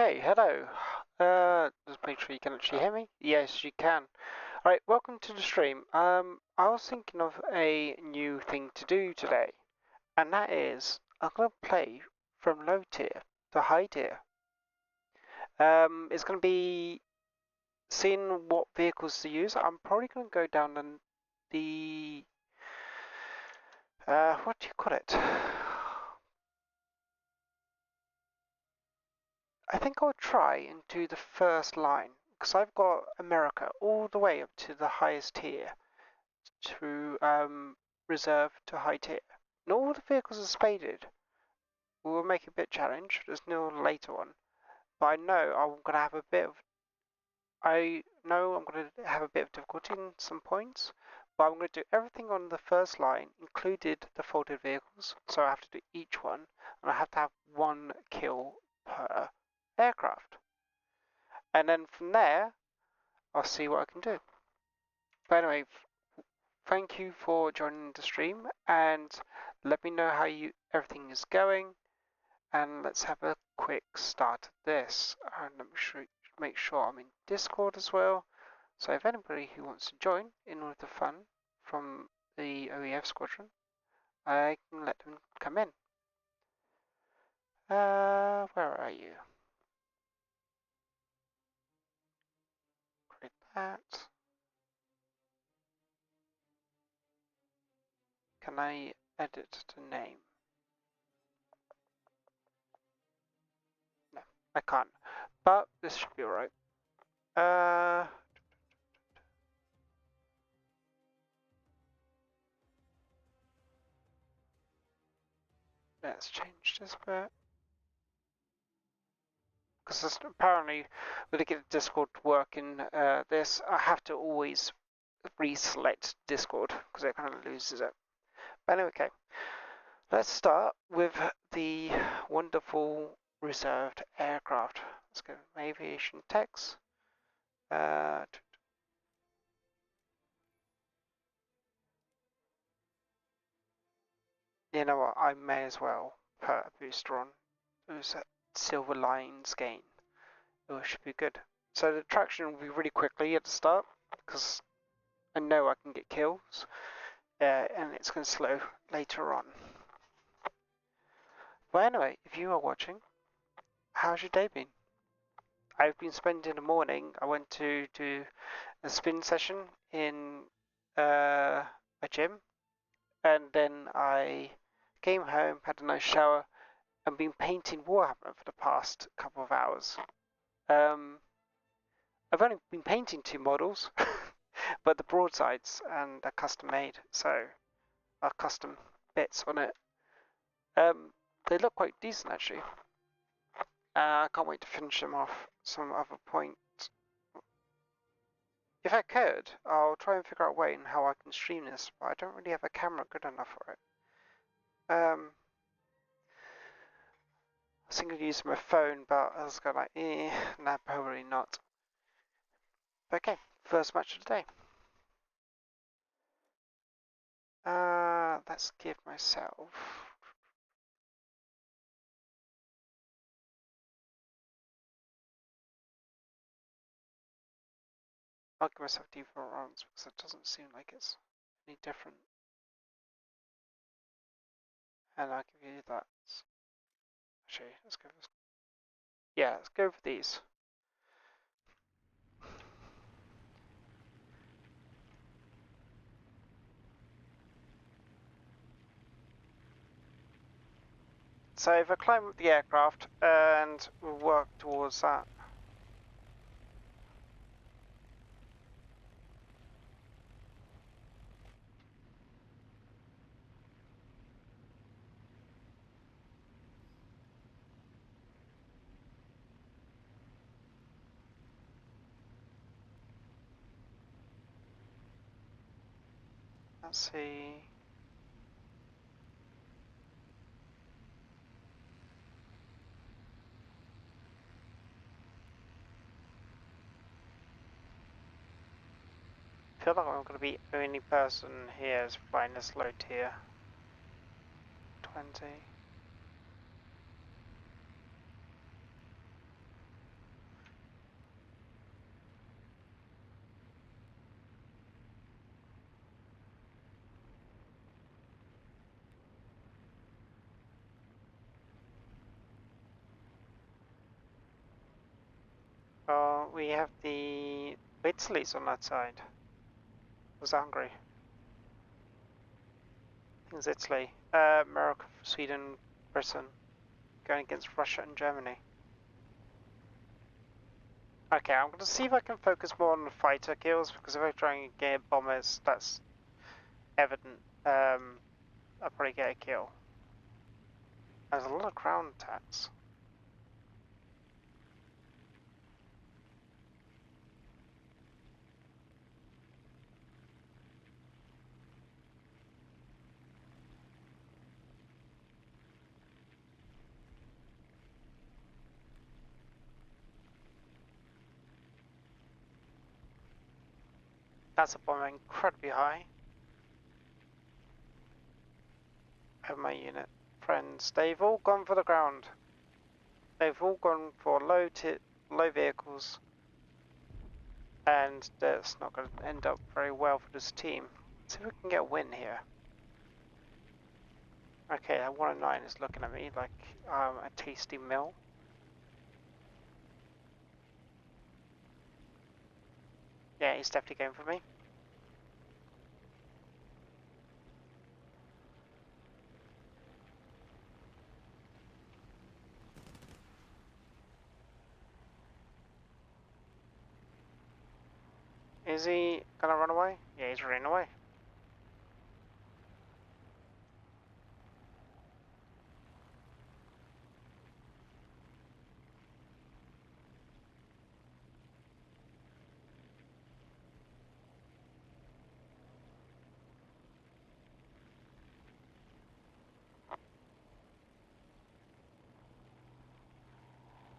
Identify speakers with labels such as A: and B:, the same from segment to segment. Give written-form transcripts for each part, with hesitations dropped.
A: Okay, hello. Just make sure you can actually hear me. Yes, you can. All right, welcome to the stream. I was thinking of a new thing to do today, and that is I'm gonna play from low tier to high tier. It's gonna be seeing what vehicles to use. I'm probably gonna go down the what do you call it? I think I'll try and do the first line because I've got America all the way up to the highest tier to reserve to high tier. Not all the vehicles are spaded. We will make a bit challenge. There's no later one, but I know I'm gonna have a bit of. I know I'm gonna have a bit of difficulty in some points, but I'm gonna do everything on the first line, included the folded vehicles. So I have to do each one, and I have to have one kill per aircraft. And then from there, I'll see what I can do. But anyway, thank you for joining the stream, and let me know how everything is going. And let's have a quick start of this. And let me make sure I'm in Discord as well. So if anybody who wants to join in with the fun from the OEF squadron, I can let them come in. Where are you? Click that. Can I edit the name? No, I can't. But this should be alright. Let's change this bit. Because apparently, when I get Discord to work in this, I have to always reselect Discord because it kind of loses it. But anyway, okay. Let's start with the wonderful reserved aircraft. Let's go aviation techs. You know what? I may as well put a booster on. Those silver lines gain. It should be good. So the traction will be really quickly at the start because I know I can get kills, and it's going to slow later on. But anyway, if you are watching, how's your day been? I've been spending the morning. I went to do a spin session in a gym, and then I came home, had a nice shower, and been painting Warhammer for the past couple of hours. I've only been painting 2 models, but the broadsides and they're custom made, so are custom bits on it. They look quite decent actually. I can't wait to finish them off some other point. If I could, I'll try and figure out a way in how I can stream this, but I don't really have a camera good enough for it. I was thinking of using my phone, but I was kind of like, nah, probably not. But okay, first match of the day. Let's give myself. I'll give myself default rounds because it doesn't seem like it's any different. And I'll give you that. Actually, let's go for. Yeah, let's go for these. So if I climb up the aircraft and we'll work towards that. Let's see. I feel like I'm going to be the only person here is flying this low tier. 20. Oh, we have the Italy's on that side. Was Hungary? I think it's Italy. America, Sweden, Britain, going against Russia and Germany. Okay, I'm gonna see if I can focus more on the fighter kills, because if I try and get bombers, that's evident. I'll probably get a kill. There's a lot of ground attacks. That's a bomber incredibly high. Over my unit. Friends, they've all gone for the ground. They've all gone for low vehicles. And that's not going to end up very well for this team. Let's see if we can get a win here. Okay, that 109 is looking at me like a tasty meal. Yeah, he's definitely going for me. Is he gonna run away? Yeah, he's running away.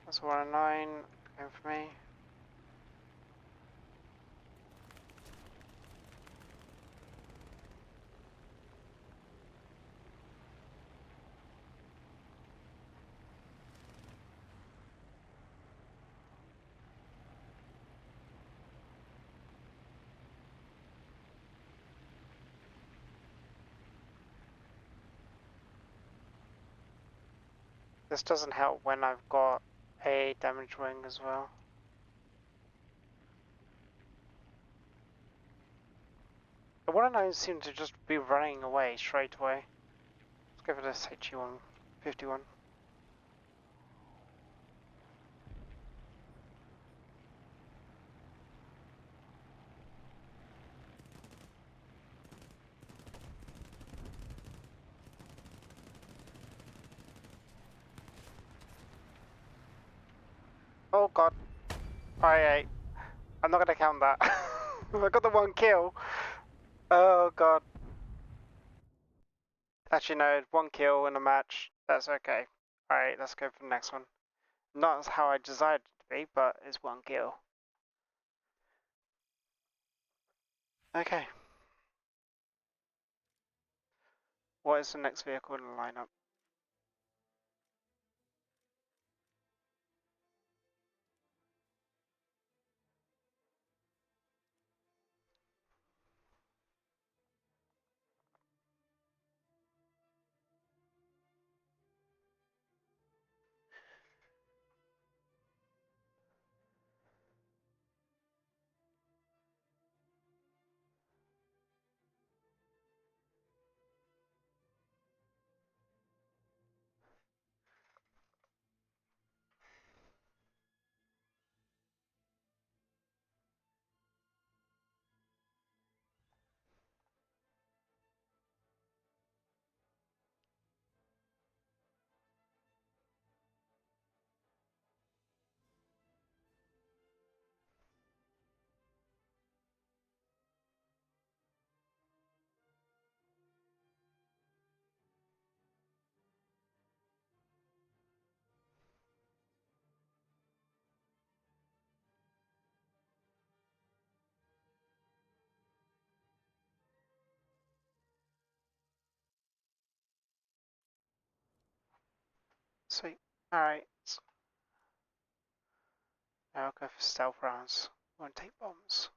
A: That's 109 going for me. This doesn't help when I've got a damaged wing as well. The 109 seems to just be running away straight away. Let's go for this HE-151. Oh god. Alright, I'm not gonna count that. I got the one kill. Oh god. Actually no, one kill in a match. That's okay. Alright, let's go for the next one. Not as how I desired it to be, but it's one kill. Okay. What is the next vehicle in the lineup? Sweet. Alright. Now I'll go for stealth rounds. Won't take bombs.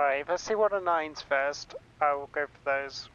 A: Alright, let's see what are 9s first. I will go for those.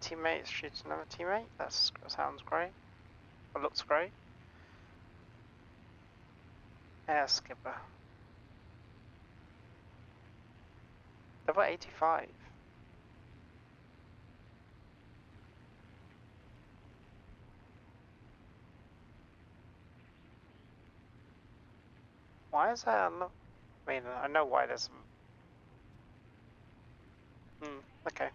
A: Teammate shoots another teammate. That sounds great. It looks great. Air skipper. Level 85. Why is that? I mean, I know why there's some. Okay.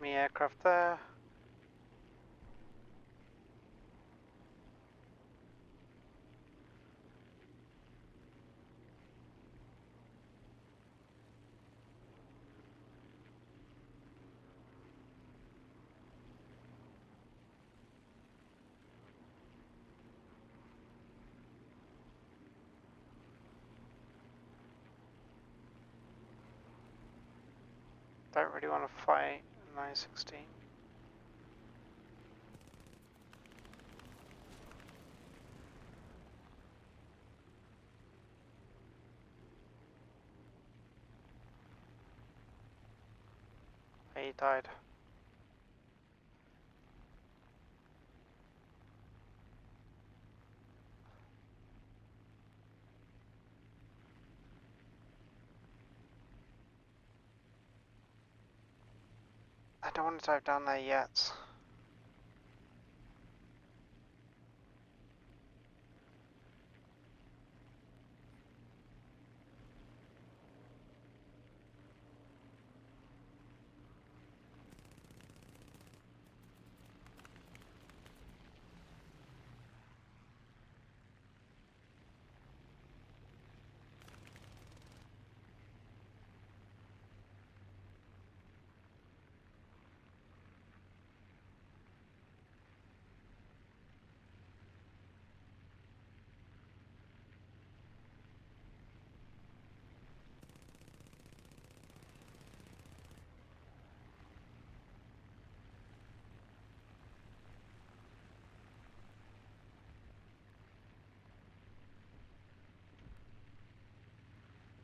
A: Me aircraft there. Don't really want to fight 916. He died. I don't want to dive down there yet.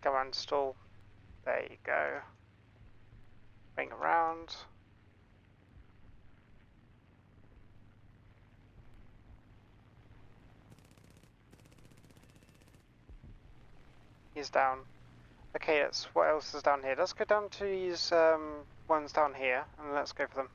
A: Go on, stall. There you go. Bring around. He's down. Okay, what else is down here? Let's go down to these ones down here and let's go for them.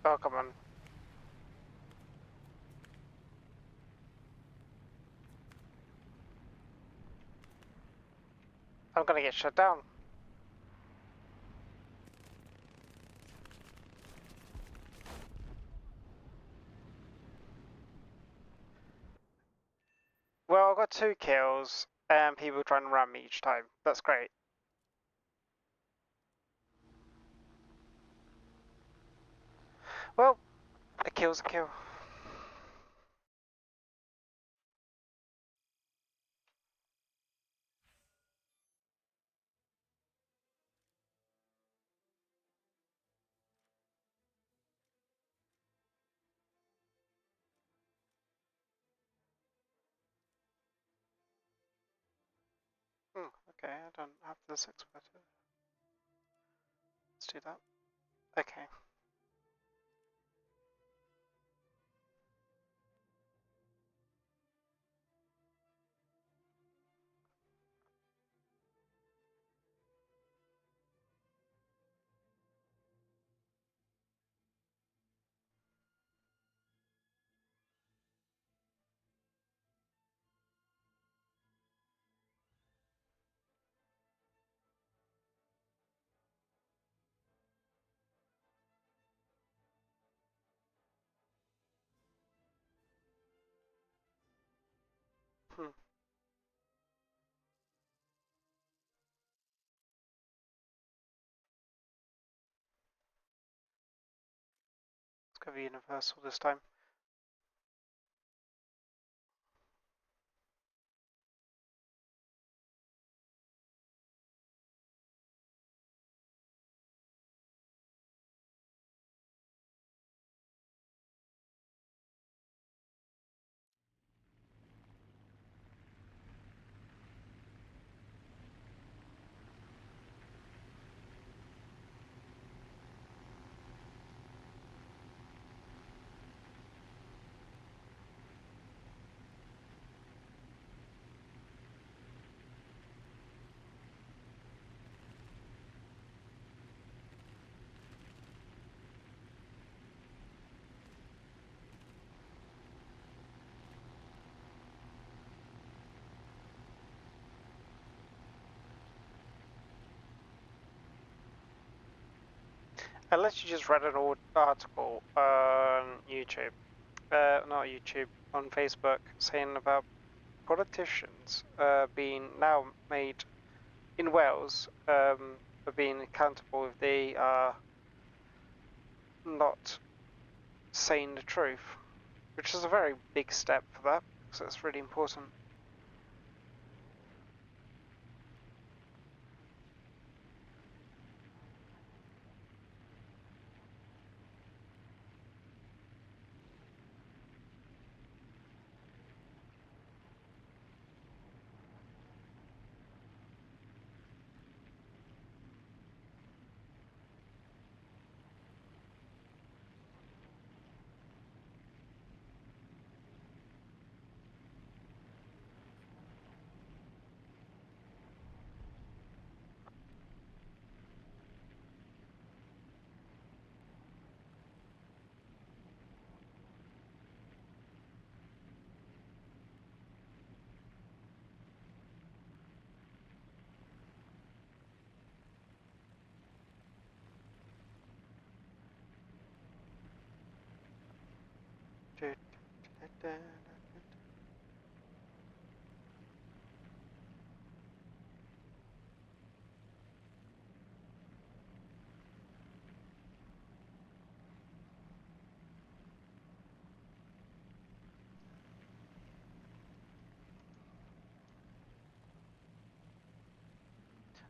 A: Oh, come on. I'm gonna get shut down. 2 kills and people trying to ram me each time. That's great. Well, a kill's a kill. Okay, I don't have this expert. Let's do that. Okay. Hmm. It's gonna be universal this time. Unless you just read an old article on YouTube, not YouTube, on Facebook, saying about politicians being now made in Wales for being accountable if they are not saying the truth, which is a very big step for that, because that's really important.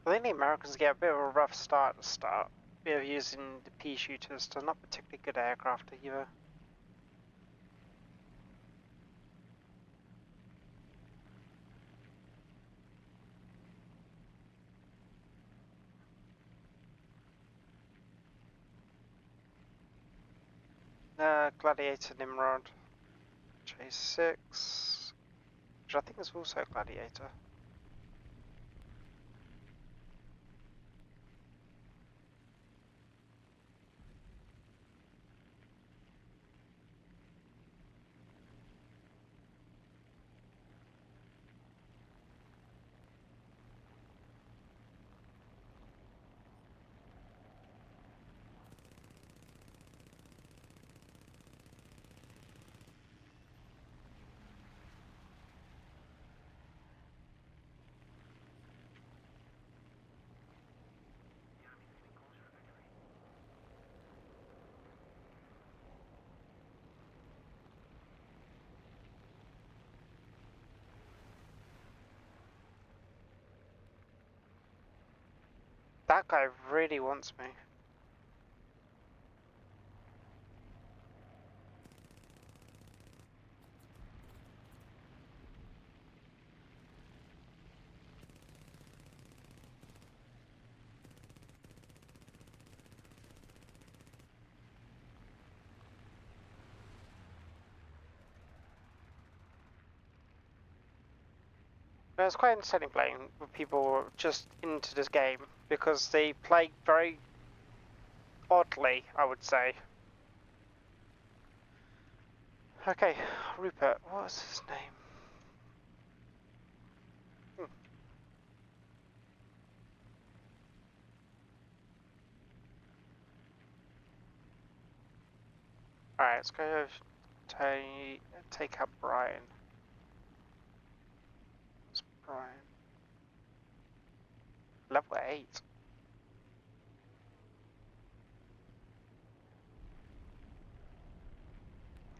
A: I think the Americans get a bit of a rough start to start. Using the pea shooters. They're not particularly good aircraft either. Gladiator Nimrod, J6, which I think is also Gladiator. That guy really wants me. But it's quite entertaining playing with people just into this game because they play very oddly, I would say. Okay, Rupert, what was his name? Alright, let's go take out Brian. It's Brian. Level 8.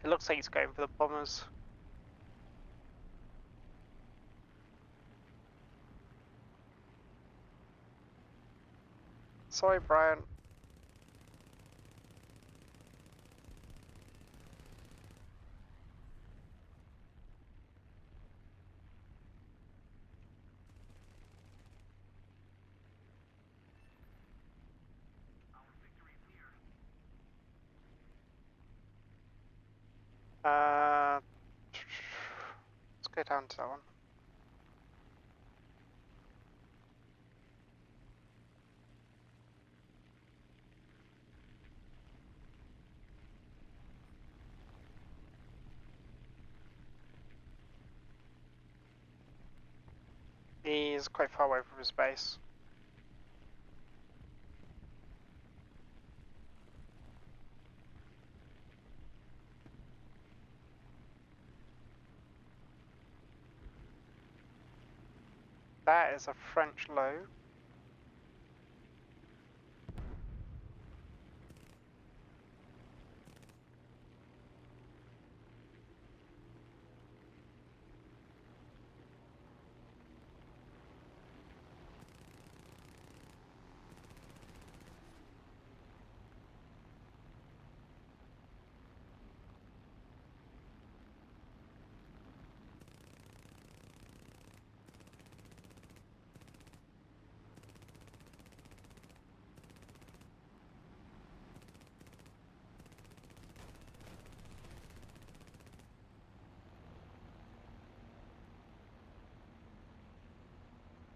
A: It looks like he's going for the bombers. Sorry, Brian. Let's go down to that one. He's quite far away from his base. That is a French low.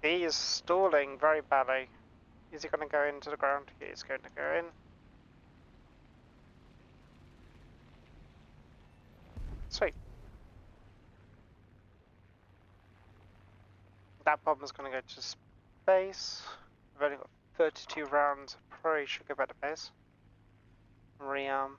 A: He is stalling very badly. Is he going to go into the ground? He is going to go in. Sweet. That bomber's going to go to space. We've only got 32 rounds. Probably should go back to base. Rearm.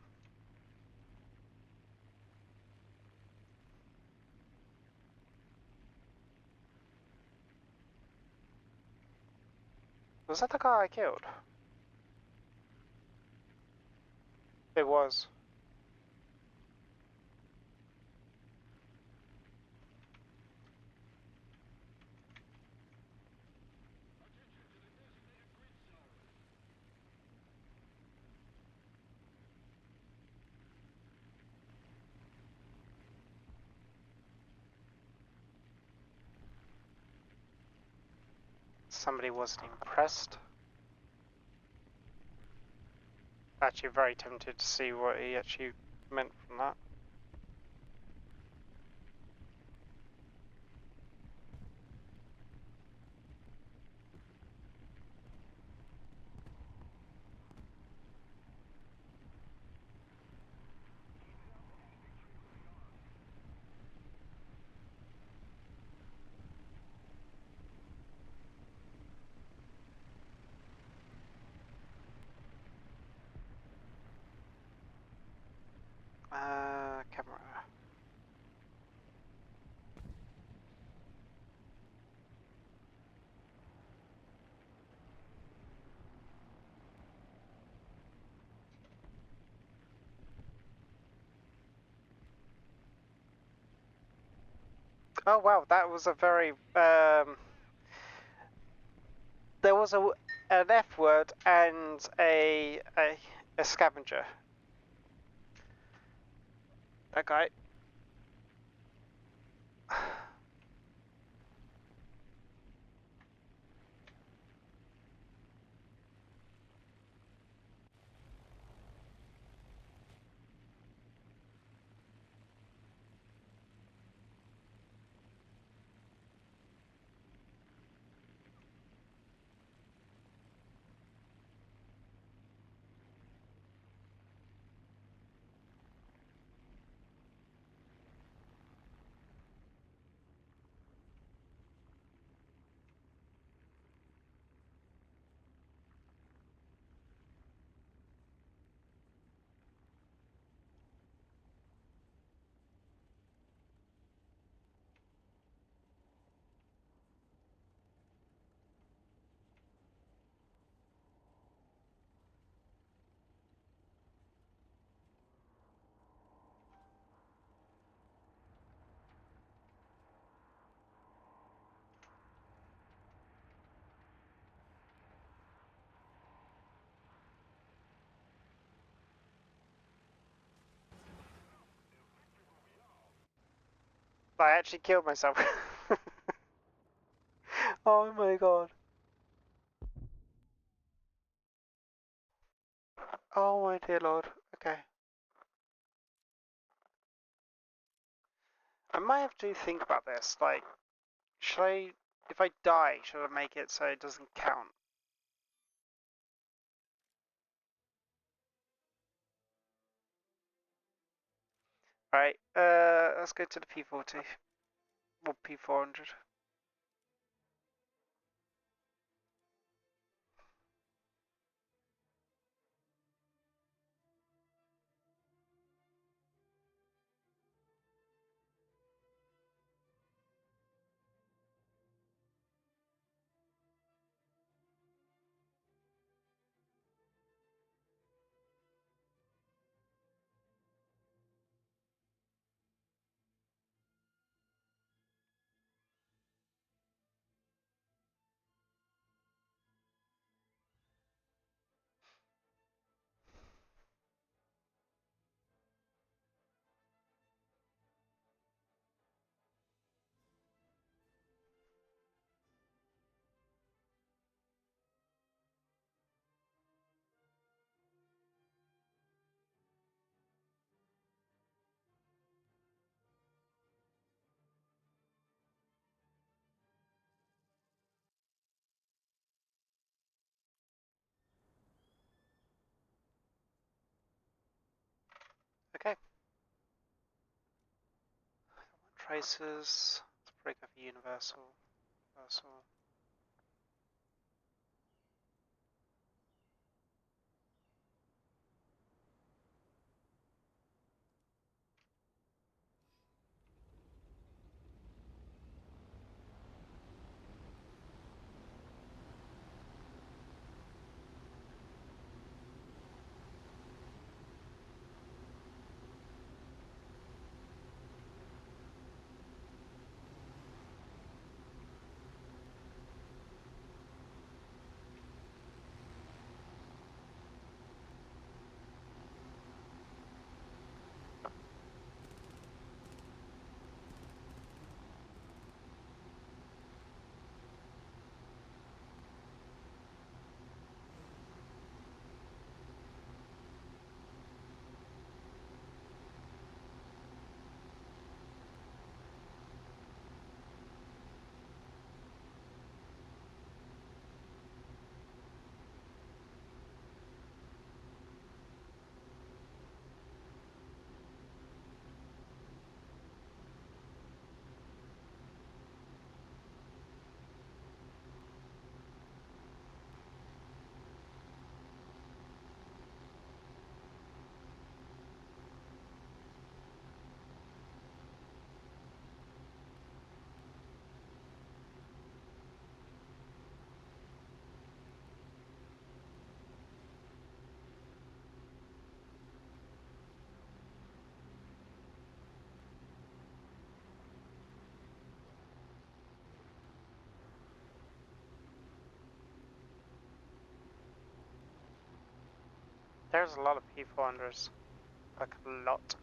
A: Was that the guy I killed? It was. Somebody wasn't impressed. Actually very tempted to see what he actually meant from that. Camera. Oh wow, that was a very there was an F word and a scavenger. That guy. I actually killed myself. Oh my god. Oh my dear lord. Okay. I might have to think about this. Like, should I, if I die, should I make it so it doesn't count? Alright, let's go to the P40. Or P400. Okay. Traces. Let's break up universal. Universal. There's a lot of P400s. Like a lot.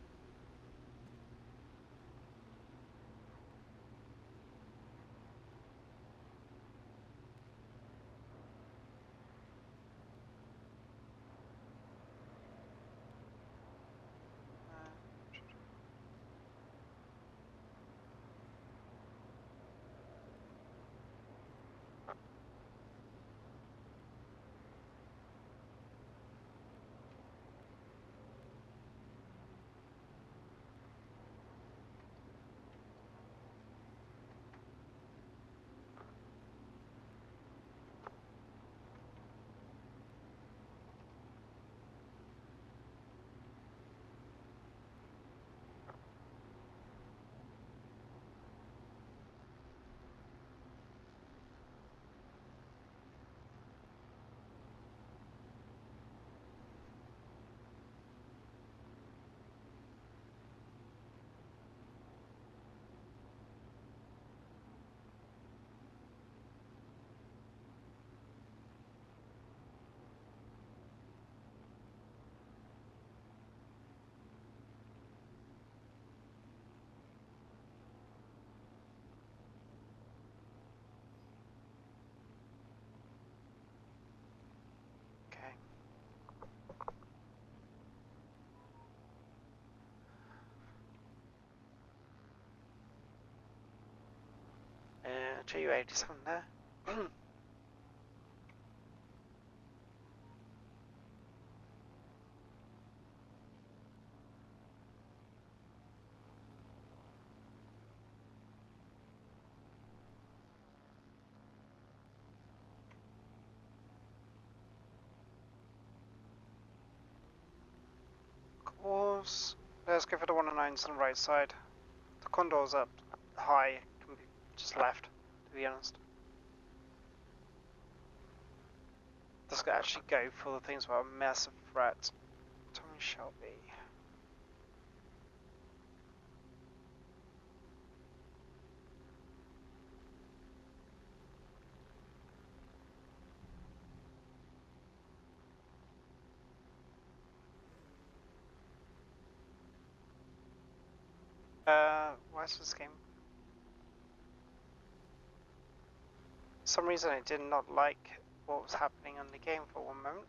A: Okay. 287 there. Course. Let's go for the 109s on the right side. The Condor's up high, can be just left, to be honest. Let's actually go for the things that are a massive threat. Tommy Shelby. Why is this game? For some reason I did not like what was happening in the game for one moment.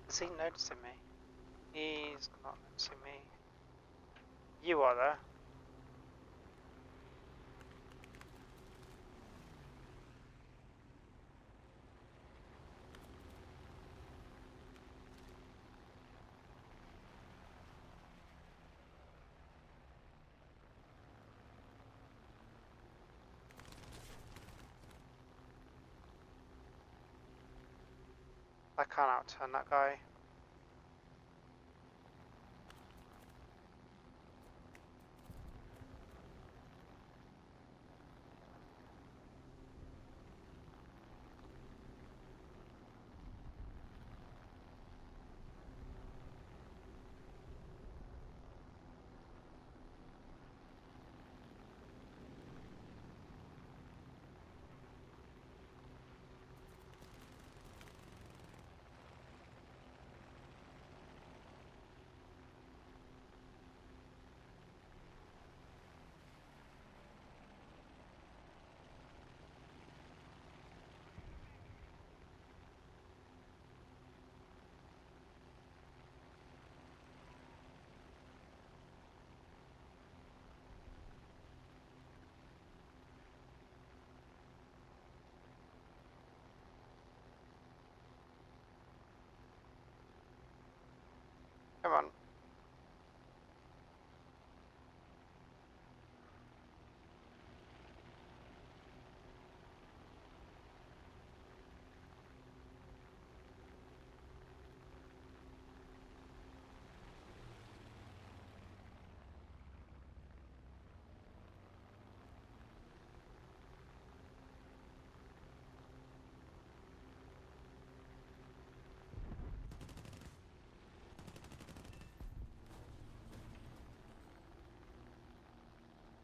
A: Is he noticing me? He's not noticing me. You are there. I can't outturn that guy. Come on.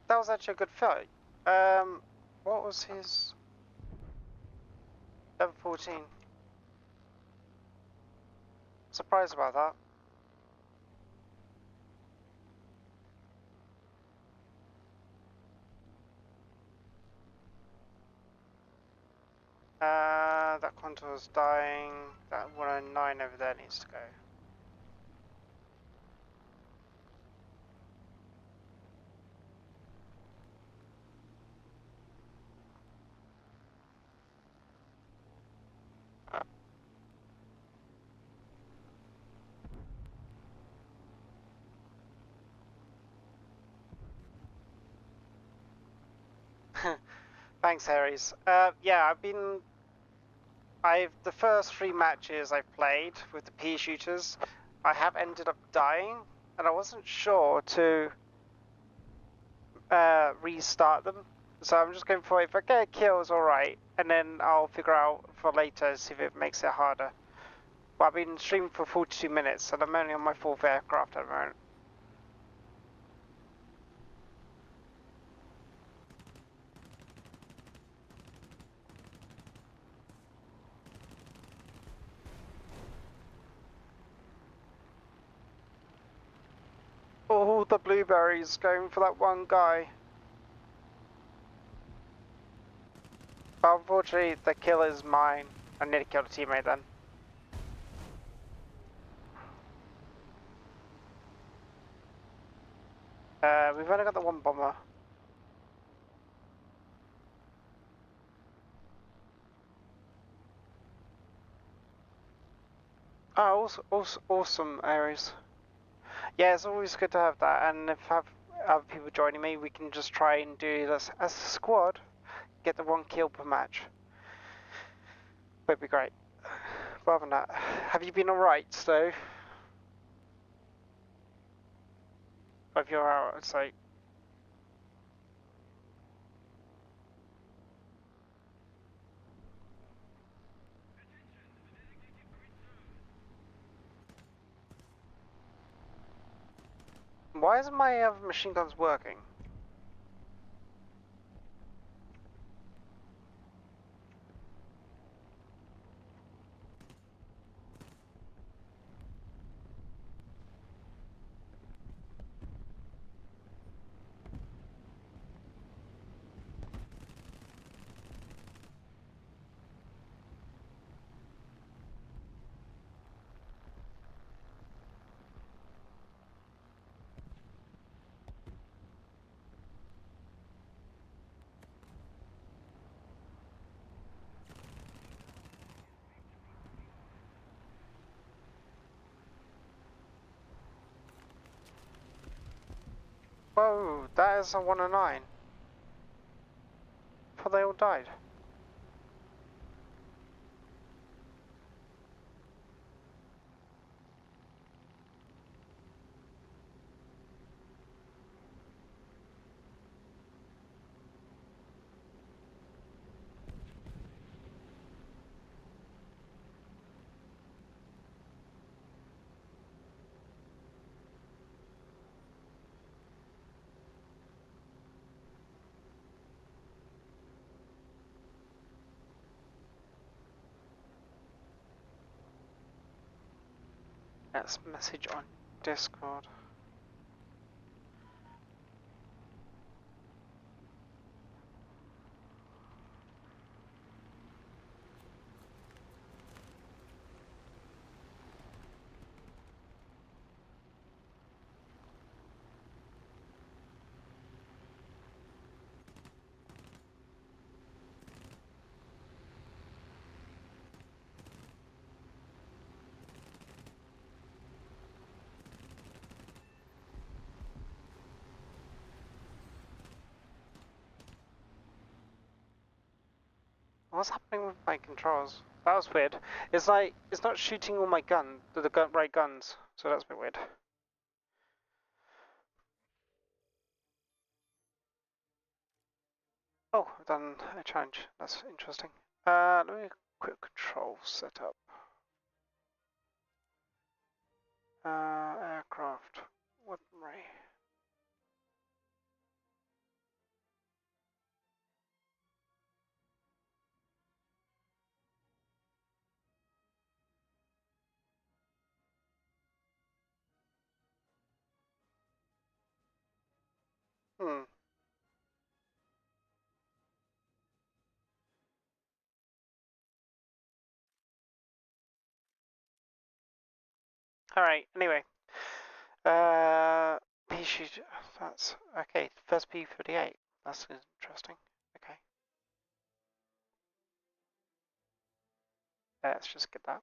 A: that was actually a good fight. What was his? Level 14. Surprised about that. That contour's dying. That 109 over there needs to go. Thanks, Harry's. Yeah, the first 3 matches I've played with the pea shooters, I have ended up dying, and I wasn't sure to restart them. So I'm just going for, if I get a kill, it's alright, and then I'll figure out for later, see if it makes it harder. But I've been streaming for 42 minutes, and I'm only on my 4th aircraft at the moment. All the blueberries going for that one guy. But unfortunately, the kill is mine. I need to kill the teammate then. We've only got the one bomber. Oh, awesome, Aries. Yeah, it's always good to have that, and if I have other people joining me, we can just try and do this as a squad, get the 1 kill per match. Would be great. But other than that, have you been alright, though? If you're out, so... Why isn't my other machine guns working? Whoa, that is a 109. I thought they all died. Let's message on Discord. What's happening with my controls? That was weird. It's like, it's not shooting all my right guns, so that's a bit weird. Oh, I've done a challenge. That's interesting. Let me quick control setup. Aircraft. Weaponry. Hmm. Alright, anyway. P shoot. That's okay. First P-38. That's interesting. Okay. Let's just get that.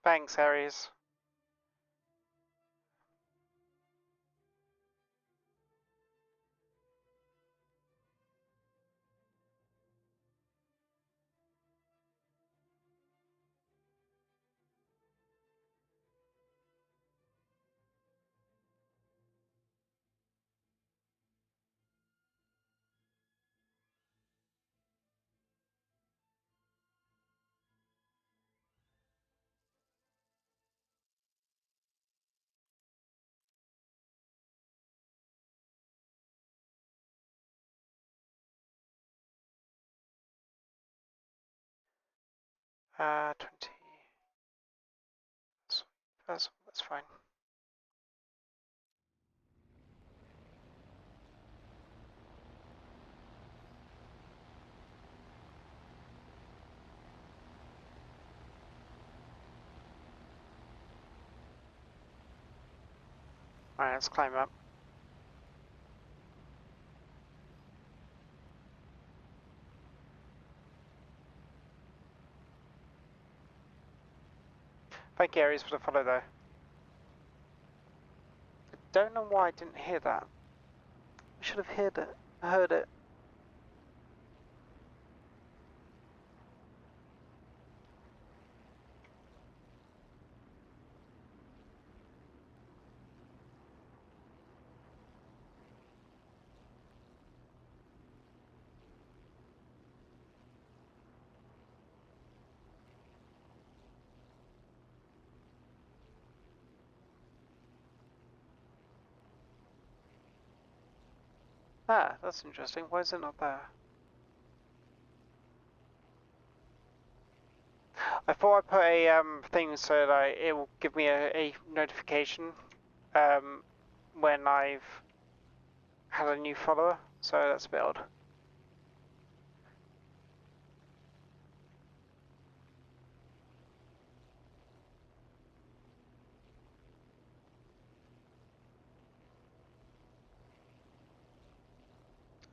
A: Thanks, Ares. Uh, 20. That's fine. Alright, let's climb up. Thank you, Ares, for the follow, though. I don't know why I didn't hear that. I should have heard it. Heard it. Ah, that's interesting. Why is it not there? I thought I put a thing so that it will give me a notification when I've had a new follower. So that's a bit odd.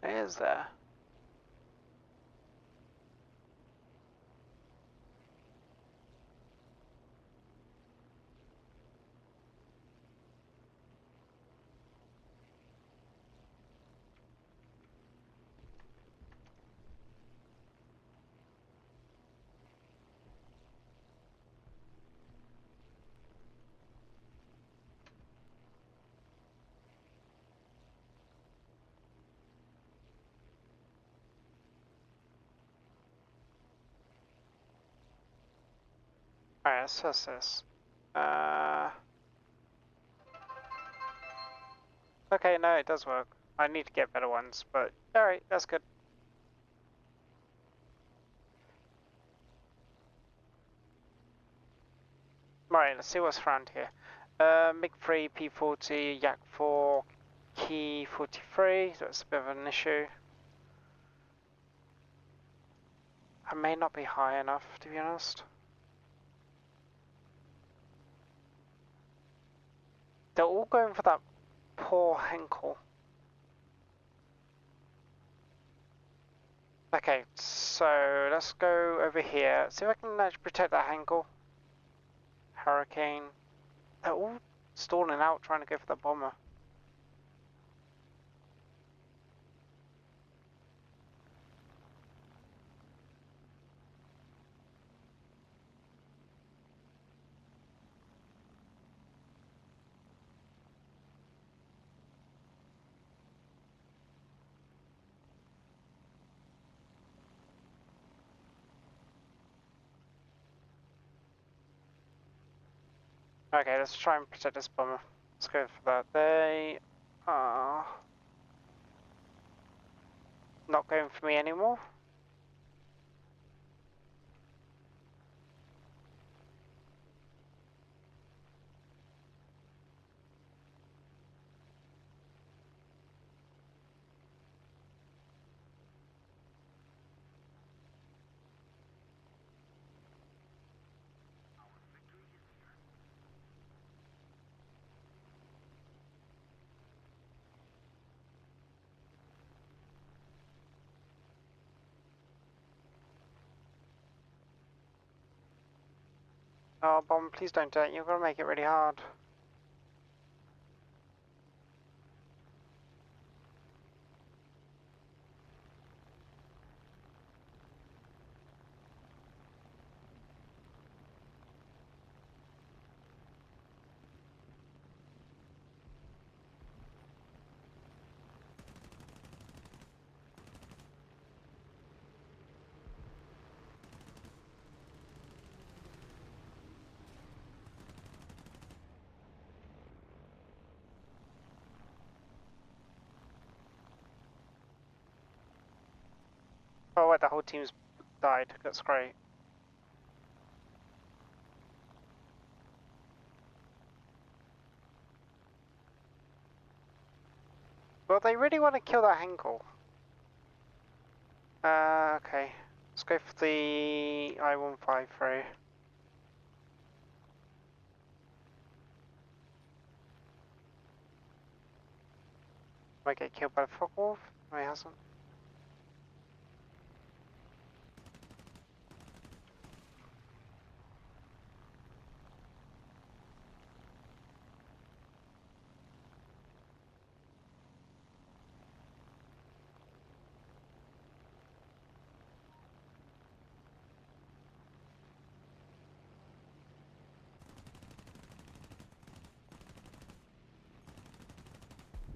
A: It is there. Alright, let's test this. Okay, no, it does work. I need to get better ones, but alright, that's good. Right, let's see what's around here. MiG-3, P-40, Yak-4, Ki-43, that's a bit of an issue. I may not be high enough, to be honest. They're all going for that poor Henkel. Okay, so let's go over here. See if I can actually protect that Henkel. Hurricane. They're all stalling out trying to go for the bomber. Okay, let's try and protect this bomber. Let's go for that. They are not going for me anymore. Oh, Bomb, please don't do it. You're gonna make it really hard. Oh, wait, the whole team's died. That's great. Well, they really want to kill that Henkel. Okay. Let's go for the I-153. Might get killed by the Focke-Wulf. No, he hasn't.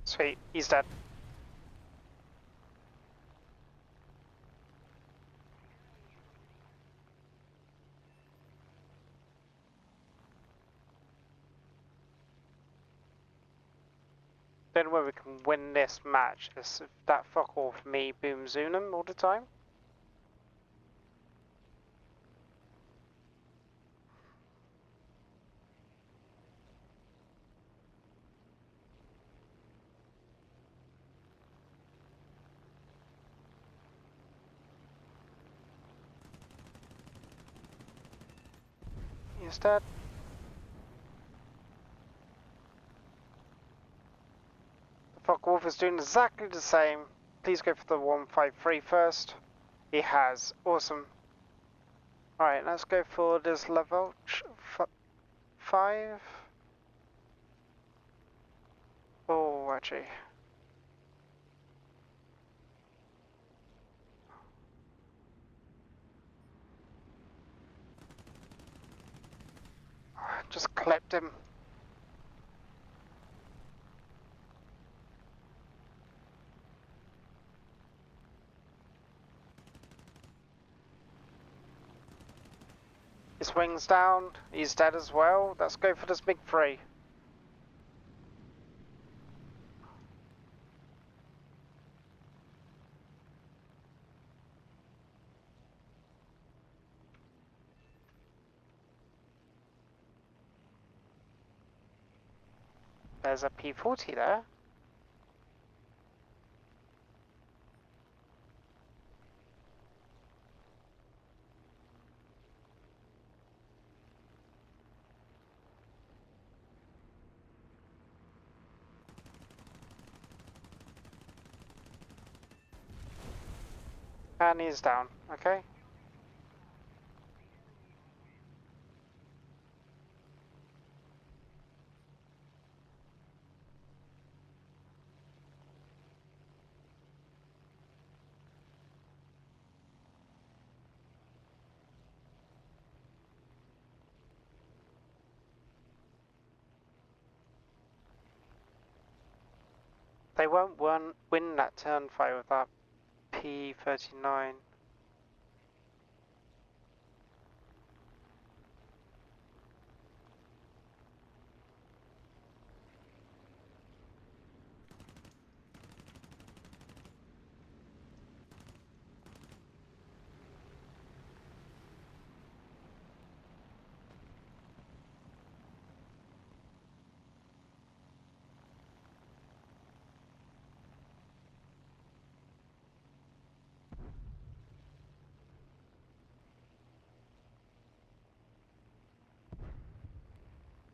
A: Sweet, he's dead. The only way we can win this match is if that Focke-Wulf me boom zoom him all the time. He's dead. The Focke-Wulf is doing exactly the same. Please go for the 153 first. He has. Awesome. Alright, let's go for this level 5. Oh, actually. Just clipped him. His wings down. He's dead as well. Let's go for this big 3. There's a P40 there. And he's down. Okay. They won't win that turn fight with that P39.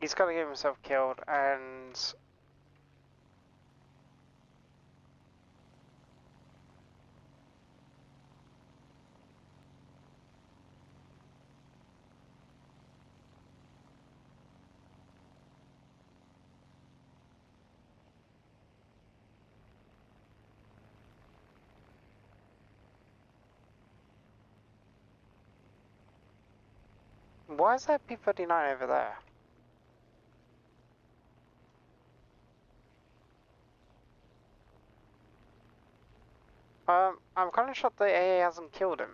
A: He's got to get himself killed, and Why is there P-39 over there? I'm kind of shocked the AA hasn't killed him.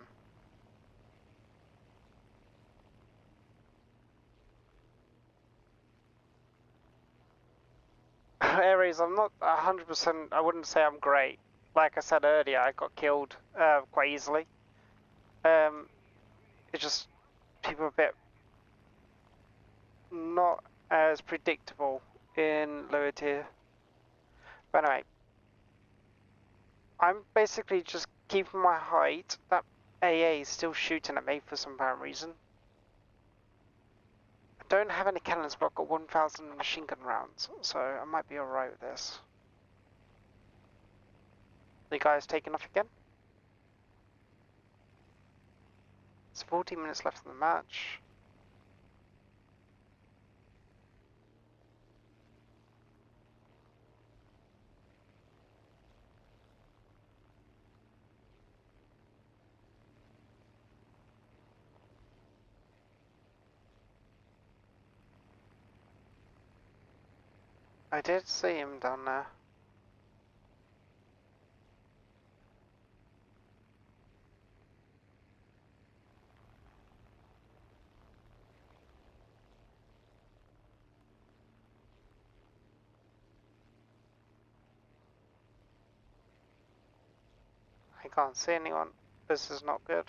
A: Ares, I'm not 100%, I wouldn't say I'm great. Like I said earlier, I got killed quite easily. It's just people are a bit not as predictable in lower tier. But anyway, I'm basically just keeping my height. That AA is still shooting at me for some apparent reason. I don't have any cannons, but I've got 1,000 machine gun rounds, so I might be alright with this. The guy's taking off again. It's 14 minutes left in the match. I did see him down there. I can't see anyone. This is not good.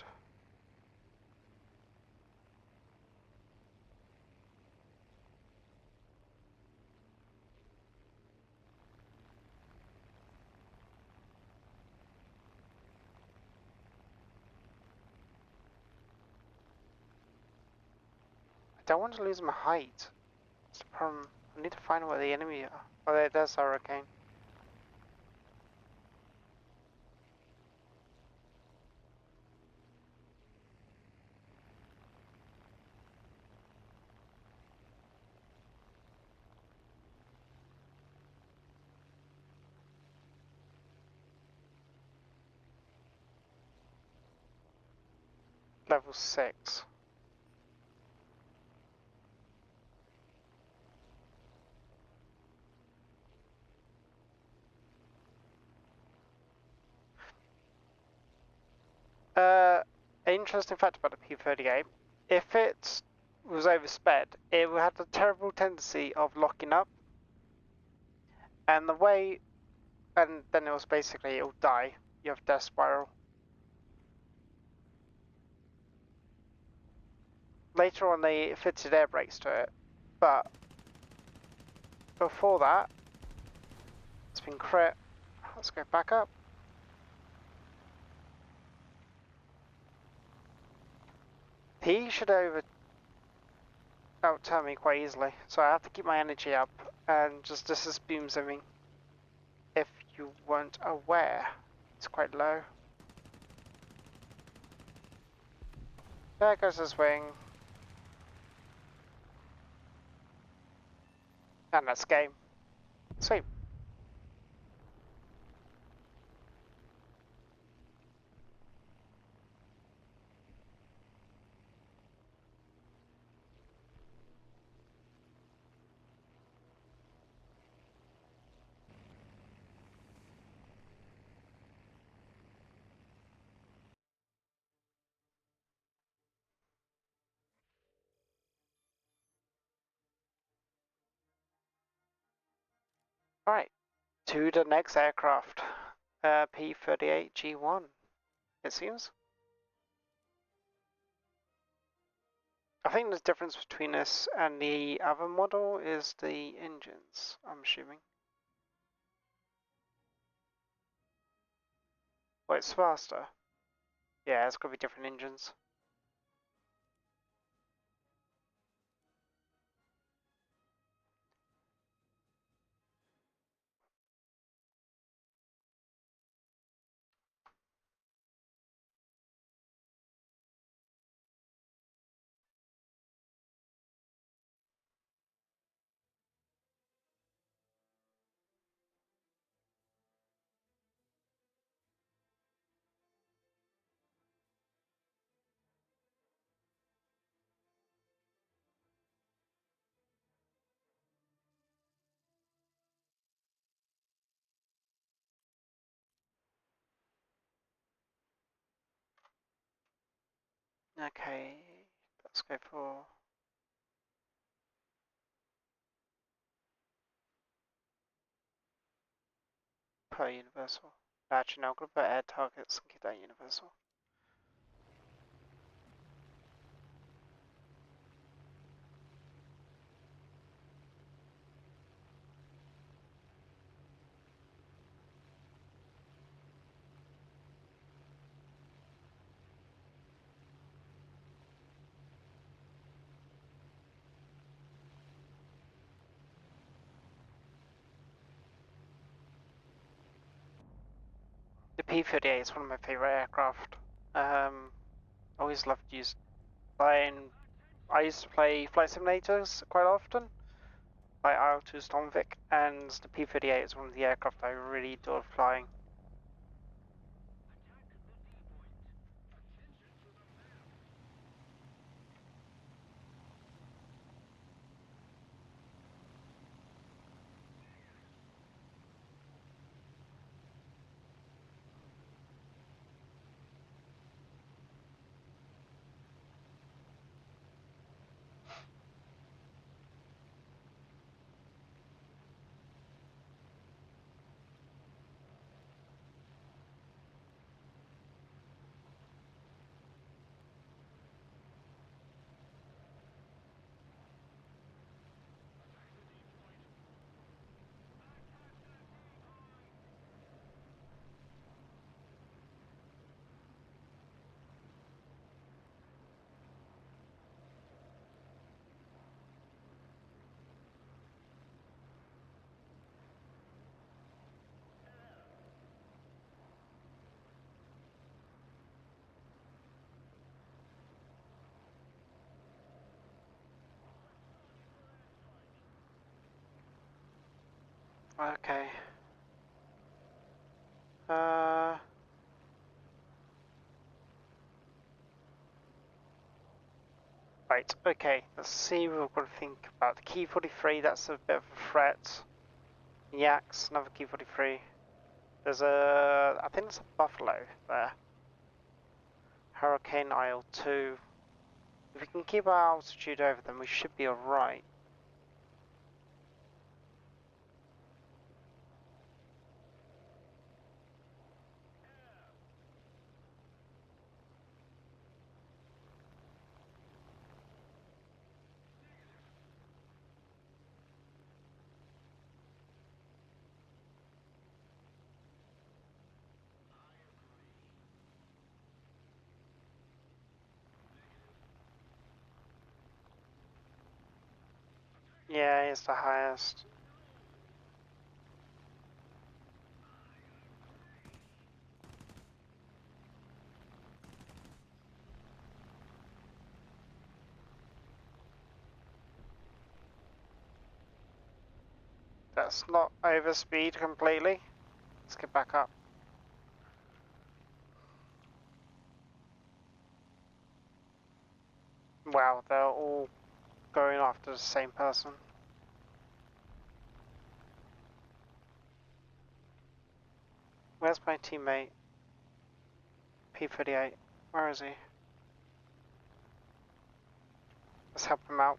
A: I don't want to lose my height. That's the problem. I need to find where the enemy are. Oh, there's Hurricane. Level 6. Interesting fact about the P-38. If it was oversped, it had a terrible tendency of locking up. And the way... And then it was basically, it'll die. You have death spiral. Later on they fitted air brakes to it. But before that, it's been crit. Let's go back up. He should outturn me quite easily, so I have to keep my energy up and just distance beam zooming. If you weren't aware, it's quite low. There goes his wing. And that's game. Sweet. Alright, to the next aircraft. P-38G1, it seems. I think the difference between this and the other model is the engines, I'm assuming. Well, it's faster. Yeah, it's got to be different engines. Okay, let's go for per universal. Actually, no, I'm gonna put air targets and keep that universal. The P-38 is one of my favorite aircraft. Always loved playing. I used to play flight simulators quite often, like IL-2 Stormvic, and the P-38 is one of the aircraft I really adored flying. Okay. Right, okay, let's see what we've got to think about. The Key 43, that's a bit of a threat. Yaks, another Key 43. There's I think there's a Buffalo there. Hurricane Isle 2. If we can keep our altitude over them, we should be alright. Yeah, it's the highest. That's not overspeed completely. Let's get back up. Wow, they're all going after the same person. Where's my teammate? P-38. Where is he? Let's help him out.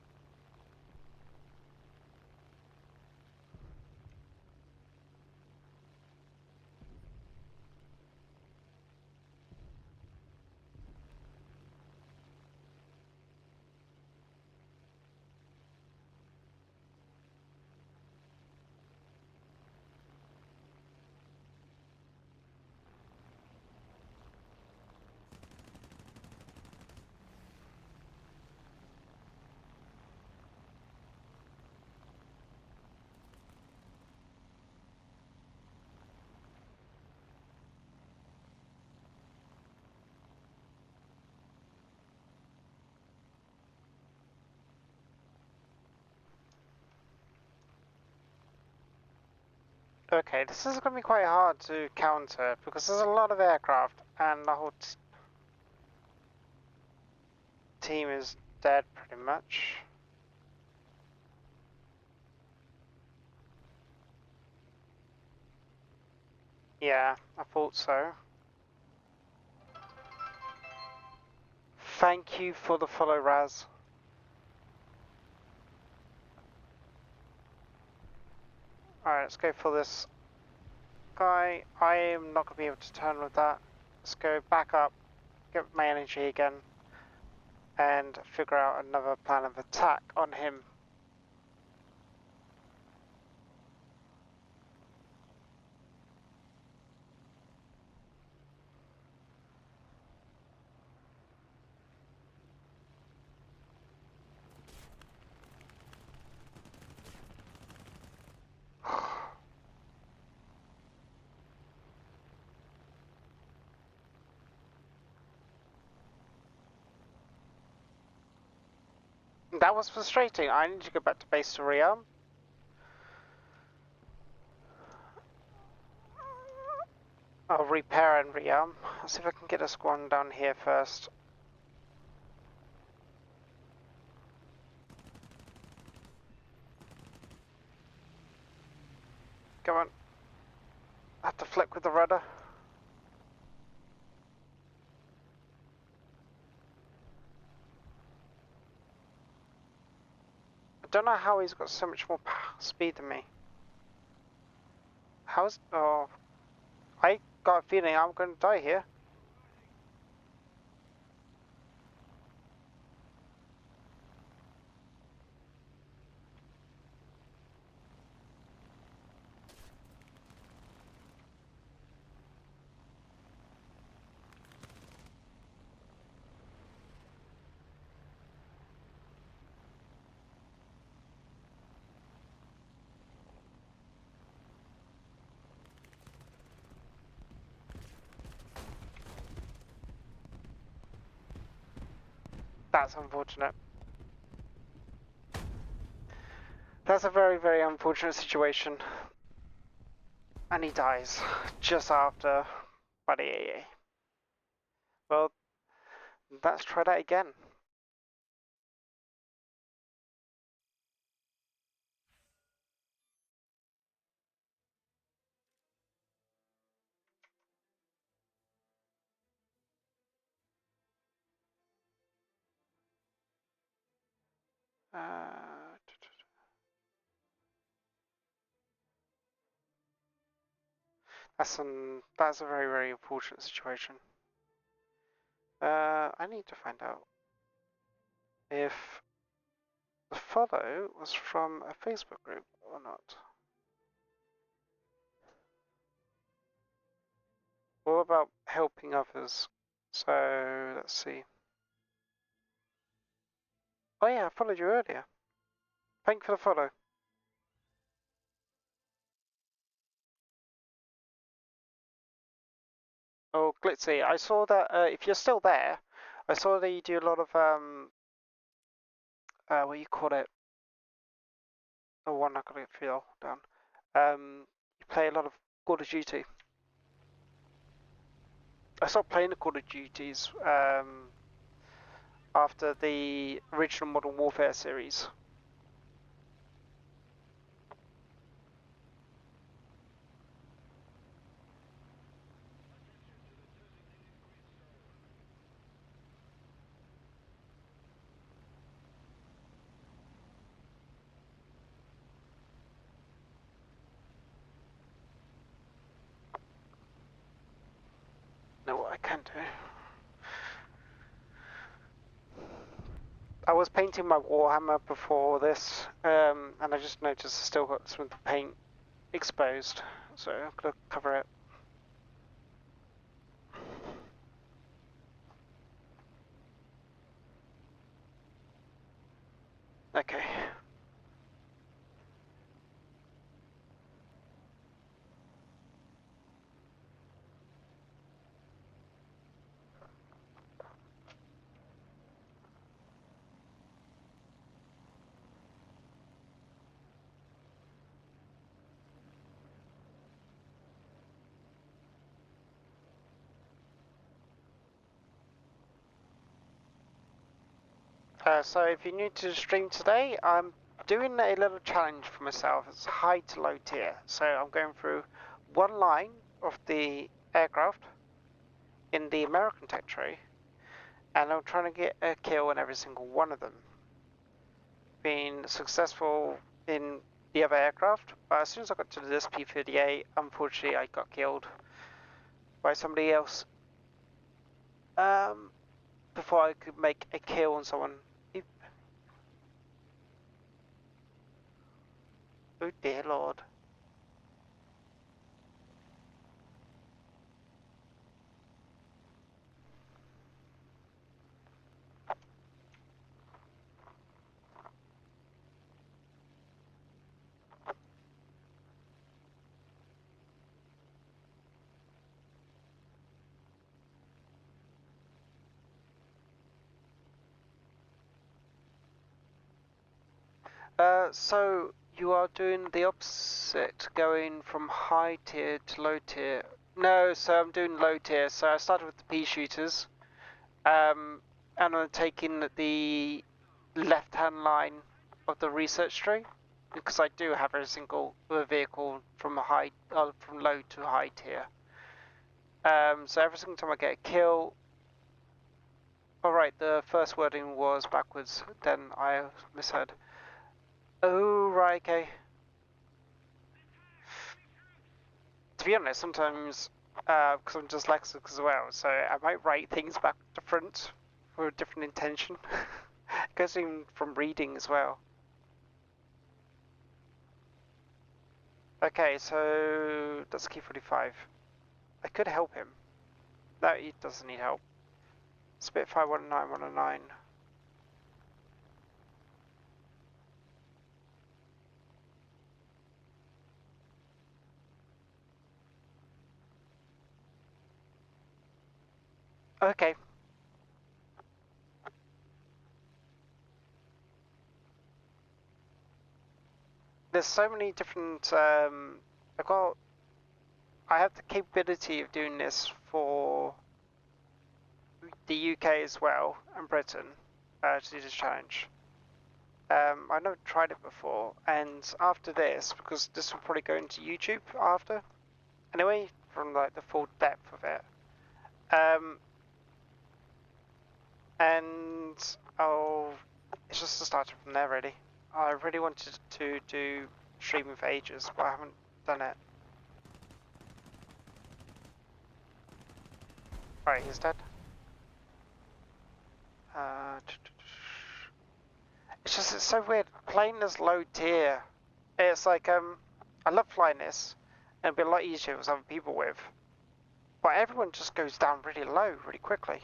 A: Okay, this is going to be quite hard to counter because there's a lot of aircraft and the whole team is dead pretty much. Yeah, I thought so. Thank you for the follow, Raz. Alright, let's go for this guy. I am not going to be able to turn with that. Let's go back up, get my energy again, and figure out another plan of attack on him. That was frustrating. I need to go back to base to rearm. I'll repair and rearm. I'll see if I can get a squad down here first. Come on. I have to flick with the rudder. I don't know how he's got so much more speed than me. How's... Oh... I got a feeling I'm going to die here. That's unfortunate. That's a very, very unfortunate situation. And he dies just after. But yeah. Well, let's try that again. That's a very, very unfortunate situation. I need to find out if the follow was from a Facebook group or not. What about helping others? So let's see. Oh yeah, I followed you earlier. Thank you for the follow. Oh, Glitzy, I saw that if you're still there, I saw that you do a lot of what do you call it? Oh, one I got it feel down. You play a lot of Call of Duty. I stopped playing the Call of Duties after the original Modern Warfare series. Know what I can do. I was painting my Warhammer before this, and I just noticed I still got some of the paint exposed, so I'm gonna cover it. Okay. So if you're new to the stream today, I'm doing a little challenge for myself. It's high to low tier. So I'm going through one line of the aircraft in the American tech tree, and I'm trying to get a kill on every single one of them. Been successful in the other aircraft, but as soon as I got to this P-38, unfortunately I got killed by somebody else before I could make a kill on someone. Oh dear lord. So you are doing the opposite, going from high tier to low tier. No, so I'm doing low tier. So I started with the pea shooters, and I'm taking the left-hand line of the research tree because I do have every single vehicle from from low to high tier. So every single time I get a kill. All right, the first wording was backwards. Then I misheard. Oh right, okay. To be honest, sometimes, because I'm dyslexic as well, so I might write things back to front for a different intention. It goes in from reading as well. Okay, so that's key 45. I could help him. No, he doesn't need help. Spitfire 109, 109. Okay. There's so many different, I have the capability of doing this for the UK as well, and Britain, to do this challenge. I've never tried it before, and after this, because this will probably go into YouTube after, anyway, from like the full depth of it. And it's just started from there really. I really wanted to do streaming for ages, but I haven't done it. Alright, he's dead. It's so weird. Playing this low tier, it's like I love flying this, and it'd be a lot easier with other people with. But everyone just goes down really low, really quickly.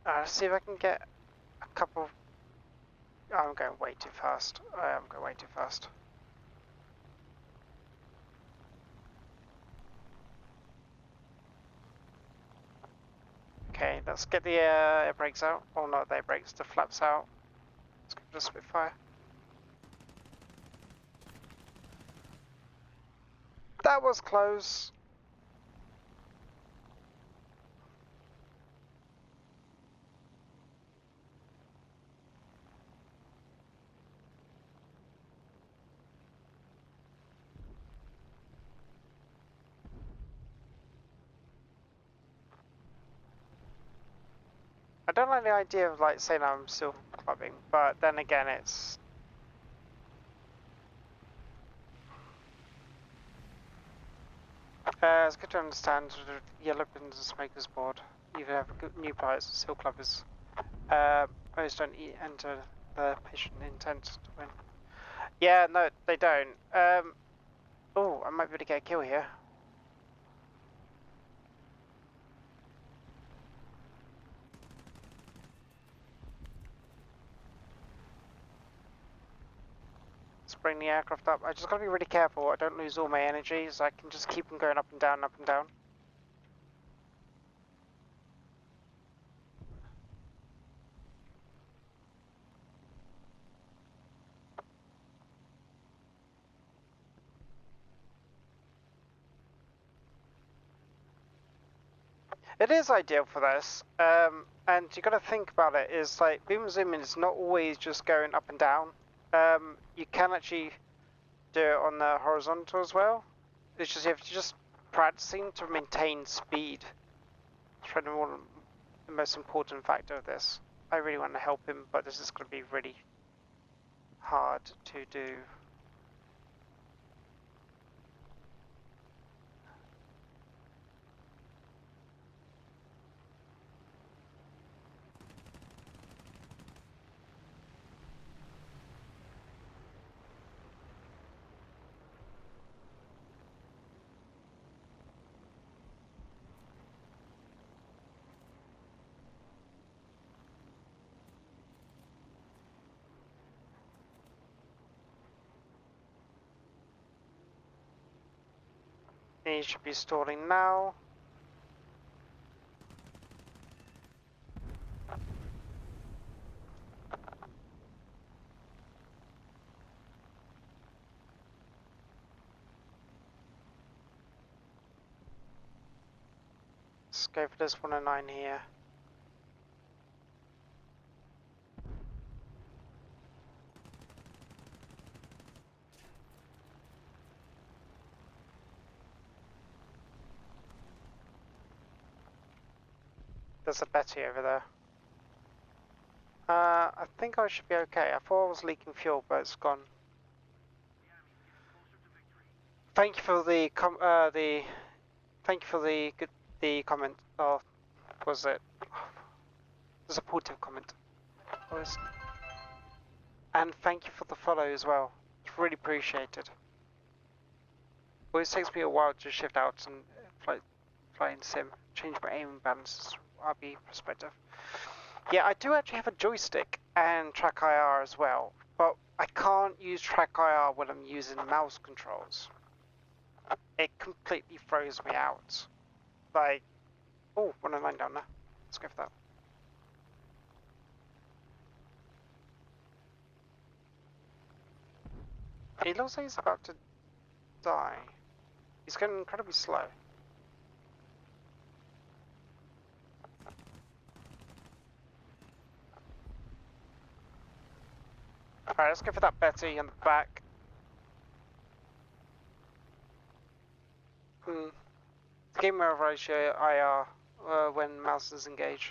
A: Let's see if I can get a couple. Oh, I'm going way too fast. I am going way too fast. Okay, let's get the air brakes out. Oh, not the air brakes, the flaps out. Let's go for the Spitfire. That was close. I don't like the idea of like saying I'm still clubbing, but then again, it's. It's good to understand yellow pins and smokers board. Either have new players or still clubbers. Most don't enter the patient intent to win. Yeah, no, they don't. Oh, I might be able to get a kill here. Let's bring the aircraft up. I just gotta be really careful. I don't lose all my energy, so I can just keep them going up and down, up and down. It is ideal for this, and you got to think about it. Is like boom zooming is not always just going up and down. You can actually do it on the horizontal as well. It's just you have to just practicing to maintain speed. It's probably the most important factor of this. I really want to help him, but this is going to be really hard to do. He should be stalling now. Let's go for this 109 here. There's a Betty over there. I think I should be okay. I thought I was leaking fuel, but it's gone. Thank you for the comment. Or was it the supportive comment? And thank you for the follow as well. It's really appreciated. Always takes me a while to shift out and fly in sim. Change my aiming balances. RB perspective. Yeah, I do actually have a joystick and track IR as well, but I can't use track IR when I'm using mouse controls. It completely throws me out. Like, oh, 109 down there. Let's go for that. He looks like he's about to die. He's getting incredibly slow. Alright, let's go for that Betty in the back. Game over ratio IR when mouse is engaged.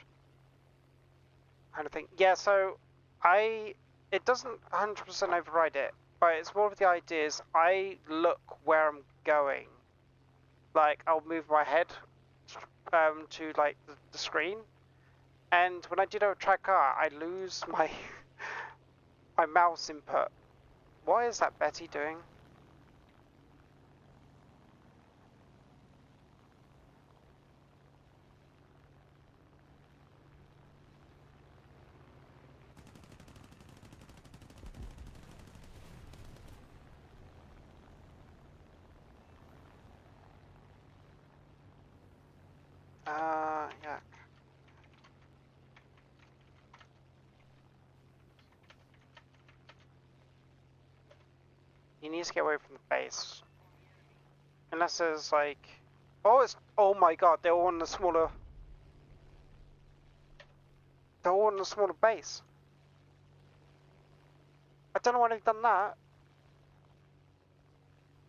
A: Kind of thing. Yeah, so it doesn't 100% override it, but it's more of the idea is I look where I'm going. Like, I'll move my head to like the screen, and when I do a track R, I lose my my mouse input. What is that Betty doing? Yeah. He needs to get away from the base. Unless there's like... Oh my god, they're all on the smaller... They're all on the smaller base. I don't know why they've done that.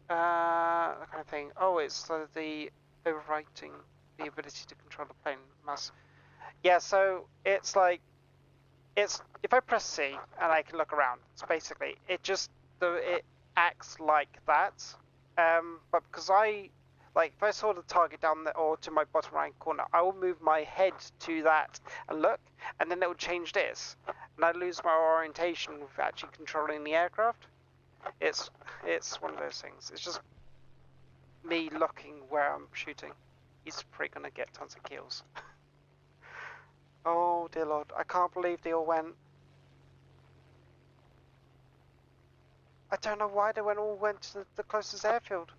A: That kind of thing. Oh, it's the overwriting the ability to control the plane mass. Yeah, so it's like... It's if I press C and I can look around, it's basically it acts like that. But because if I saw the target down there or to my bottom right corner, I will move my head to that and look, and then it will change this, and I lose my orientation with actually controlling the aircraft. It's one of those things. It's just me looking where I'm shooting. He's probably gonna get tons of kills. Oh dear lord, I can't believe they all went. I don't know why they all went to the closest airfield.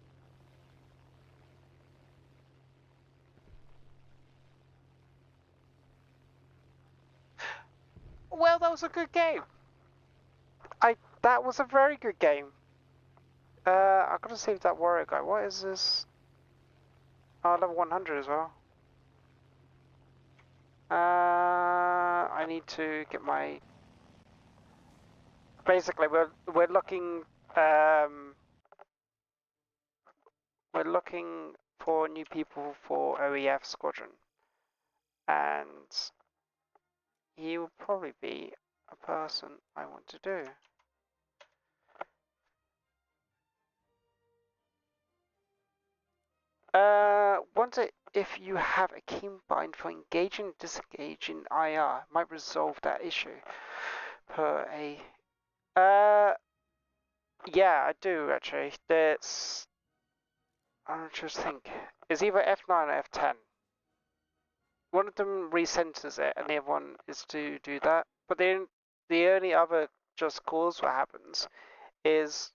A: Well, that was a good game. That was a very good game. I gotta save that warrior guy. What is this? Oh, level 100 as well. I need to get my. Basically, we're looking. we're looking for new people for OEF Squadron, and he will probably be a person I want to do. If you have a keen bind for engaging and disengaging IR, might resolve that issue. Per a, yeah, I do actually. I'm just think, it's either F9 or F10. One of them recenters it, and the other one is to do that. But the only other just cause what happens is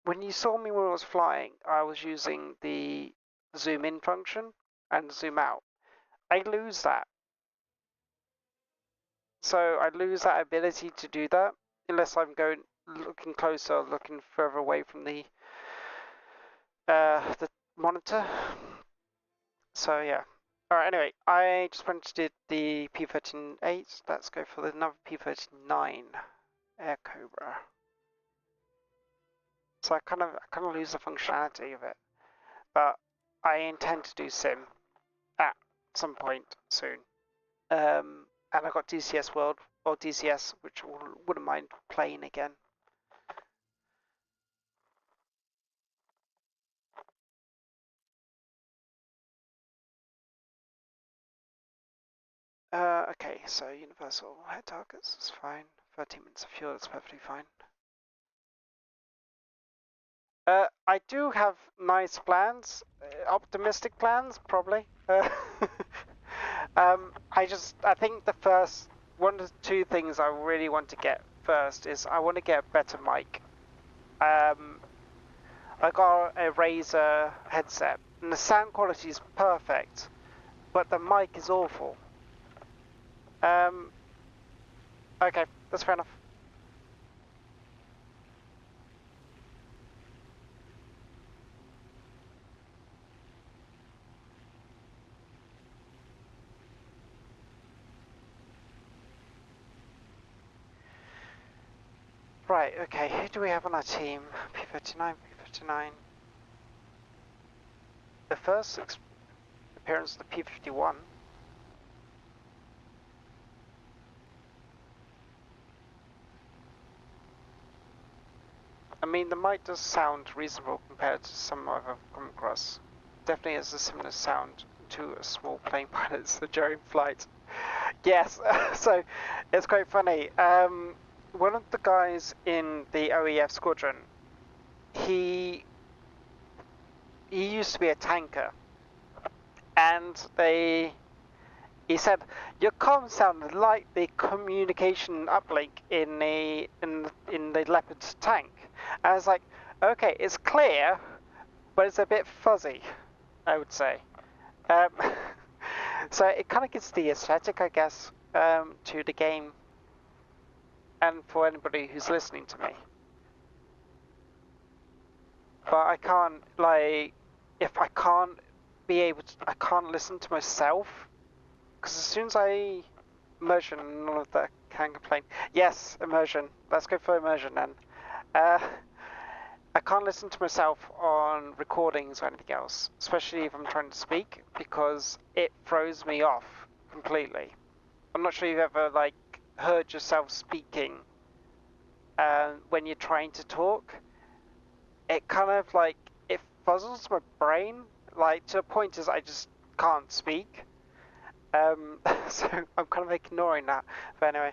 A: when you saw me when I was flying, I was using the zoom in function and zoom out. I lose that. So I lose that ability to do that unless I'm looking closer, looking further away from the monitor. So yeah. Alright, anyway, I just went to do the P-138. Let's go for another P-39 Air Cobra. So I kind of lose the functionality of it. But I intend to do sim at some point soon. And I got DCS World or DCS, which I wouldn't mind playing again. Okay, so universal head targets is fine. 13 minutes of fuel, that's perfectly fine. I do have nice plans, optimistic plans, probably. I think the first, one of the two things I really want to get first is I want to get a better mic. I got a Razer headset, and the sound quality is perfect, but the mic is awful. Okay, that's fair enough. Right, okay, who do we have on our team? P-39, P-59. The first appearance of the P-51. I mean, the mic does sound reasonable compared to some I've come across. Definitely has a similar sound to a small plane pilot's during flight. Yes, so it's quite funny. One of the guys in the OEF squadron, he used to be a tanker, and he said your comms sounded like the communication uplink in the Leopard's tank. And I was like, okay, it's clear, but it's a bit fuzzy, I would say. Um, so it kind of gives the aesthetic, I guess, to the game, and for anybody who's listening to me. But I can't, like, if I can't be able to, I can't listen to myself, because as soon as I immersion, none of that can complain. Yes, immersion. Let's go for immersion then. I can't listen to myself on recordings or anything else, especially if I'm trying to speak, because it throws me off completely. I'm not sure you've ever like heard yourself speaking when you're trying to talk. It kind of like it fuzzles my brain, like to a point as I just can't speak. So I'm kind of ignoring that. But anyway,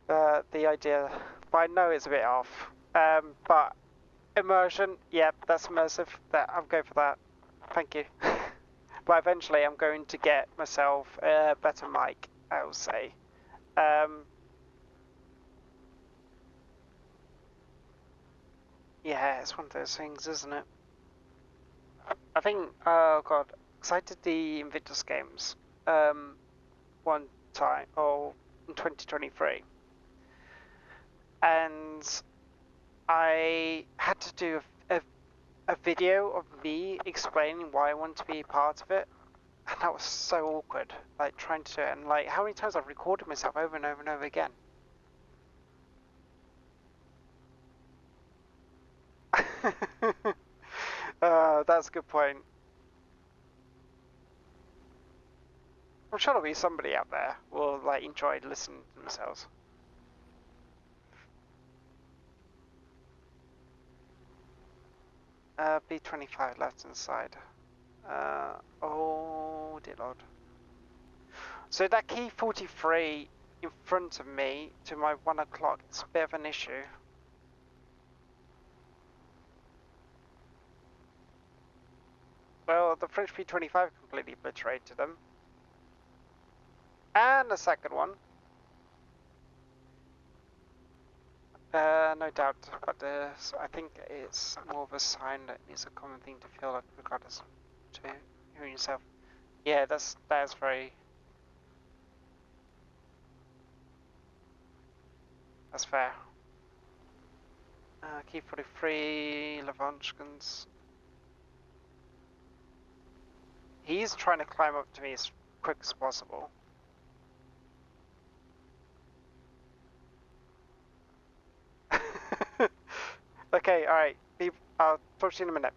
A: the idea, but I know it's a bit off. But immersion, yeah, that's immersive. That I'm going for that. Thank you. But eventually, I'm going to get myself a better mic. I will say. Yeah, it's one of those things, isn't it? I think, oh god, because I did the Invictus games one time, or in 2023, and I had to do a video of me explaining why I want to be a part of it, and that was so awkward, like trying to do it, and like how many times I've recorded myself over and over and over again. That's a good point. I'm sure there'll be somebody out there who will like enjoy listening to themselves. B25 left inside. Oh dear lord. So that key 43 in front of me to my 1 o'clock is a bit of an issue. Well, the French P25 completely obliterated them. And the second one. No doubt, but I think it's more of a sign that it's a common thing to feel like regardless to hearing yourself. Yeah, that's very that's fair. Key 43, Levantskans. He's trying to climb up to me as quick as possible. Okay, alright. I'll talk to you in a minute.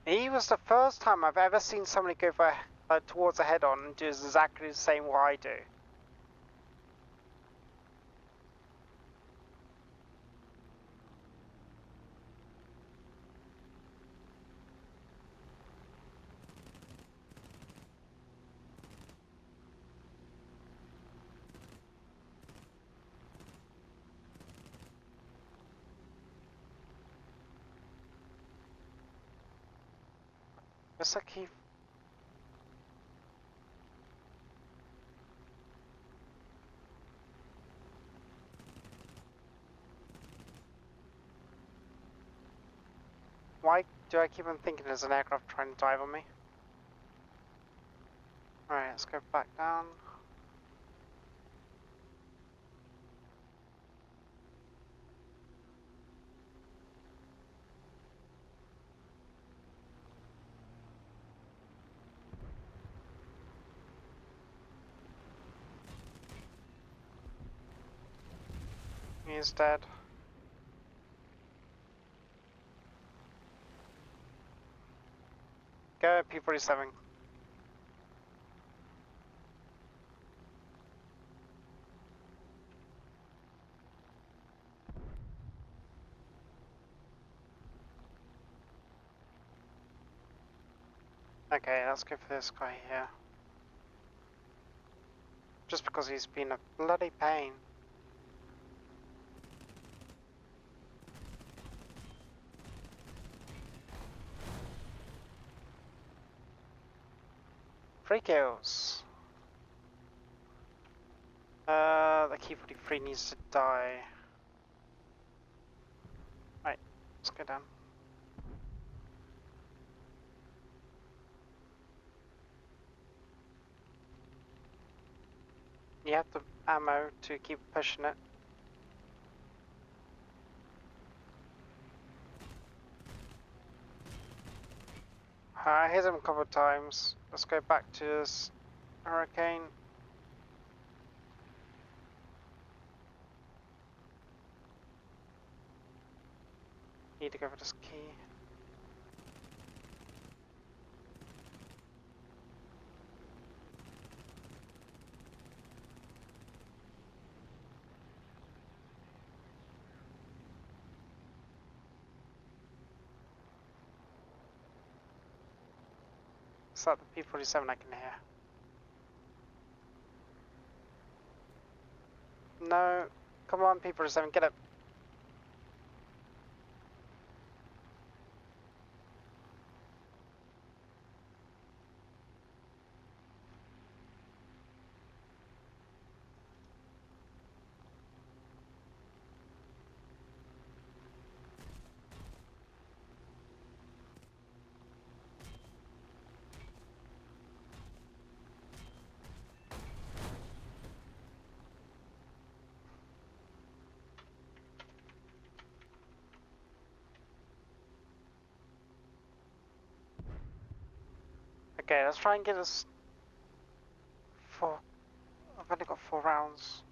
A: He was the first time I've ever seen somebody go for towards a head-on and do exactly the same what I do. What's that key? Why do I keep on thinking there's an aircraft trying to dive on me? Alright, let's go back down. He's dead. Go P47. Okay, let's go for this guy here. Just because he's been a bloody pain. Free kills. The key 43 needs to die. Right, let's go down. You have the ammo to keep pushing it. I hit him a couple of times. Let's go back to this Hurricane. Need to go for this key. Is that the P47 I can hear? No. Come on, P47, get up. Okay, let's try and get us 4. I've only got 4 rounds.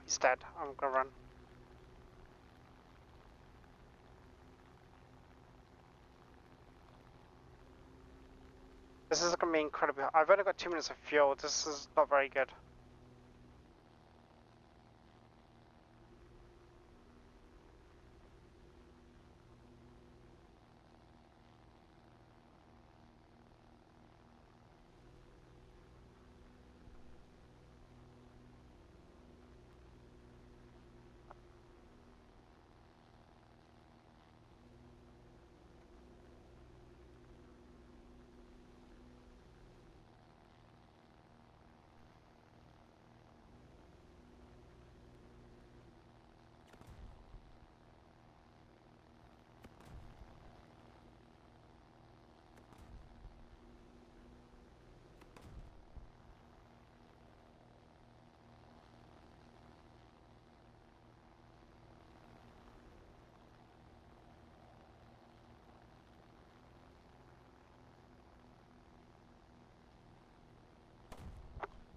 A: He's dead. I'm gonna run. This is gonna be incredibly hard. I've only got 2 minutes of fuel. This is not very good.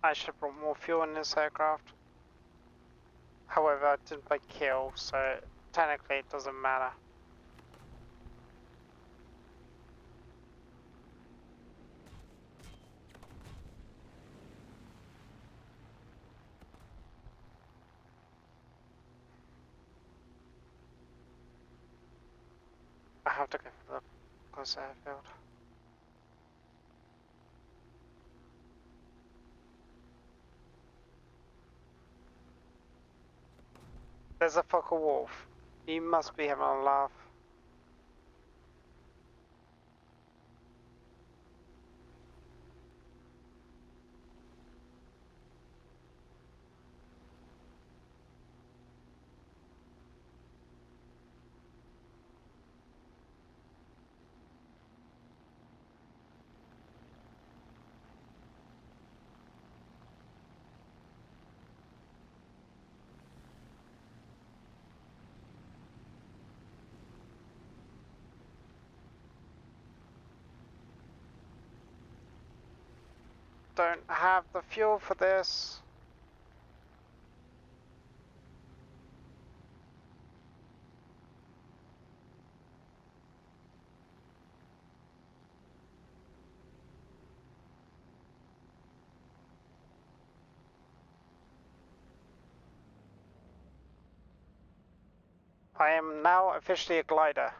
A: I should have brought more fuel in this aircraft. However, I didn't play kill, so technically it doesn't matter. I have to go for the close airfield. There's a fucker wolf. You must be having a laugh. Don't have the fuel for this. I am now officially a glider.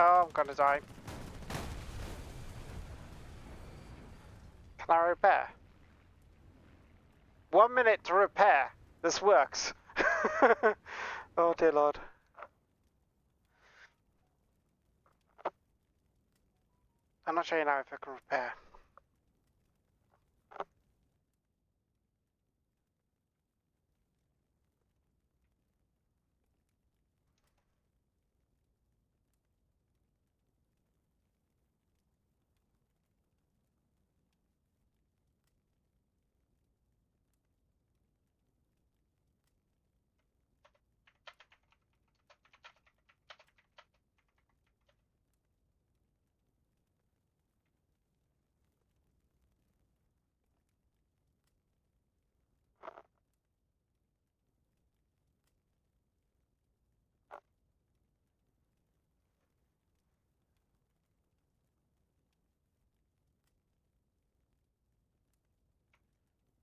A: Oh, I'm gonna die. Can I repair? 1 minute to repair. This works. Oh dear lord. I'm not sure you now if I can repair.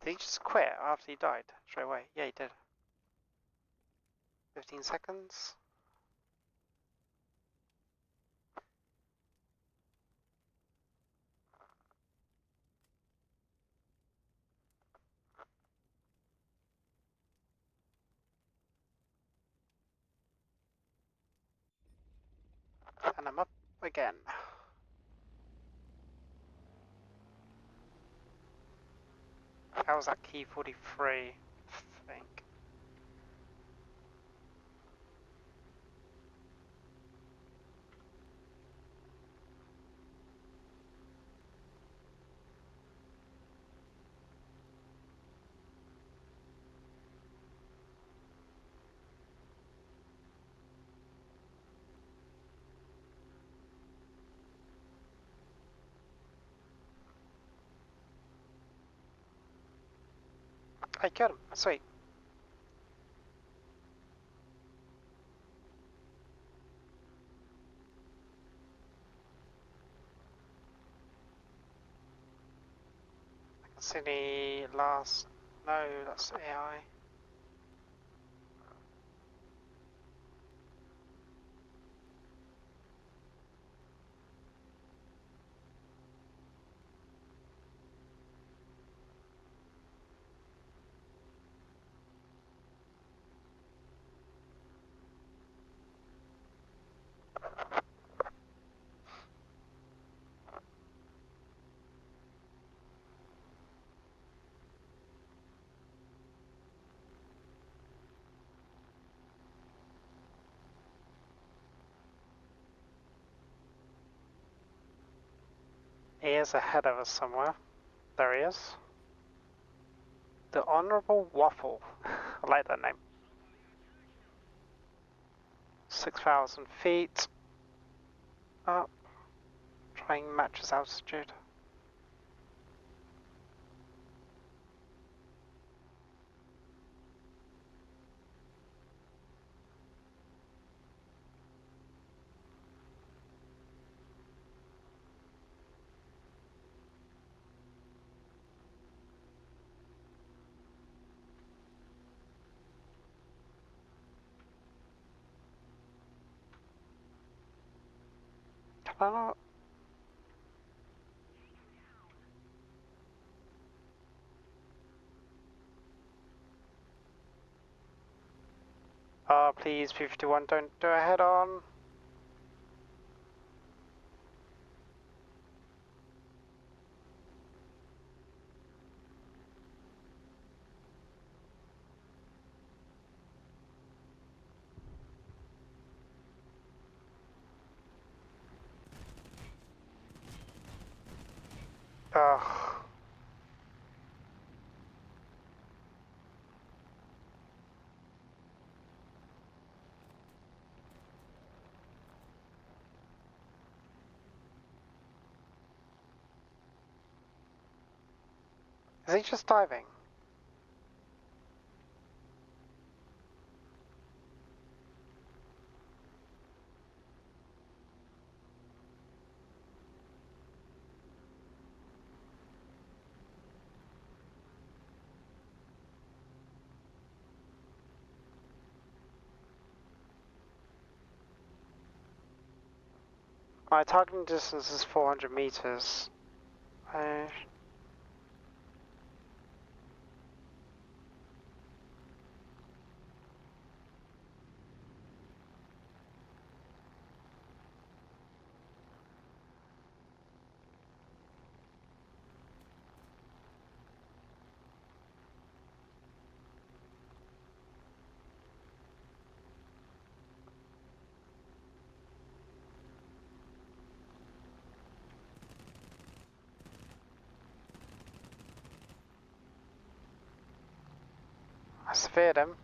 A: Did he just quit after he died straight away? Yeah, he did. 15 seconds. And I'm up again. How was that key 43? I think. I killed him. Sweet. I can see the last. No, that's AI. He is ahead of us somewhere. There he is. The Honourable Waffle. I like that name. 6,000 feet. Up. Trying to match his altitude. Can I not? Please, P51, don't do a head on. Ugh. Is he just diving? My targeting distance is 400 meters. I speared him.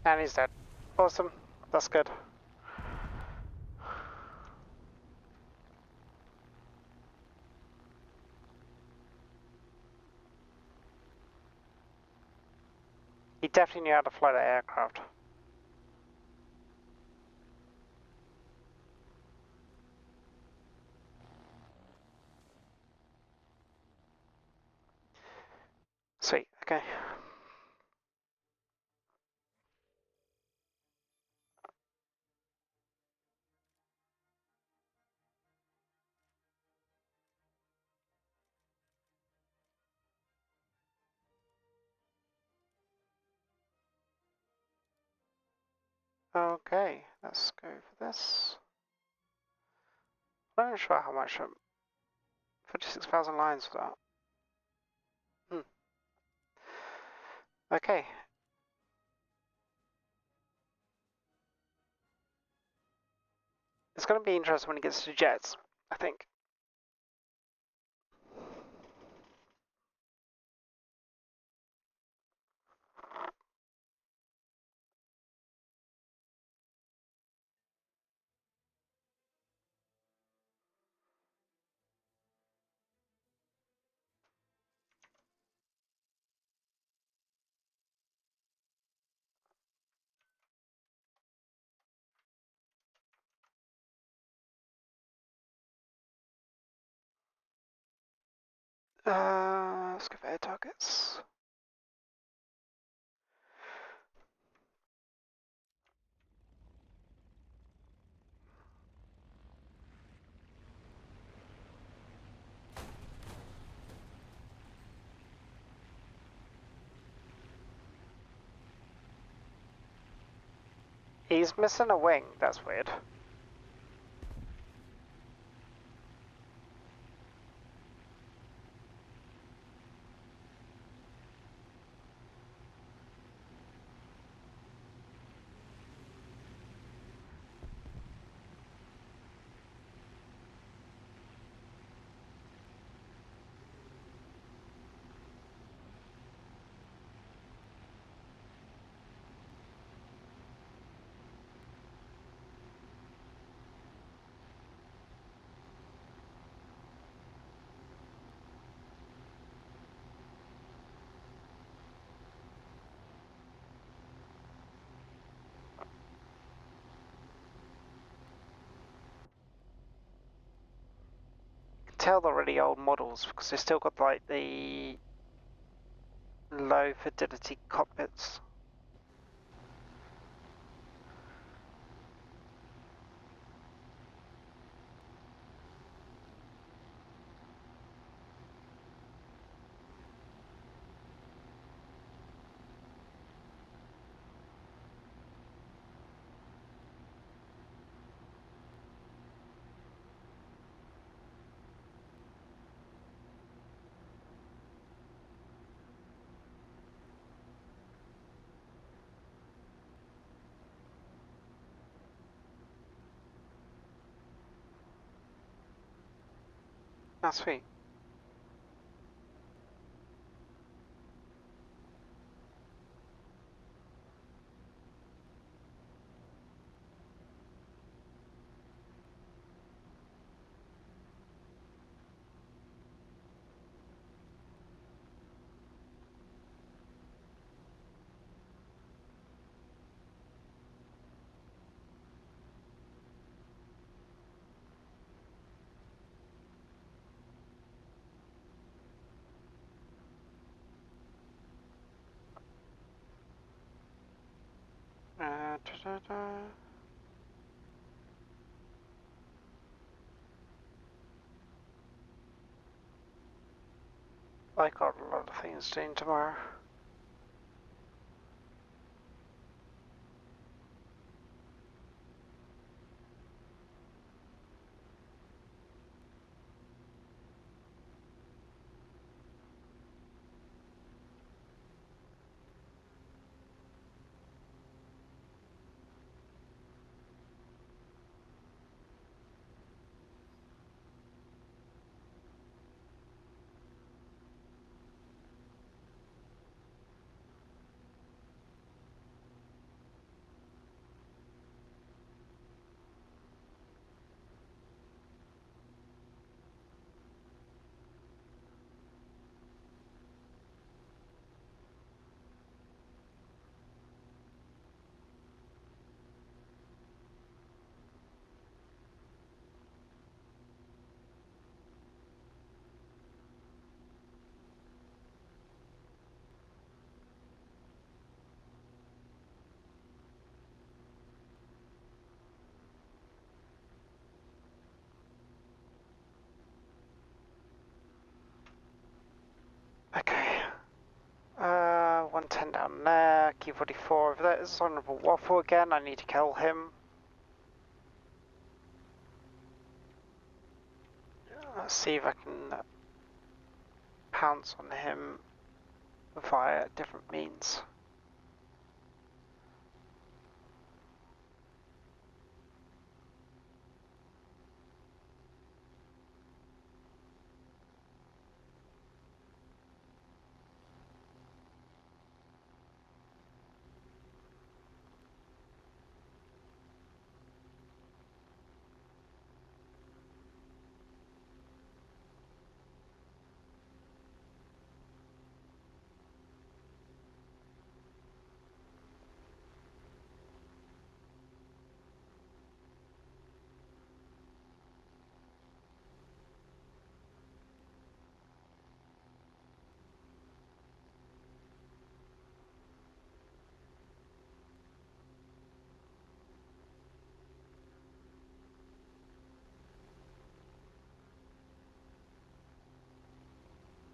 A: And he's dead. Awesome. That's good. He definitely knew how to fly that aircraft. Sweet, okay. Okay, let's go for this. I'm not sure how much. 56,000 lines for that. Okay. It's going to be interesting when it gets to jets, I think. Let's go for air targets. He's missing a wing, that's weird. You can tell they're really old models because they've still got like the low fidelity cockpits. That's sweet. Da, da, da. I got a lot of things doing tomorrow. 10 down there, Q44 over there. This is Honourable Waffle again, I need to kill him. Let's see if I can pounce on him via different means.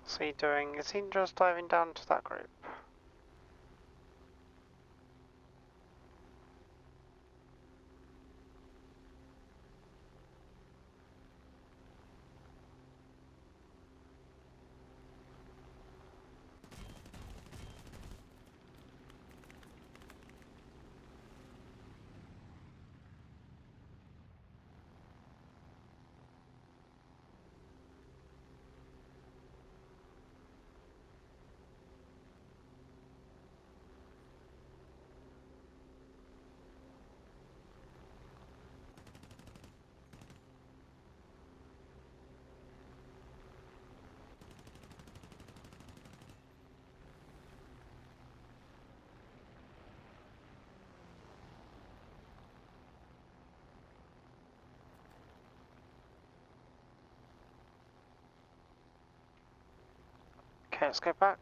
A: What's he doing? Is he just diving down to that group? Okay, let's go back.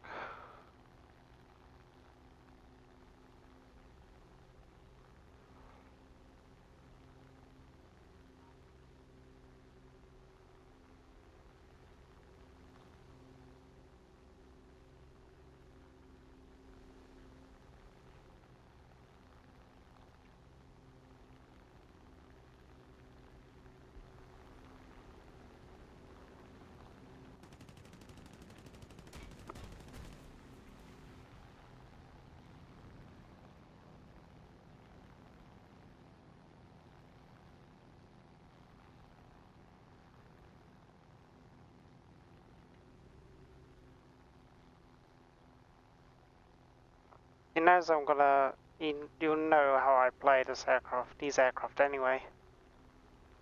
A: He knows I'm gonna. You'll know how I play this aircraft, these aircraft anyway.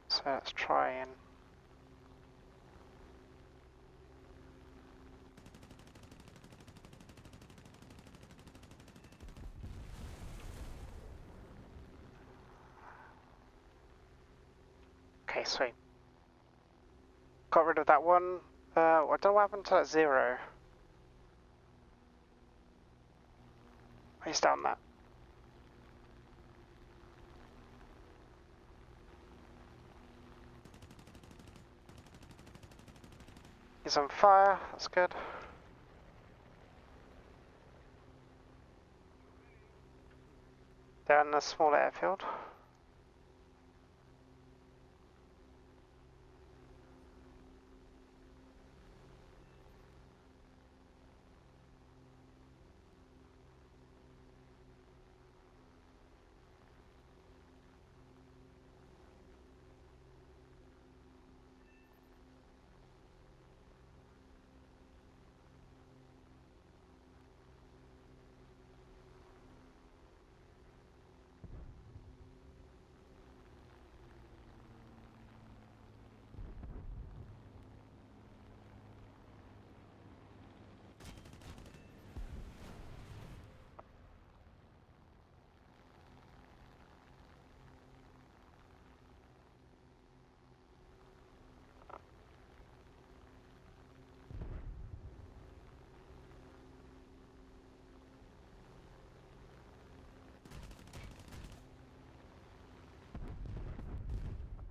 A: So let's try and. Okay, sweet. Got rid of that one. I don't know what happened to that 0. He's down there. He's on fire, that's good. They're in a small airfield.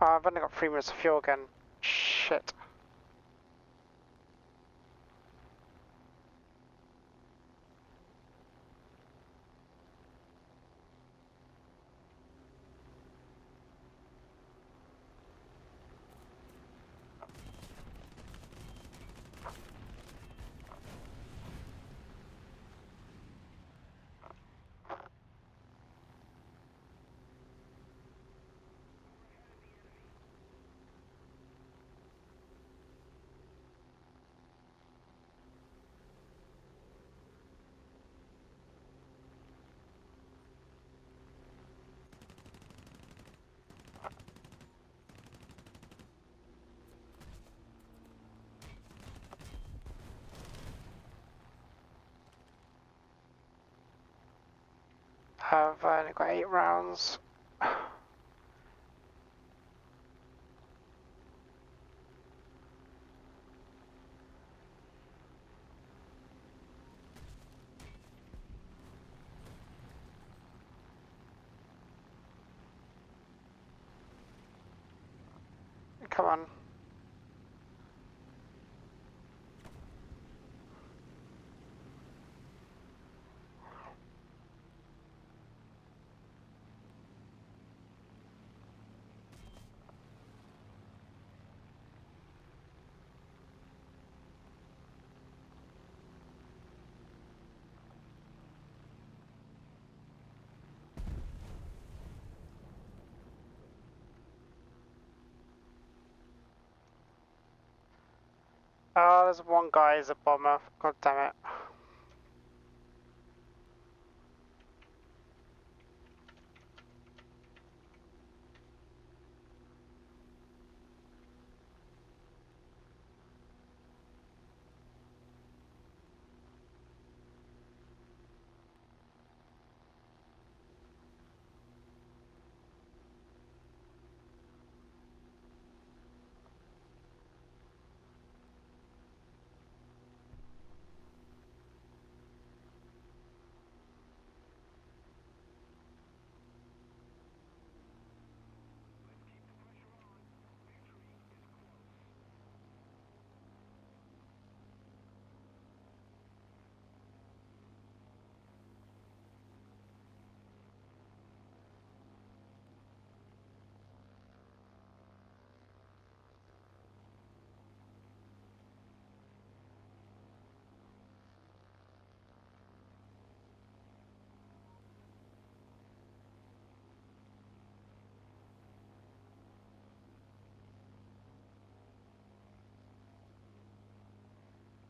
A: Oh, I've only got 3 minutes of fuel again. Shit. I've only got 8 rounds. Come on. Oh, there's one guy as a bomber. God damn it.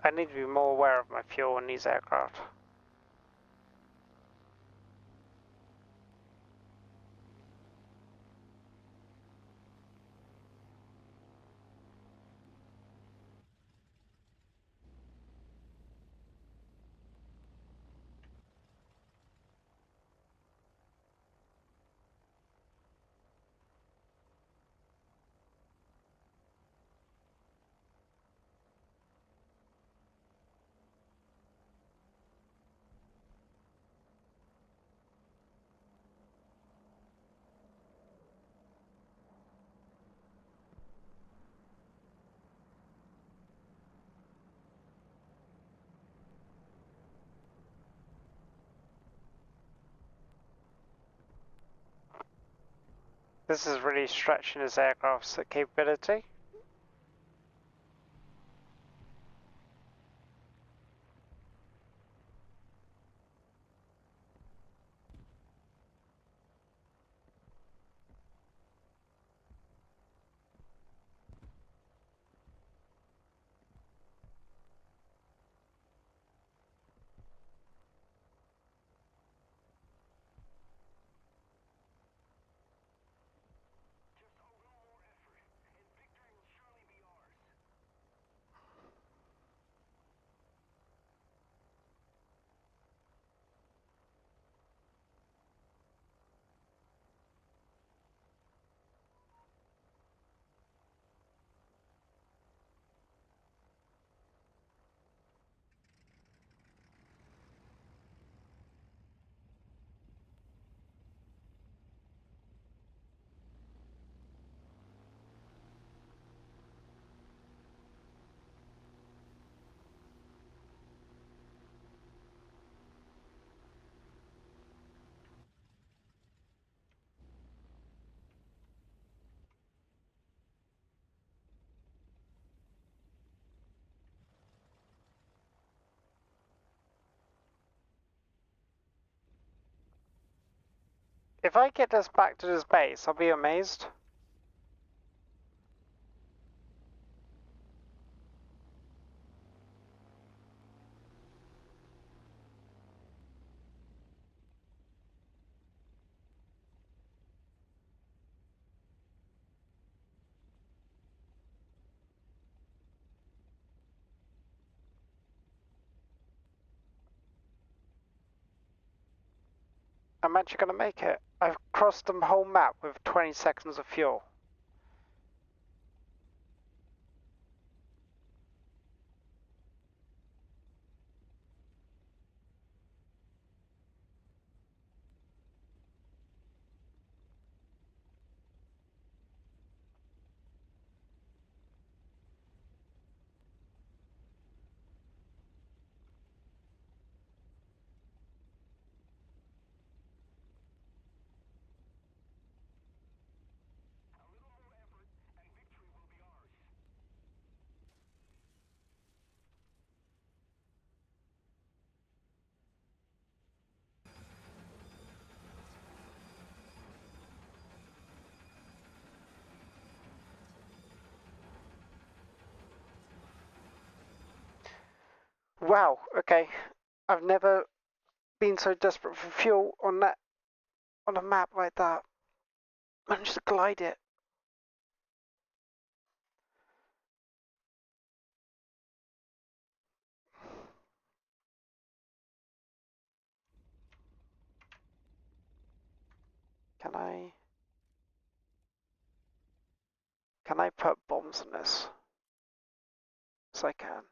A: I need to be more aware of my fuel in these aircraft. This is really stretching this aircraft's capability. If I get this back to this base, I'll be amazed. I'm actually going to make it. I've crossed the whole map with 20 seconds of fuel. Wow, okay. I've never been so desperate for fuel on a map like that. I'm just glide it. Can I put bombs on this? Yes, I can.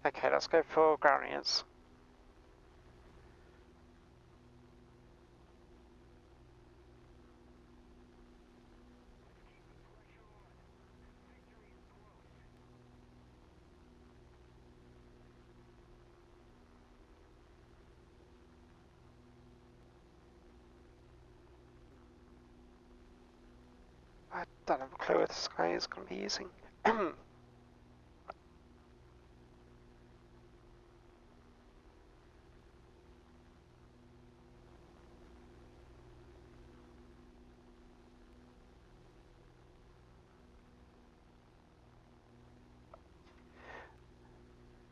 A: Okay, let's go for Groundings. I don't have a clue what this guy is going to be using.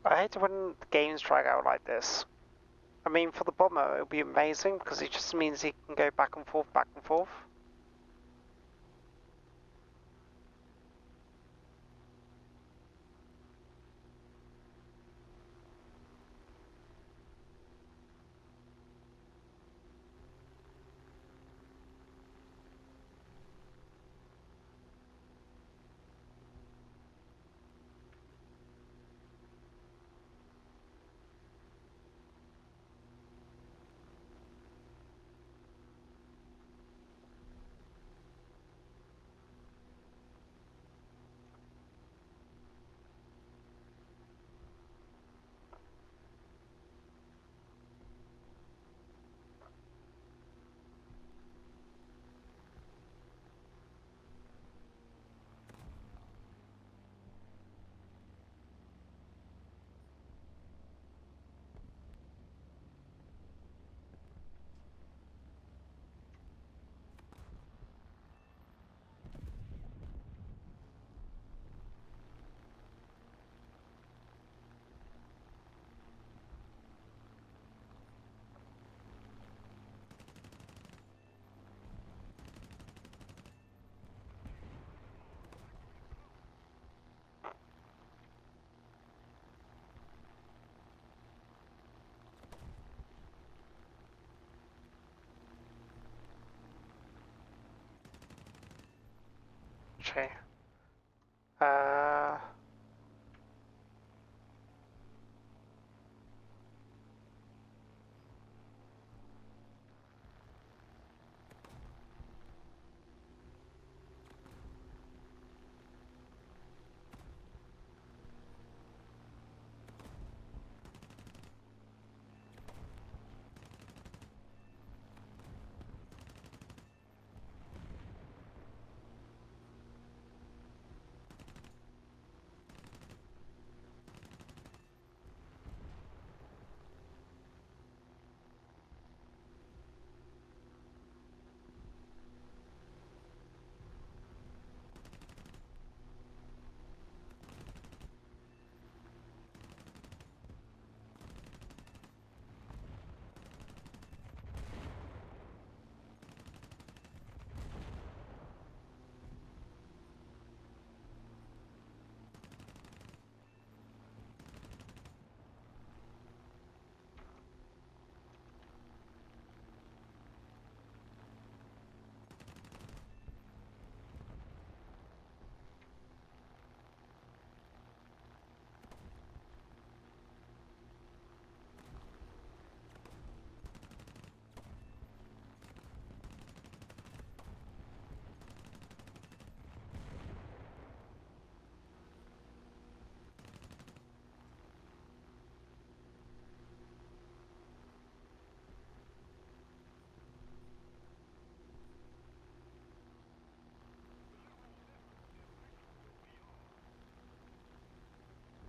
A: I hate it when the games drag out like this. I mean, for the bomber, it'll be amazing because it just means he can go back and forth, back and forth. Okay. Uh,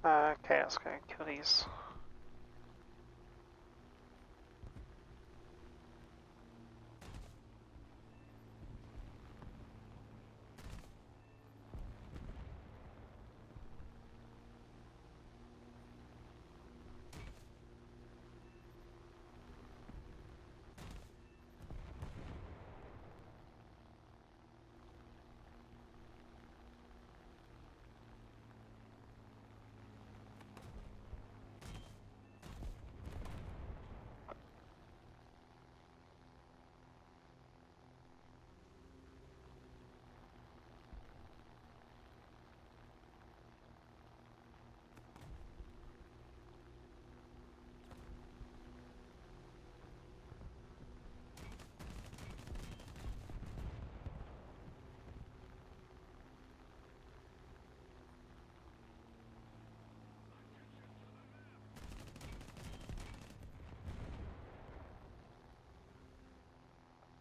A: Okay, let's go and kill these.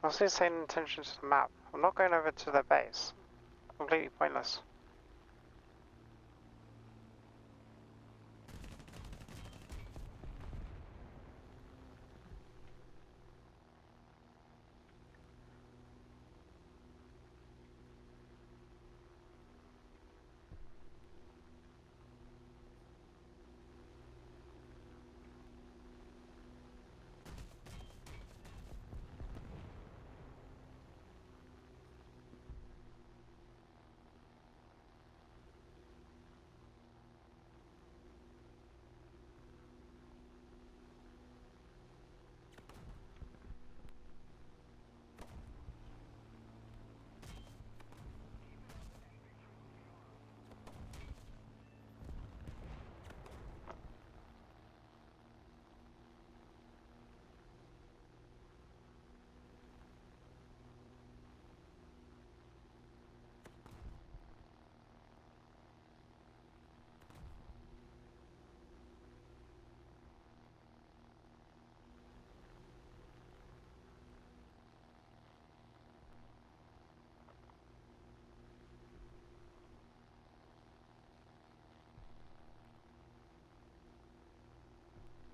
A: What's the same intention to the map? I'm not going over to their base. Completely pointless.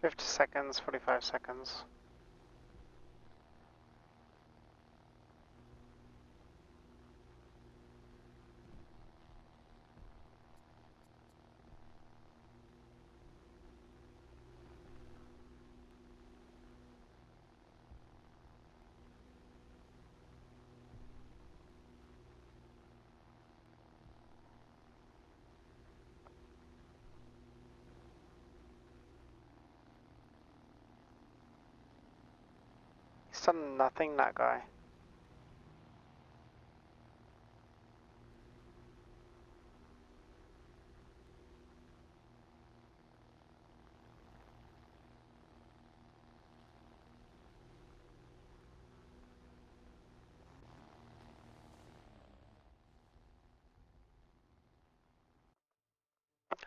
A: "50 seconds, 45 seconds. He's done nothing, that guy.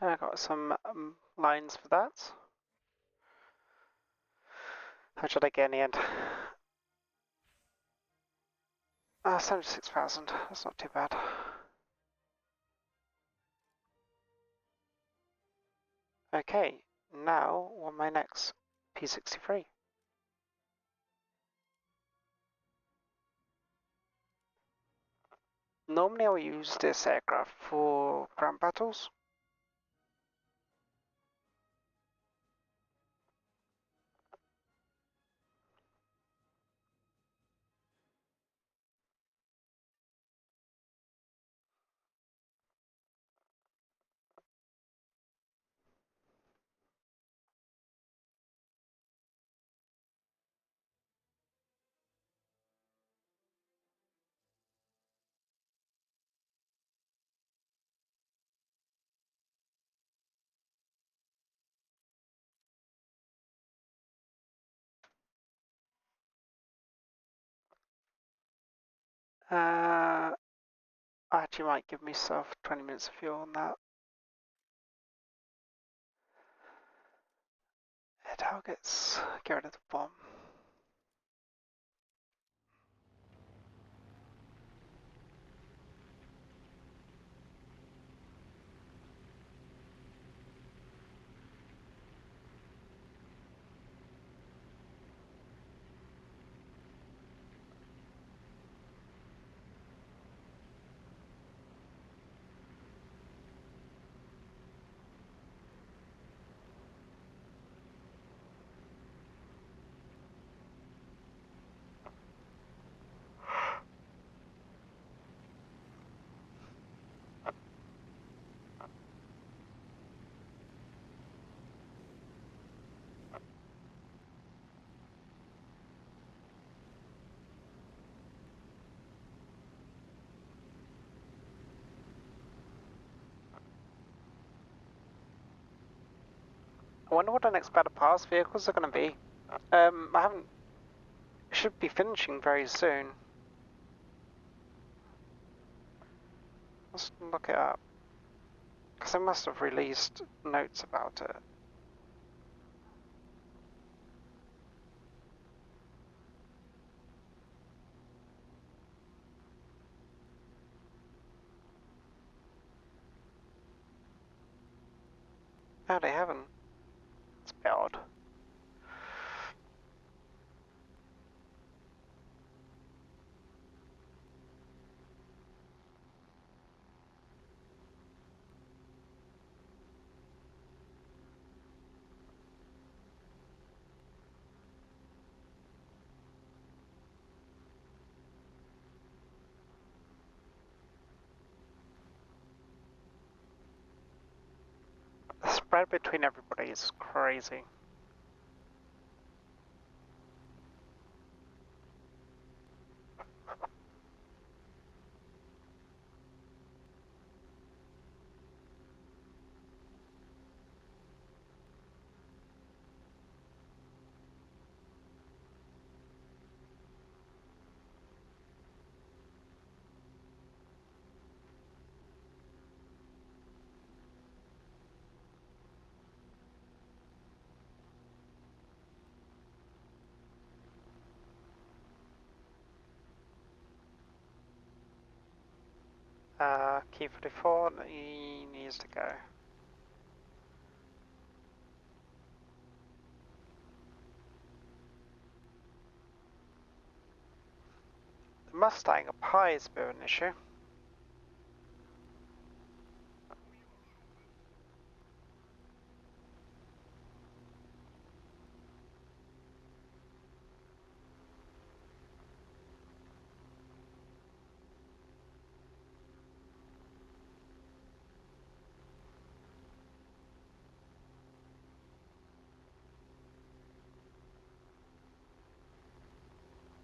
A: I got some lines for that. How should I get in the end? 76,000. That's not too bad. Okay, now on my next P-63. Normally I'll use this aircraft for ground battles. I actually might give myself 20 minutes of fuel on that. Air targets, get rid of the bomb. I wonder what the next Battle Pass vehicles are going to be. I haven't... should be finishing very soon. Let's look it up. Because I must have released notes about it. No, they haven't. It's a bit odd. The spread between everybody is crazy. Key 44, he needs to go. The Mustang up high is a bit of an issue.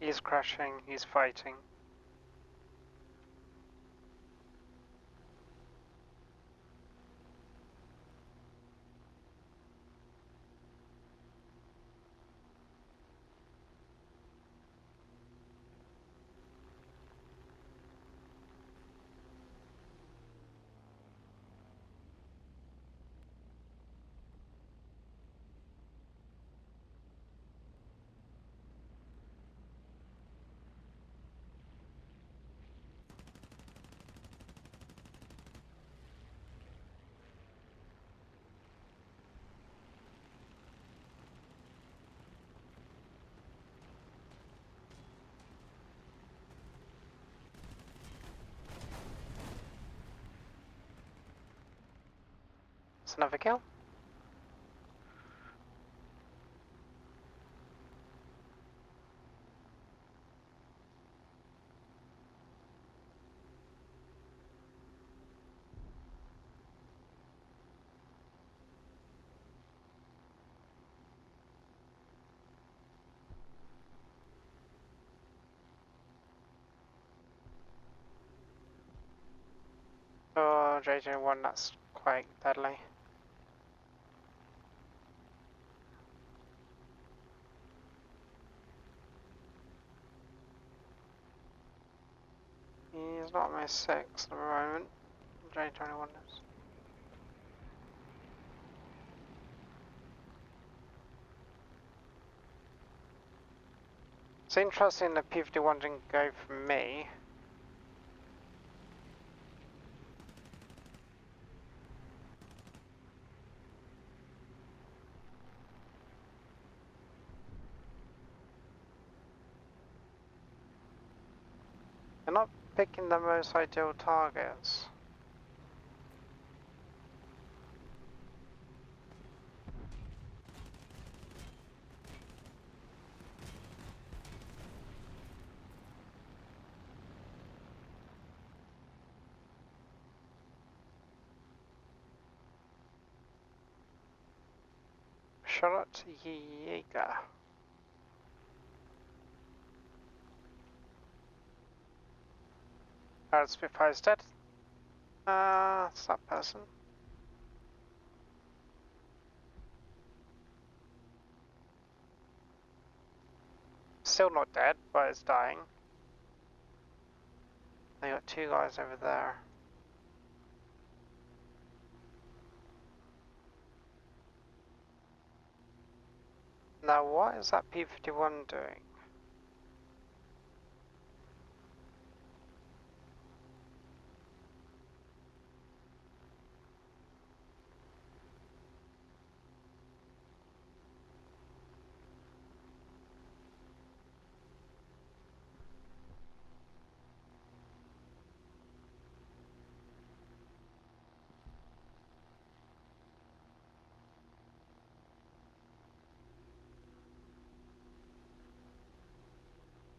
A: He's crashing, he's fighting. It's another kill. Oh, JJ1, that's quite deadly. He's not my 6 at the moment. J21 is. It's interesting that P51 didn't go for me. They're not picking the most ideal targets. Charlotte Yeager. Spitfire's dead. It's that person. Still not dead, but it's dying. They got two guys over there. Now what is that P-51 doing?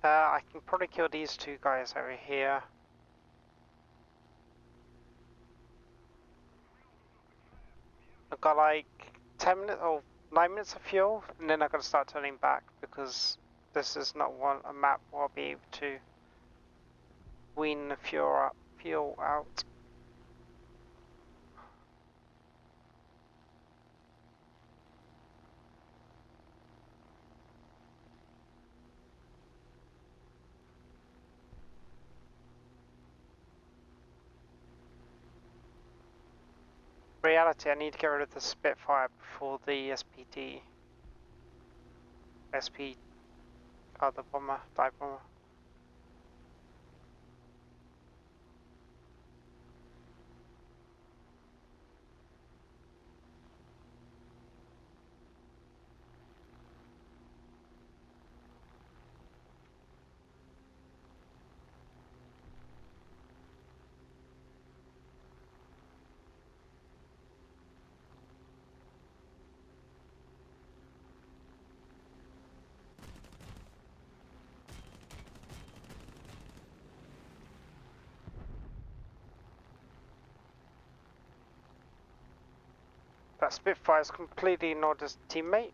A: I can probably kill these two guys over here. I've got like 10 minutes or 9 minutes of fuel, and then I've got to start turning back because this is not a map where I'll be able to wean the fuel out. Reality, I need to get rid of the Spitfire before the the bomber, dive bomber. That Spitfire's completely ignored his teammate.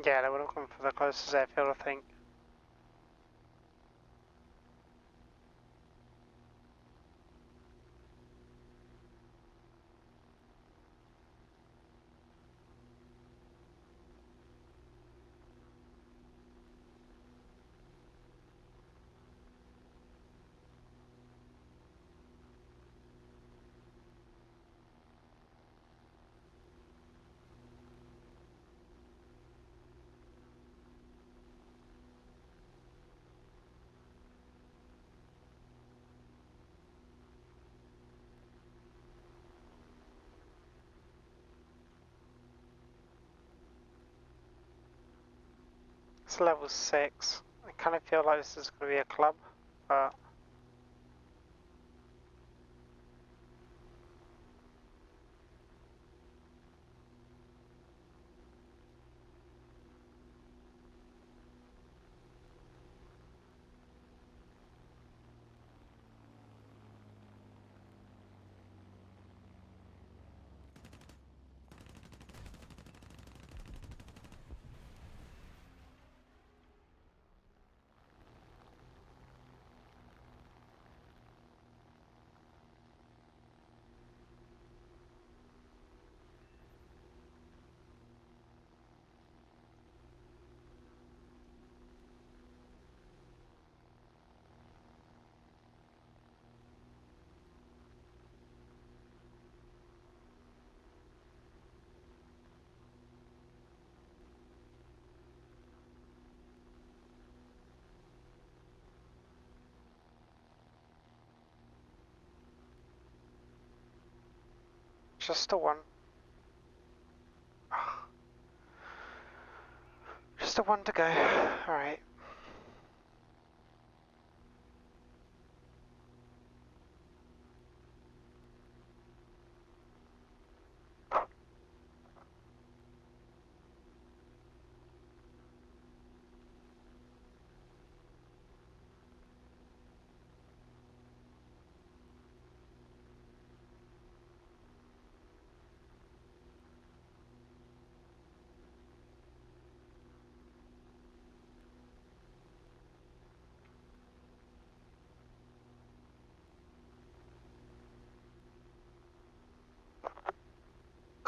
A: Yeah, they would have gone for the closest airfield, I think. It's level 6. I kind of feel like this is going to be a club, but just a one. Just a one to go. Alright.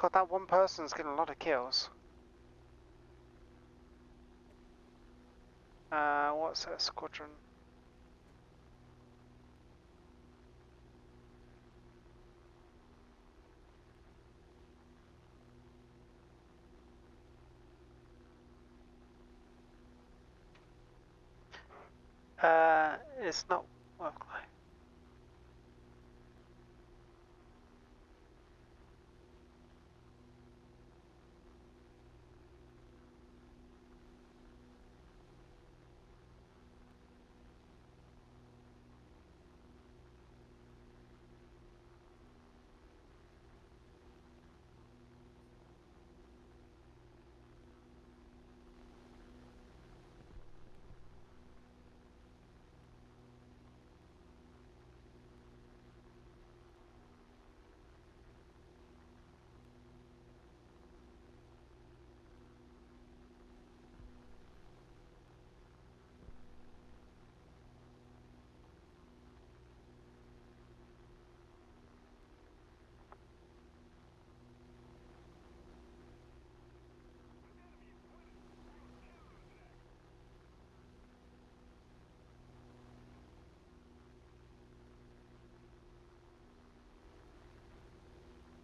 A: God, that one person's getting a lot of kills. What's that squadron? It's not.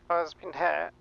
A: Well, it's been hit.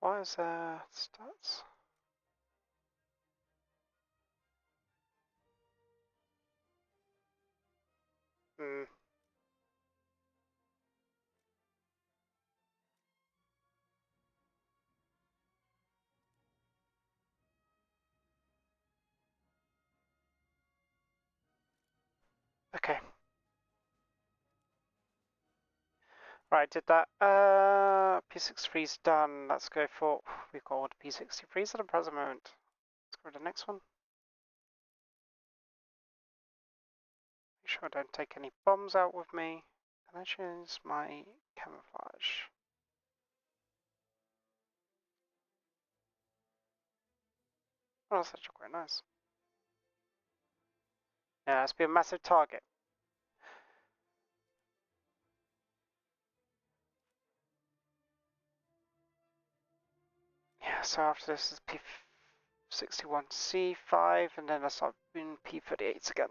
A: Why is there stats? Hmm. Okay. Right, did that. P63's done. Let's go for. We've got all the P63s at the present moment. Let's go to the next one. Make sure I don't take any bombs out with me. And that is my camouflage. Oh, that's actually quite nice. Yeah, it's been a massive target. Yeah, so after this is P61C5, and then I start doing P38s again.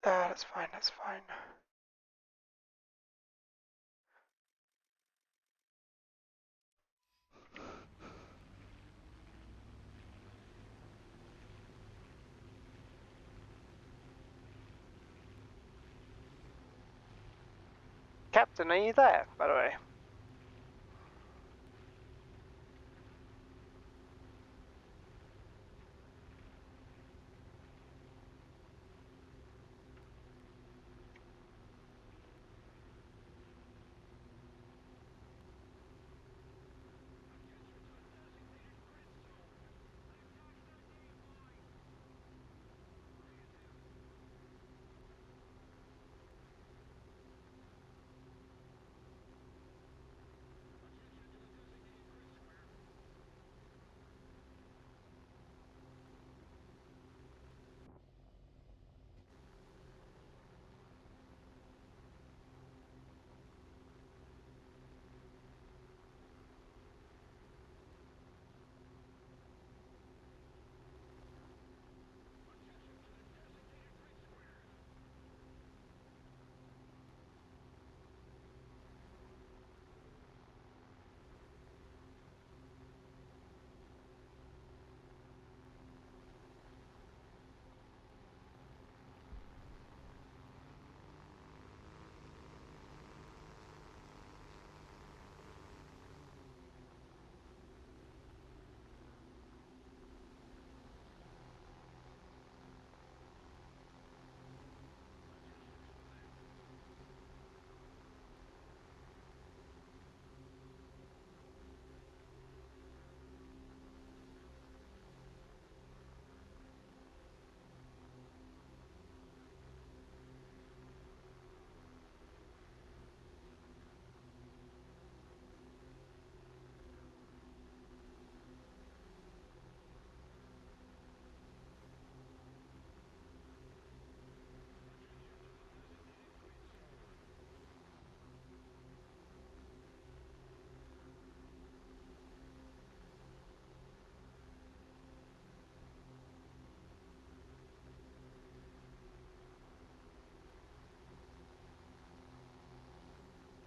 A: That's fine, that's fine. Captain, are you there, by the way?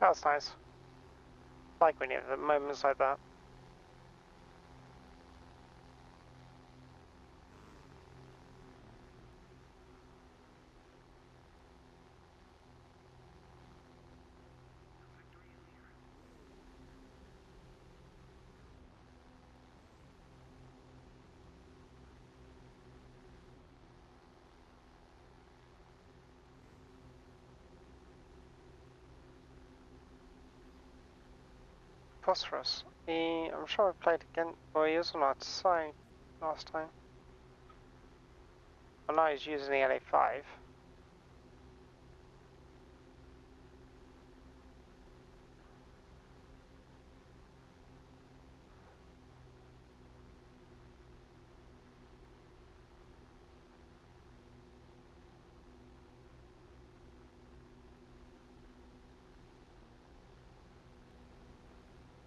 A: That's nice. Like when you have moments like that. Phosphorus. I'm sure I played against. Well, he was on our side last time. Well, now he's using the LA5.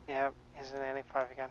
A: Yeah, he's in the LA5 again.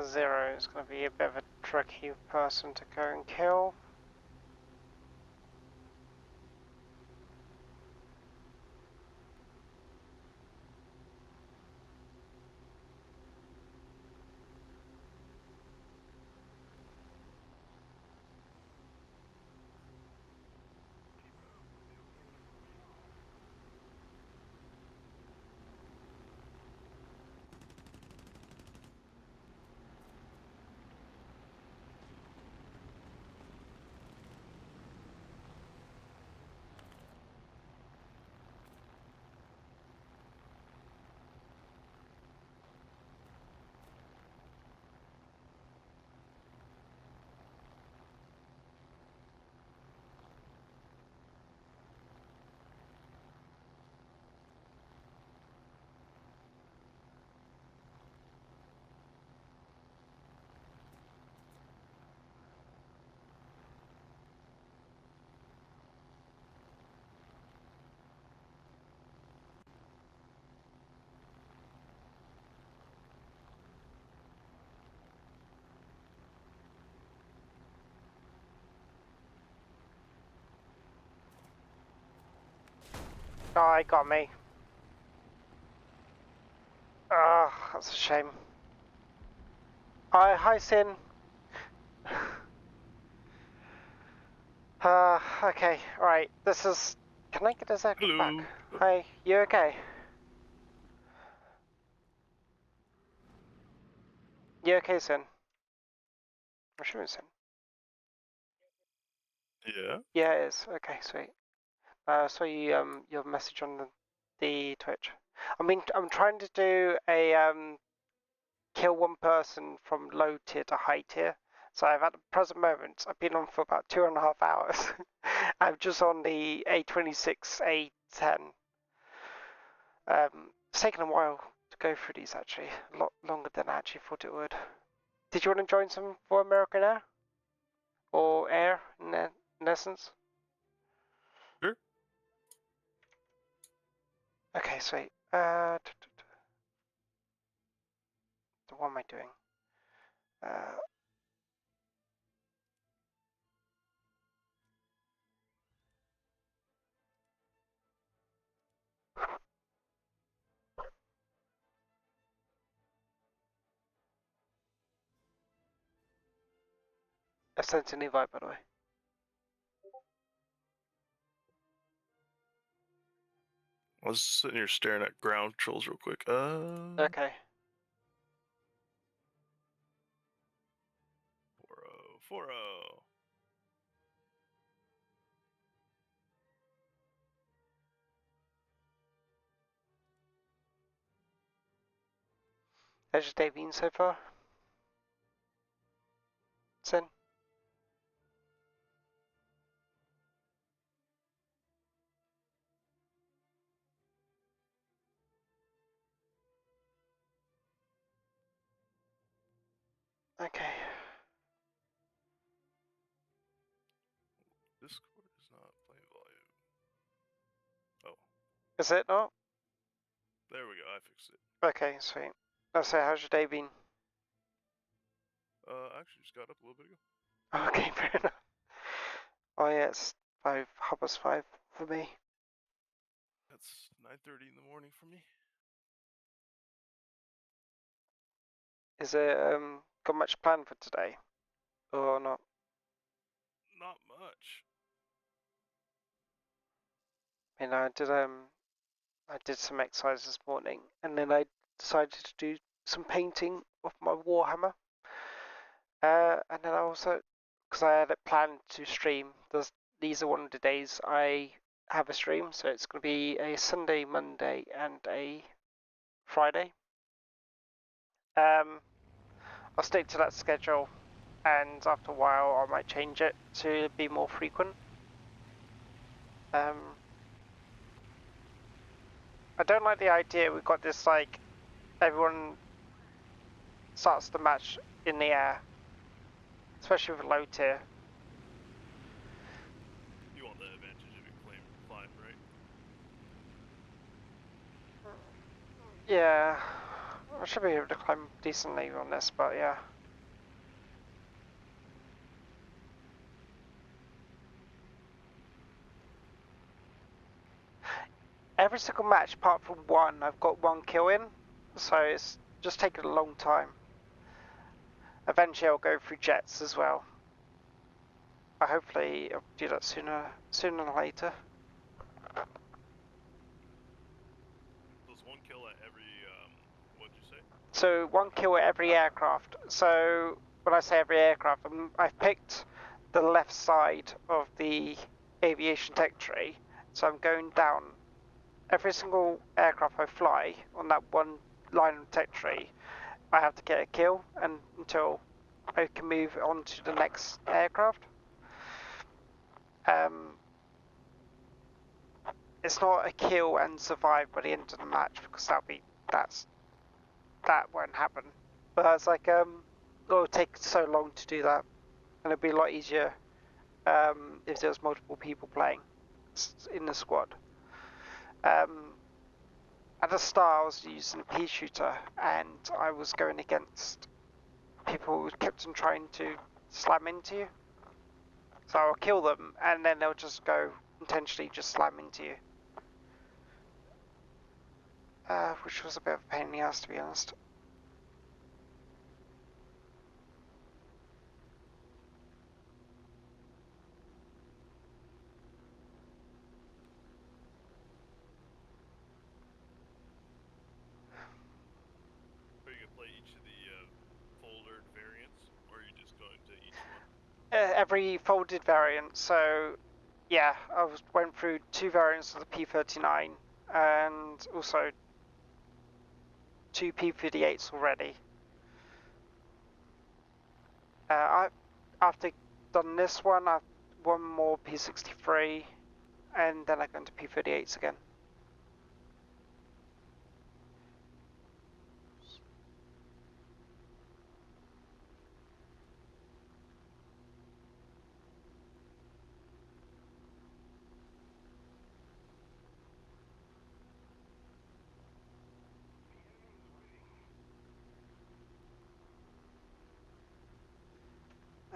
A: Zero is going to be a bit of a tricky person to go and kill. Oh, he got me. Oh, that's a shame. Hi, Sin. Okay, alright. This is. Can I get a second back? Hi, you okay? You okay, Sin? I'm sure it's Sin.
B: Yeah.
A: Yeah, it is. Okay, sweet. Saw you your message on the Twitch. I mean, I'm trying to do a kill one person from low tier to high tier. So I've at the present moment, I've been on for about 2.5 hours. I'm just on the A26, A10. It's taken a while to go through these actually, a lot longer than I actually thought it would. Did you want to join some for American Air? Or Air in essence?
B: Sure.
A: Okay, sweet. What am I doing? I sent an invite, by the way.
B: I was sitting here staring at ground controls real quick.
A: Okay.
B: 40, 40.
A: How's your day been so far? Sin? Okay.
B: Discord is not playing volume. Oh,
A: Is it not?
B: there we go. I fixed it.
A: Okay, sweet. So how's your day been?
B: I actually just got up a little bit ago.
A: Okay, fair enough. Oh yeah, it's 5 for me.
B: That's 9:30 in the morning for me.
A: Is it got much planned for today? Or not?
B: Not much.
A: I did some exercise this morning, and then I decided to do some painting of my Warhammer. And then I also, because I had it planned to stream, these are one of the days I have a stream, so it's going to be a Sunday, Monday, and a Friday. I'll stick to that schedule, and after a while I might change it to be more frequent. I don't like the idea we've got this like everyone starts the match in the air, especially with low tier.
B: You want the advantage of your climb, right?
A: Yeah, I should be able to climb decently on this, but yeah. Every single match apart from one, I've got one kill in, so it's just taken a long time. Eventually I'll go through jets as well. But hopefully I'll do that sooner than later.
B: There's one kill at every, what'd you say?
A: So one kill at every aircraft. So when I say every aircraft, I've picked the left side of the aviation tech tree. So I'm going down every single aircraft I fly on that one line of tech tree. I have to get a kill and until I can move on to the next aircraft. It's not a kill and survive by the end of the match because that won't happen. But it's like it'll take so long to do that, and it'd be a lot easier if there was multiple people playing in the squad. At the start, I was using a pea shooter, and I was going against people who kept on trying to slam into you. So I'll kill them, and then they'll just go intentionally just slam into you. Which was a bit of a pain in the ass, to be honest.
B: Are you gonna play each of the foldered variants, or are you just going to each one?
A: Every folded variant, so yeah, went through 2 variants of the P39 and also 2 P38s already. After done this one, I've one more P63, and then I go into P38s again.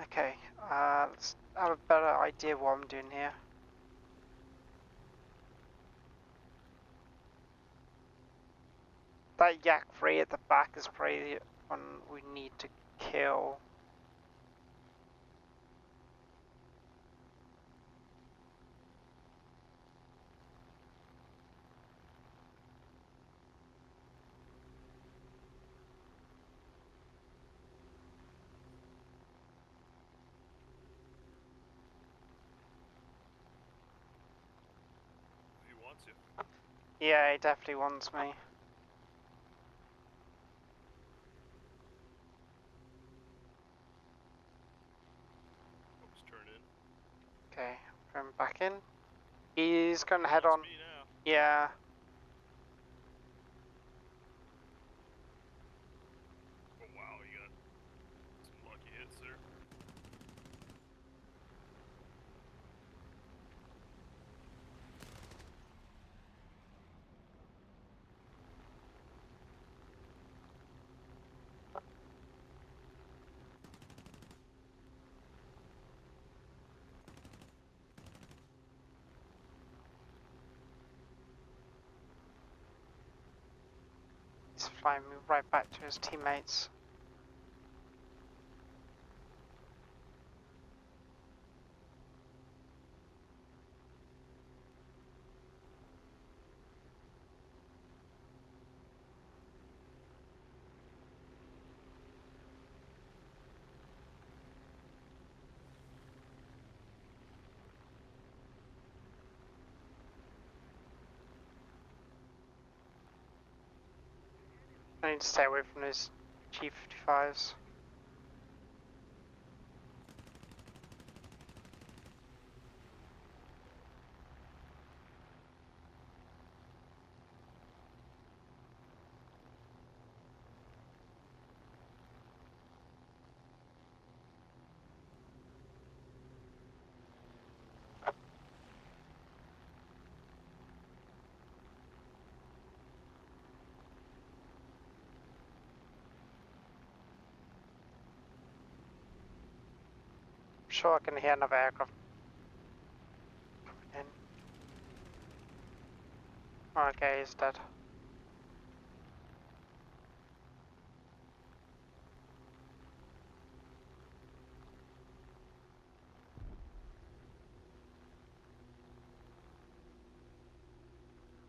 A: Okay, let's have a better idea what I'm doing here. That Yak 3 at the back is probably the one we need to kill.
B: He wants you.
A: Yeah, he definitely wants me. back in. He's going to head
B: It's
A: on.
B: me now.
A: Yeah.
B: Oh wow, you got some lucky hits there.
A: He's flying me right back to his teammates. I need to stay away from those G55s. I'm sure I can hear another aircraft coming in. Okay, he's dead.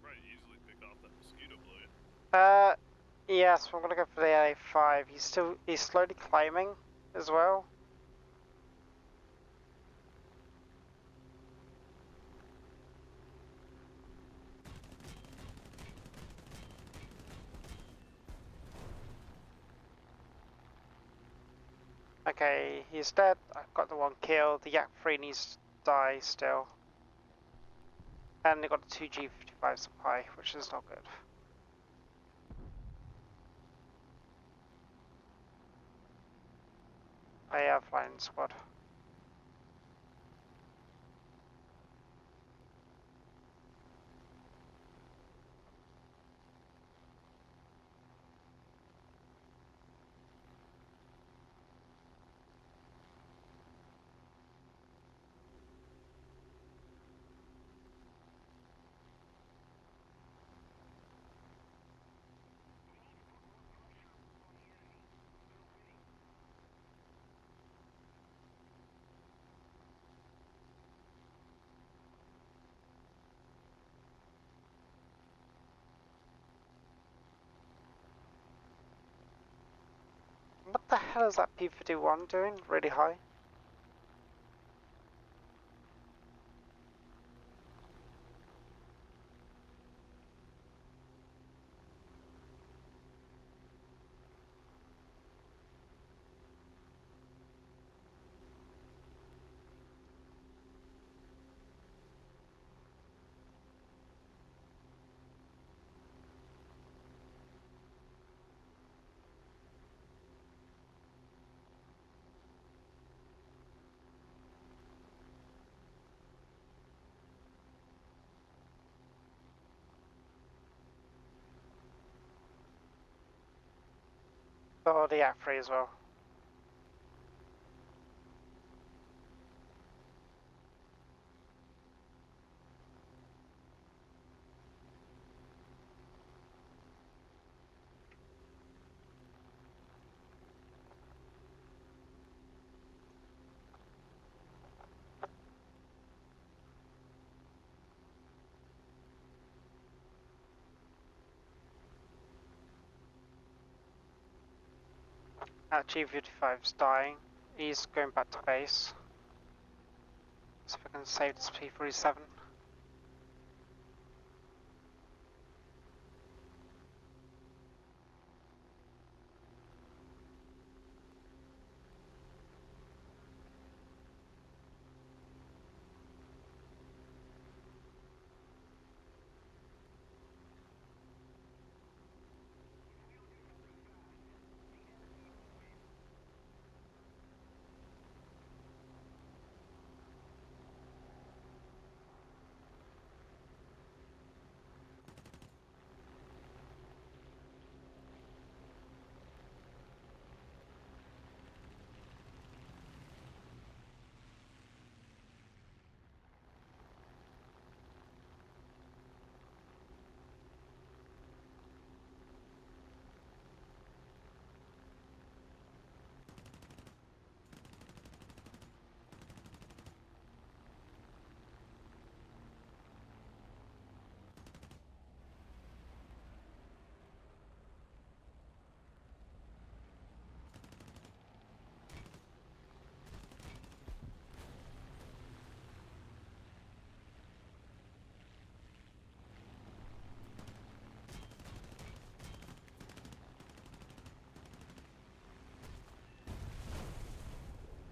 B: Probably easily pick off that mosquito blade.
A: Yes, I'm gonna go for the A5. He's slowly climbing as well. Okay, he's dead. I've got the one kill. The Yak 3 needs to die still. And they got the 2 G55 supply, which is not good. They are flying squad. What the hell is that P-51 doing? Really high? Oh, the Yak 3 as well. That G55's dying. He's going back to base. So if I can save this P-47.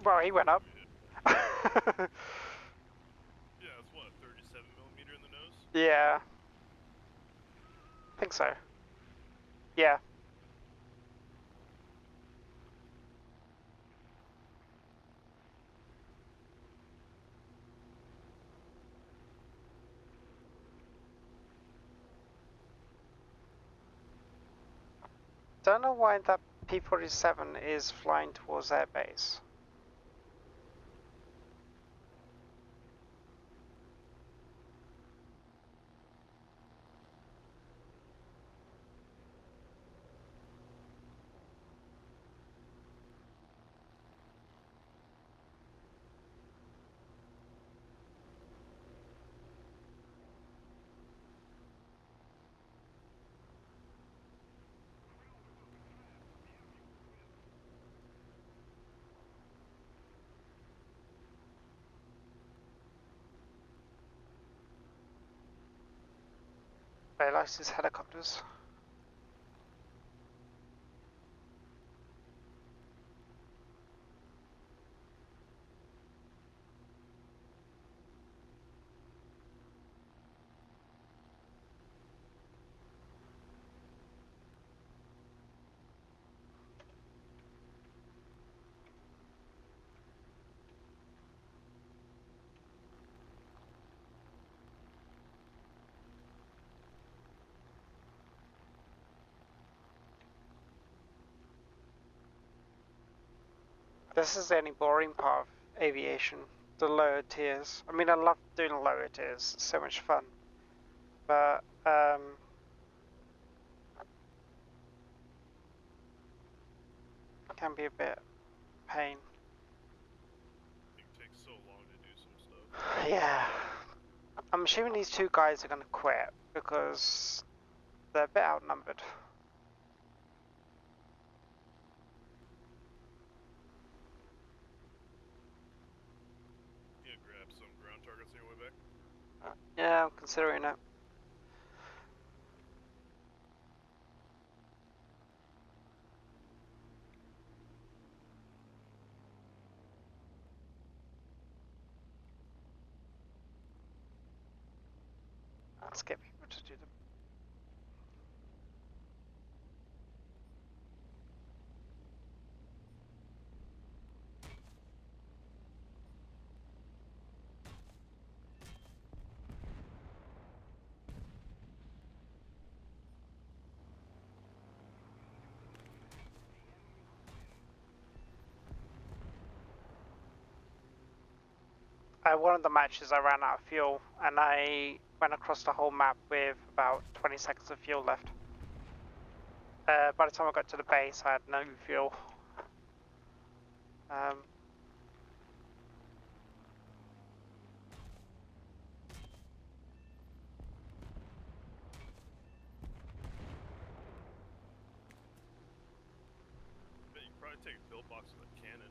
A: Well, he went up.
B: Yeah, yeah, it's what, 37mm in the nose?
A: Yeah. I think so. Yeah. Don't know why that P-47 is flying towards their base. They like his helicopters. This is the only boring part of aviation, the lower tiers. I mean, I love doing lower tiers, it's so much fun. But, it can be a bit pain.
B: It takes so long to do some stuff.
A: Yeah. I'm assuming these two guys are going to quit because they're a bit outnumbered.
B: Yeah, grab some ground targets on your way back.
A: Yeah, I'm considering it. Let's get people to do them. One of the matches I ran out of fuel and I went across the whole map with about 20 seconds of fuel left. By the time I got to the base I had no fuel.
B: Bet you can probably take a pillbox with a cannon.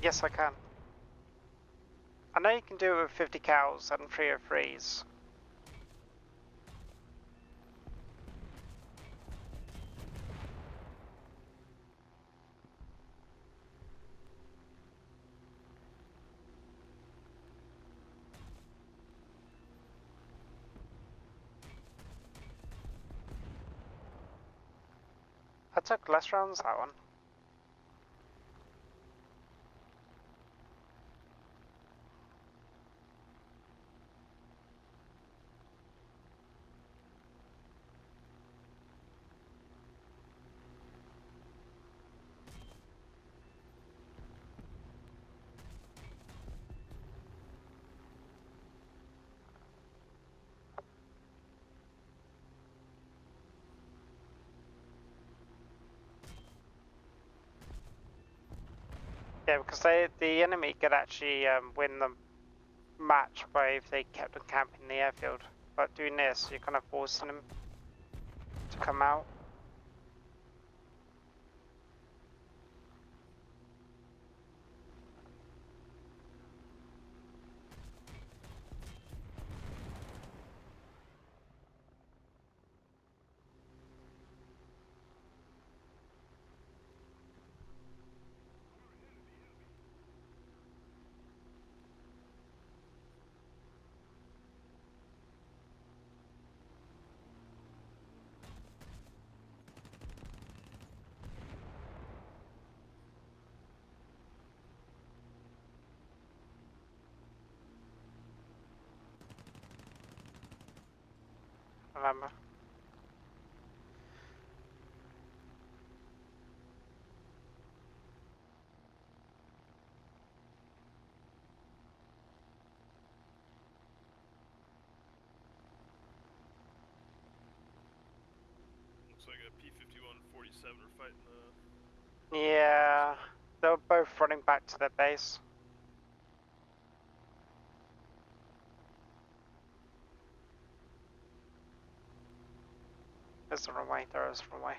A: Yes, I can. I know you can do it with 50 cows and 303s. I took less rounds that one. Yeah, because the enemy could actually win the match by if they kept on camping the airfield. But doing this, you're kind of forcing them to come out. remember.
B: Looks like a P-51 47 are fighting the.
A: Yeah, they were both running back to their base. There's the runway, there is the runway.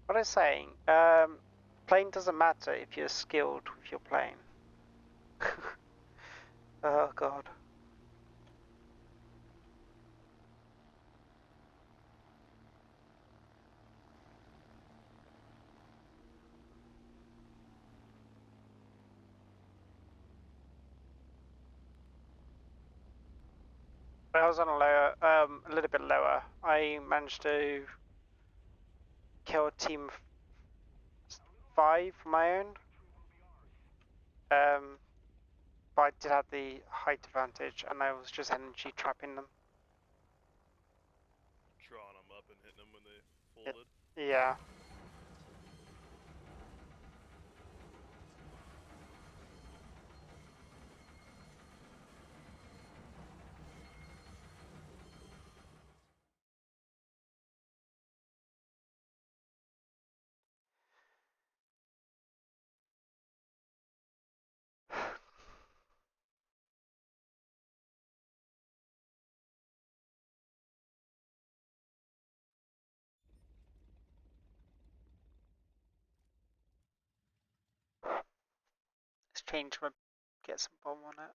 A: What I'm saying, plane doesn't matter if you're skilled with your plane. Oh god. I was on a lower, a little bit lower. I managed to kill team 5 from my own. But I did have the height advantage, and I was just energy trapping them.
B: Drawing them up and hitting them when they folded.
A: Yeah. Let's change my, get some bomb on it.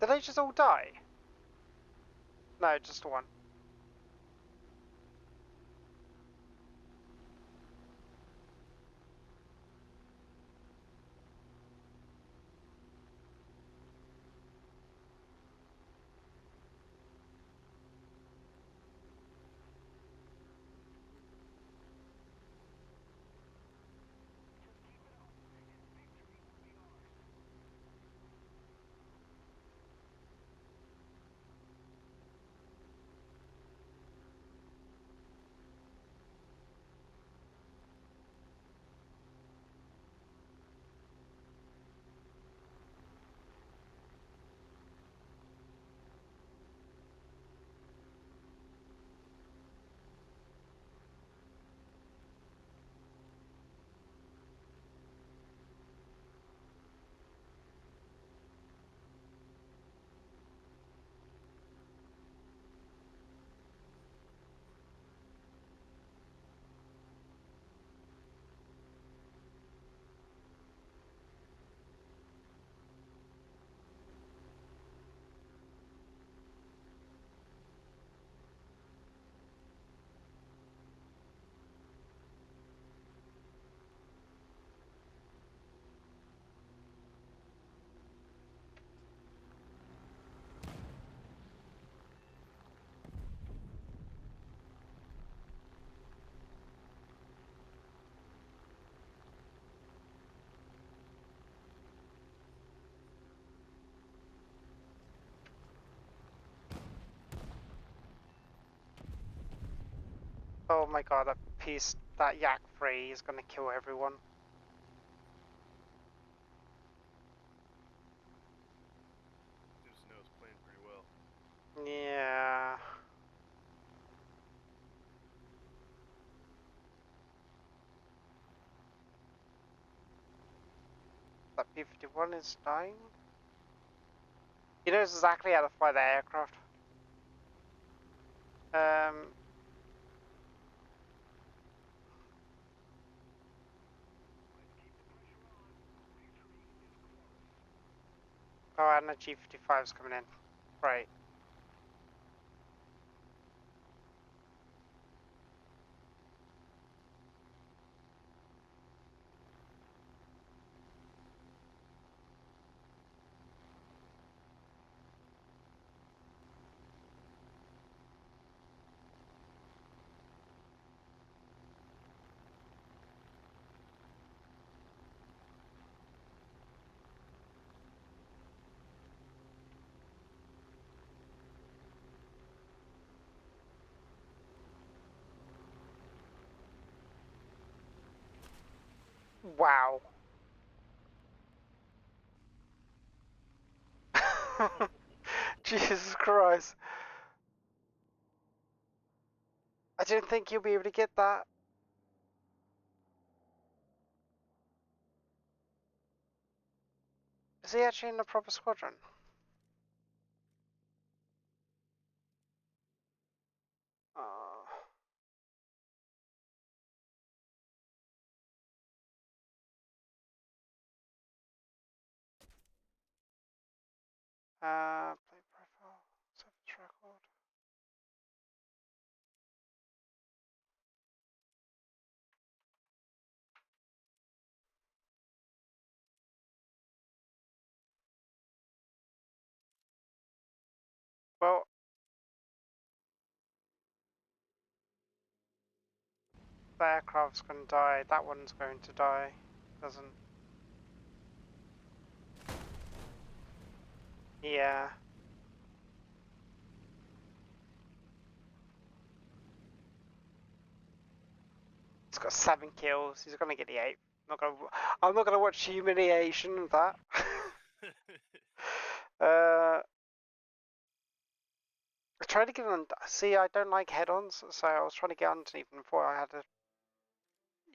A: Did they just all die? No, just one. Oh my god, that Yak 3 is gonna kill everyone.
B: Seems to know his plan pretty well.
A: Yeah. That P-51 is dying. He knows exactly how to fly the aircraft. Oh, and a G-55 is coming in. Right. Wow. Jesus Christ. I didn't think you'd be able to get that. Is he actually in a proper squadron? Oh. Play profile. Service record. Well, the aircraft's going to die. That one's going to die. Doesn't. Yeah. He's got 7 kills. He's going to get the 8th. I'm not gonna watch humiliation of that. I tried to get on. See, I don't like head-ons, so I was trying to get underneath them before I had to.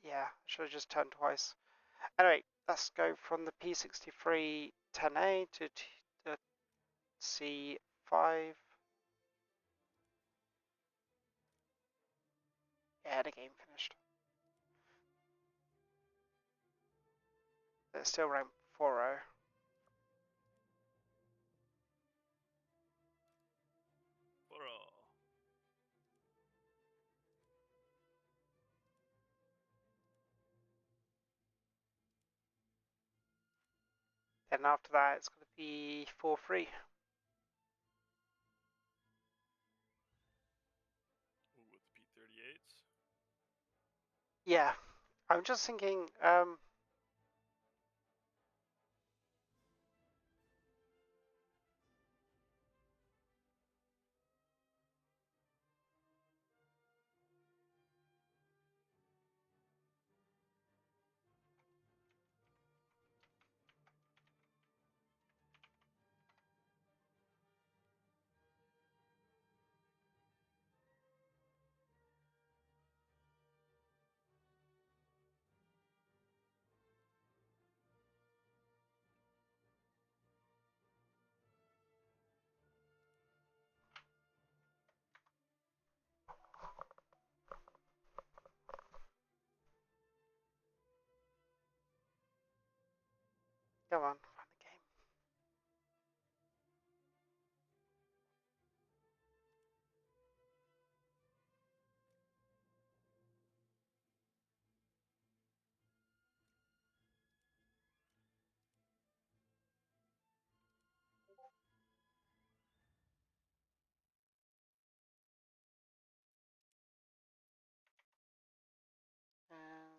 A: Yeah, I should have just turned twice. Anyway, let's go from the P63 10A to the C5. Yeah, the game finished. It's still ranked 4-0. Then after that, it's going to be 4-3.
B: Ooh, with the P-38s.
A: Yeah, I'm just thinking. Come on, find the game.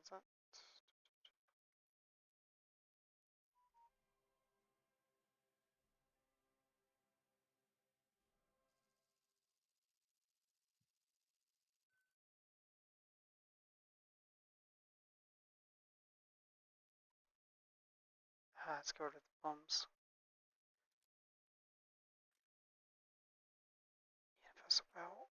A: Is that? Let's get rid of the bombs. Universal belt.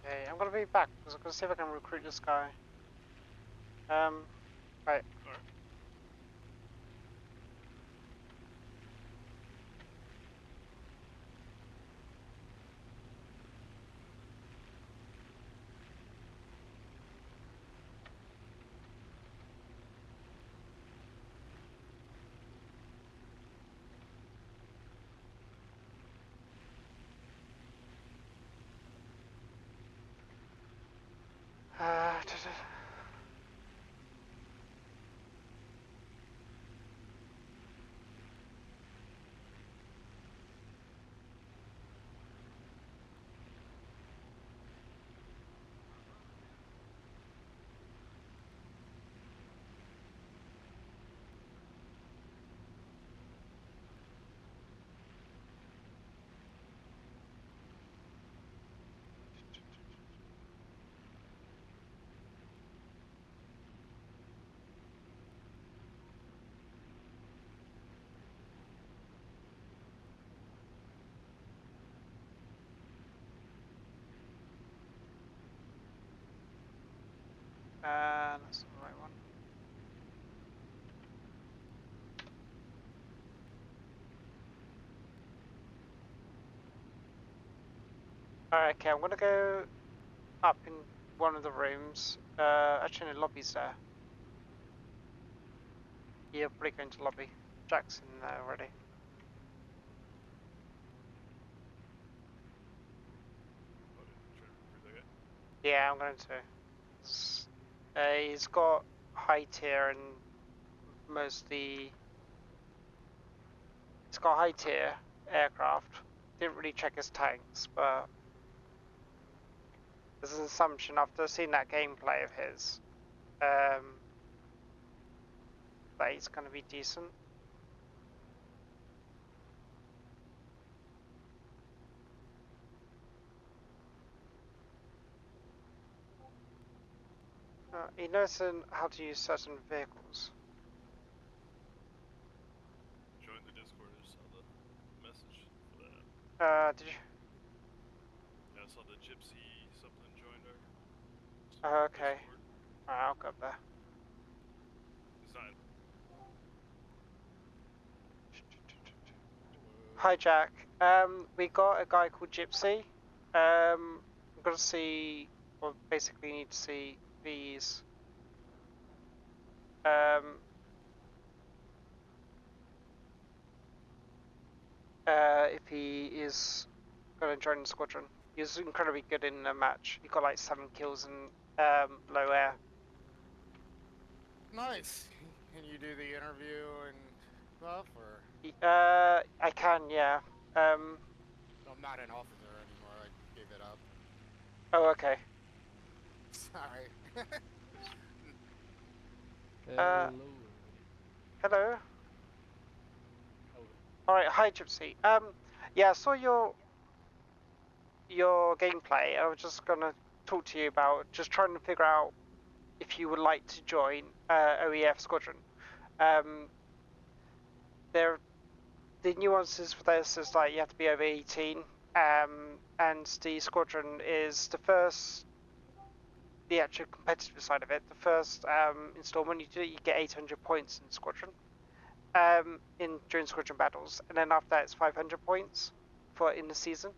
A: Okay, I'm gonna be back because I'm gonna see if I can recruit this guy. Right.
B: Alright.
A: Uh, that's the right one. Alright, okay, I'm gonna go up in one of the rooms. Actually, the lobby's there. Yeah, probably going to lobby. Jack's in there already.
B: Oh, yeah. Trying to recruit that guy.
A: Yeah, I'm going to. He's got high tier and mostly. He's got high tier aircraft. Didn't really check his tanks, but there's an assumption after seeing that gameplay of his that he's going to be decent. He knows how to use certain vehicles.
B: Join the Discord. I saw the message for that.
A: Did you?
B: Yeah, I saw the Gypsy something joined our
A: Okay.
B: Discord.
A: Alright, I'll go up there.
B: It's not.
A: Hi, Jack. We got a guy called Gypsy. I'm gonna see. Well, basically, need to see these. If he is gonna join the squadron. He was incredibly good in the match. He got like 7 kills in low air.
C: Nice. Can you do the interview and stuff, or?
A: I can, yeah.
C: I'm not an officer anymore. I gave it up.
A: Oh, okay.
C: Sorry.
A: Uh,
D: Hello.
A: hello.
D: Oh,
A: All right, hi, Gypsy. Yeah, I saw your gameplay. I was just gonna talk to you about just trying to figure out if you would like to join OEF Squadron. There, the nuances for this is like you have to be over 18, and the squadron is the first, the actual competitive side of it. The first installment, you get 800 points in squadron, during squadron battles, and then after that it's 500 points for in the season.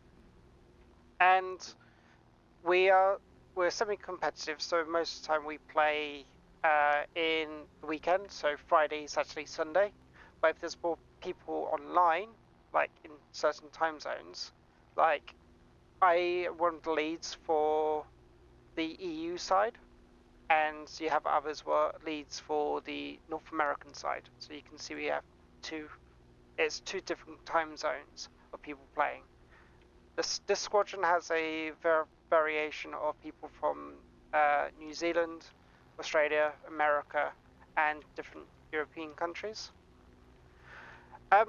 A: And we're semi-competitive, so most of the time we play in the weekend, so Friday, Saturday, Sunday. But if there's more people online, like in certain time zones, like I one of the leads for the EU side, and you have others were leads for the North American side. So you can see we have it's two different time zones of people playing. This squadron has a variation of people from New Zealand, Australia, America, and different European countries. I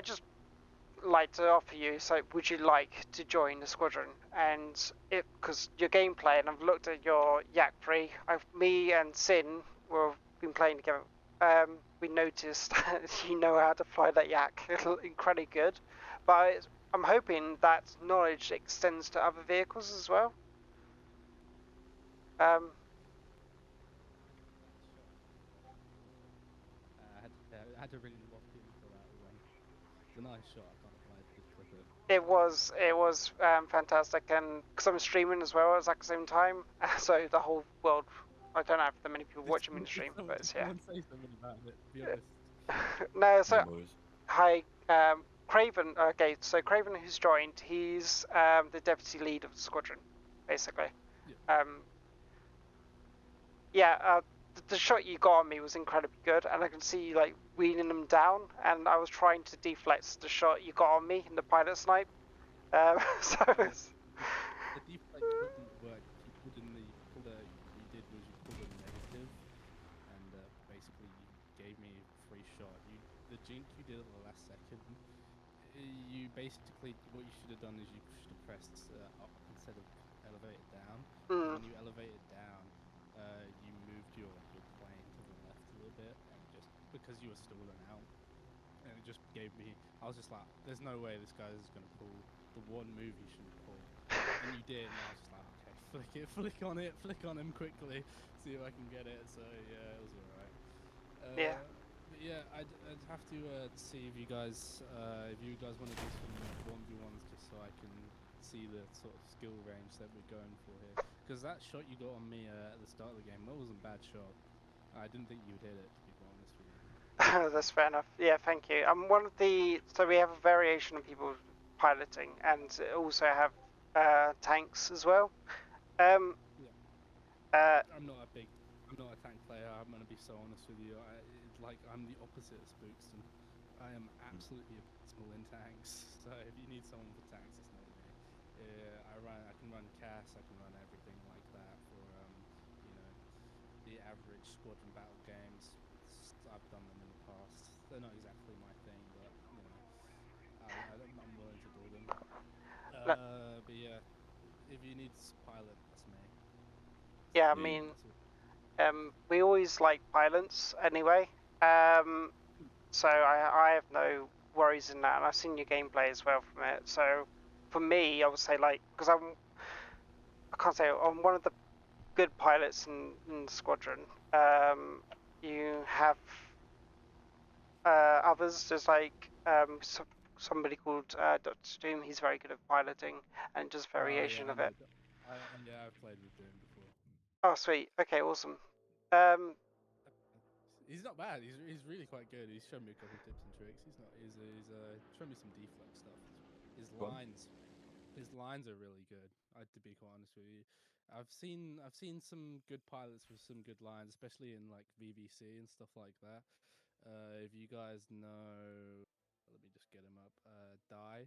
A: just like to offer you, so would you like to join the squadron? And because your gameplay, and I've looked at your Yak 3, me and Sin, we've been playing together. We noticed you know how to fly that Yak incredibly good, but I'm hoping that knowledge extends to other vehicles as well.
D: I had to really lock in for that one. It's a nice shot. I can't lie. Just clip it.
A: It was fantastic, and because I'm streaming as well at the same time, so the whole world. I don't have that many people watching me in the stream, but it's, yeah.
D: Someone say something about it. Be honest.
A: No, so
E: Hey, boys.
A: hi, Craven. Okay, so Craven, who's joined, he's the deputy lead of the squadron, basically. Yeah, the shot you got on me was incredibly good, and I can see you like weaning them down, and I was trying to deflect the shot you got on me in the pilot snipe. So it's,
D: The deflect wouldn't work. You pulled you did was you pulled a negative, and basically you gave me a free shot. The jink you did at the last second. You basically what you should have done is you should have pressed up instead of elevated down. When you elevated down, you moved your plane to the left a little bit, and just because you were stalling out, and it just gave me. I was just like, "There's no way this guy is gonna pull the one move he shouldn't pull," and you did, and I was just like, "Okay, flick on him quickly, see if I can get it." So yeah, it was alright.
A: yeah.
D: But yeah, I'd have to see if you guys want to do some 1v1s just so I can see the sort of skill range that we're going for here. Because that shot you got on me at the start of the game, that wasn't a bad shot. I didn't think you'd hit it, to be quite honest with you.
A: That's fair enough. Yeah, thank you. One of the so we have a variation of people piloting, and also have tanks as well.
D: I'm not a tank player. I'm gonna be so honest with you. I'm the opposite of Spookston. I am absolutely abysmal in tanks. So if you need someone for tanks, it's not me. I can run CAS. I can run everything like that for the average squadron battle games. I've done them in the past. They're not exactly my thing, but I'm willing to do them. But yeah, if you need pilot, that's me.
A: Yeah, I mean, we always like pilots anyway. So I have no worries in that, and I've seen your gameplay as well from it. So for me, I would say because I can't say I'm one of the good pilots in the squadron. You have others. There's somebody called Dr. Doom. He's very good at piloting, and just variation of it.
D: Yeah, I've played with Doom before.
A: Oh, sweet. Okay, awesome.
D: He's not bad. He's really quite good. He's shown me a couple of tips and tricks. He's shown me some deflect stuff. His lines are really good. To be quite honest with you, I've seen some good pilots with some good lines, especially in like VVC and stuff like that. If you guys know, let me just get him up. Die.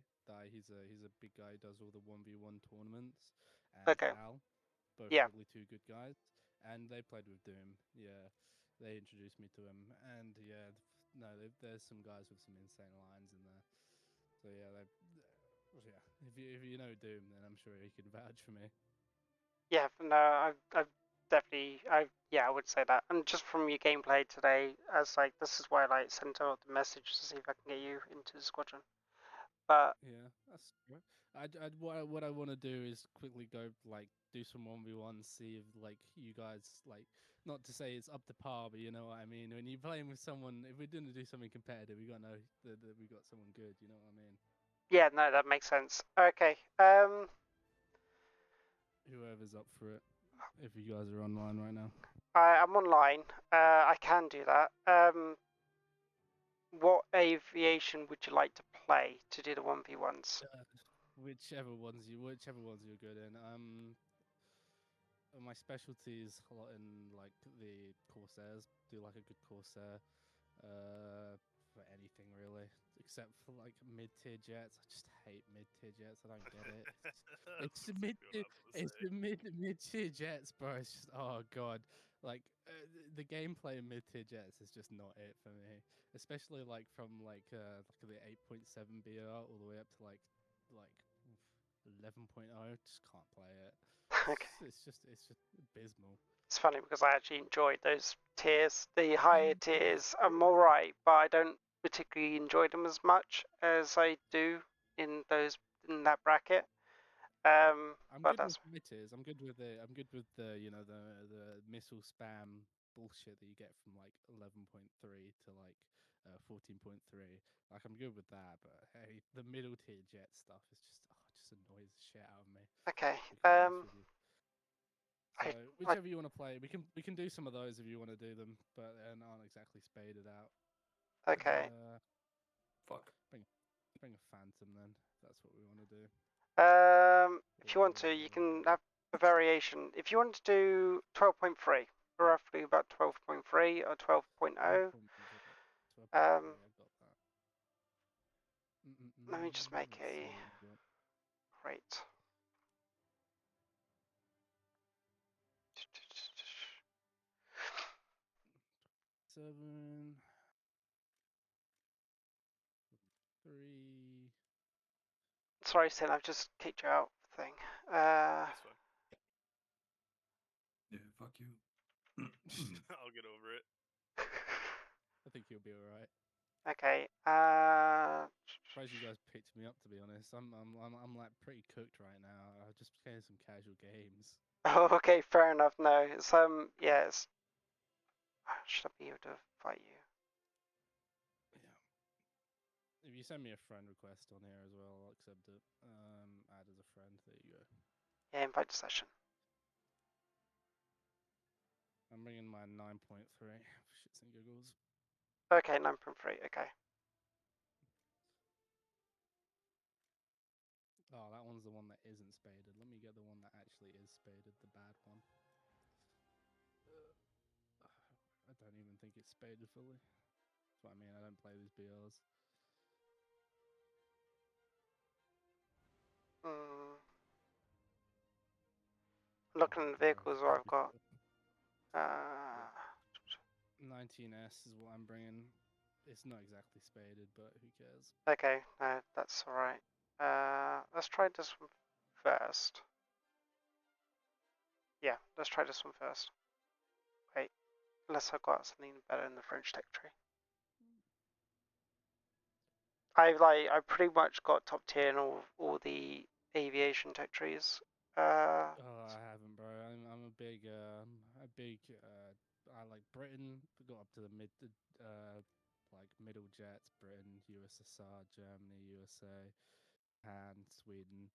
D: He's a big guy. He does all the 1v1 tournaments. And
A: Okay.
D: Al, both
A: Yeah.
D: probably two good guys, and they played with Doom. Yeah, they introduced me to him, and yeah, no, there's some guys with some insane lines in there. So yeah, if you know Doom, then I'm sure he could vouch for me.
A: Yeah, no, I've definitely, I would say that. And just from your gameplay today, this is why I sent out the message to see if I can get you into the squadron. But
D: yeah, that's good. What I want to do is quickly go do some 1v1, see if you guys not to say it's up to par, but you know what I mean. When you're playing with someone, if we're going to do something competitive, we got to know that we got someone good. You know what I mean?
A: yeah, no, that makes sense. Okay.
D: Whoever's up for it, if you guys are online right now.
A: I'm online. I can do that. What aviation would you like to play to do the 1v1s?
D: Whichever ones you're good in. my specialty is a lot in like the Corsairs. Do like a good Corsair for anything really, except for like mid-tier jets. I just hate mid-tier jets. I don't get it. It's the mid, it's the mid-tier jets, bro. It's just oh god, like the gameplay in mid-tier jets is just not it for me. Especially like from like the 8.7 BR all the way up to like 11.0. Just can't play it.
A: Okay.
D: It's just abysmal.
A: It's funny because I actually enjoyed those tiers. The higher tiers are alright, but I don't particularly enjoy them as much as I do in that bracket.
D: I'm
A: But
D: good
A: that's
D: with mid-tiers. I'm good with the you know the missile spam bullshit that you get from like 11.3 to like 14.3. Like I'm good with that, but hey, the middle tier jet stuff is just annoys the shit out of me.
A: okay.
D: To be honest with you. So
A: I
D: whichever you want to play, we can do some of those if you want to do them, but they're not exactly spaded out.
A: okay.
E: Fuck.
D: Bring a phantom then. If that's what we want to do.
A: If you want to, you can have a variation. If you want to do 12.3, roughly about 12.3 or 12.0.
D: I got that.
A: Let me just make
D: Let's see
A: a
D: what we got.
A: rate.
D: Seven, 3.
A: Sorry, Sin, I've just kicked you out of the thing.
B: That's fine.
E: Yeah, fuck you.
B: I'll get over it.
D: I think you'll be alright.
A: Okay.
D: Surprised you guys picked me up. To be honest, I'm like pretty cooked right now. I've just playing some casual games.
A: Oh, okay, fair enough. No, it's yes. Should I be able to fight you?
D: Yeah. If you send me a friend request on here as well, I'll accept it. Add as a friend. There you go.
A: Yeah, invite to session.
D: I'm bringing my 9.3 for shits and giggles.
A: Okay, 9.3. Okay.
D: Oh, that one's the one that isn't spaded. Let me get the one that actually is spaded, the bad one. I don't even think it's spaded fully. That's what I mean. I don't play these BRs.
A: Looking at the vehicles where I've got.
D: 19S is what I'm bringing. It's not exactly spaded, but who cares?
A: Okay, no, that's alright. Let's try this one first. Yeah, let's try this one first. Wait, unless I've got something better in the French tech tree. I pretty much got top tier in all the aviation tech trees.
D: Oh, I haven't, bro. I'm a big I like Britain. Got up to the like middle jets. Britain, USSR, Germany, USA, and Sweden.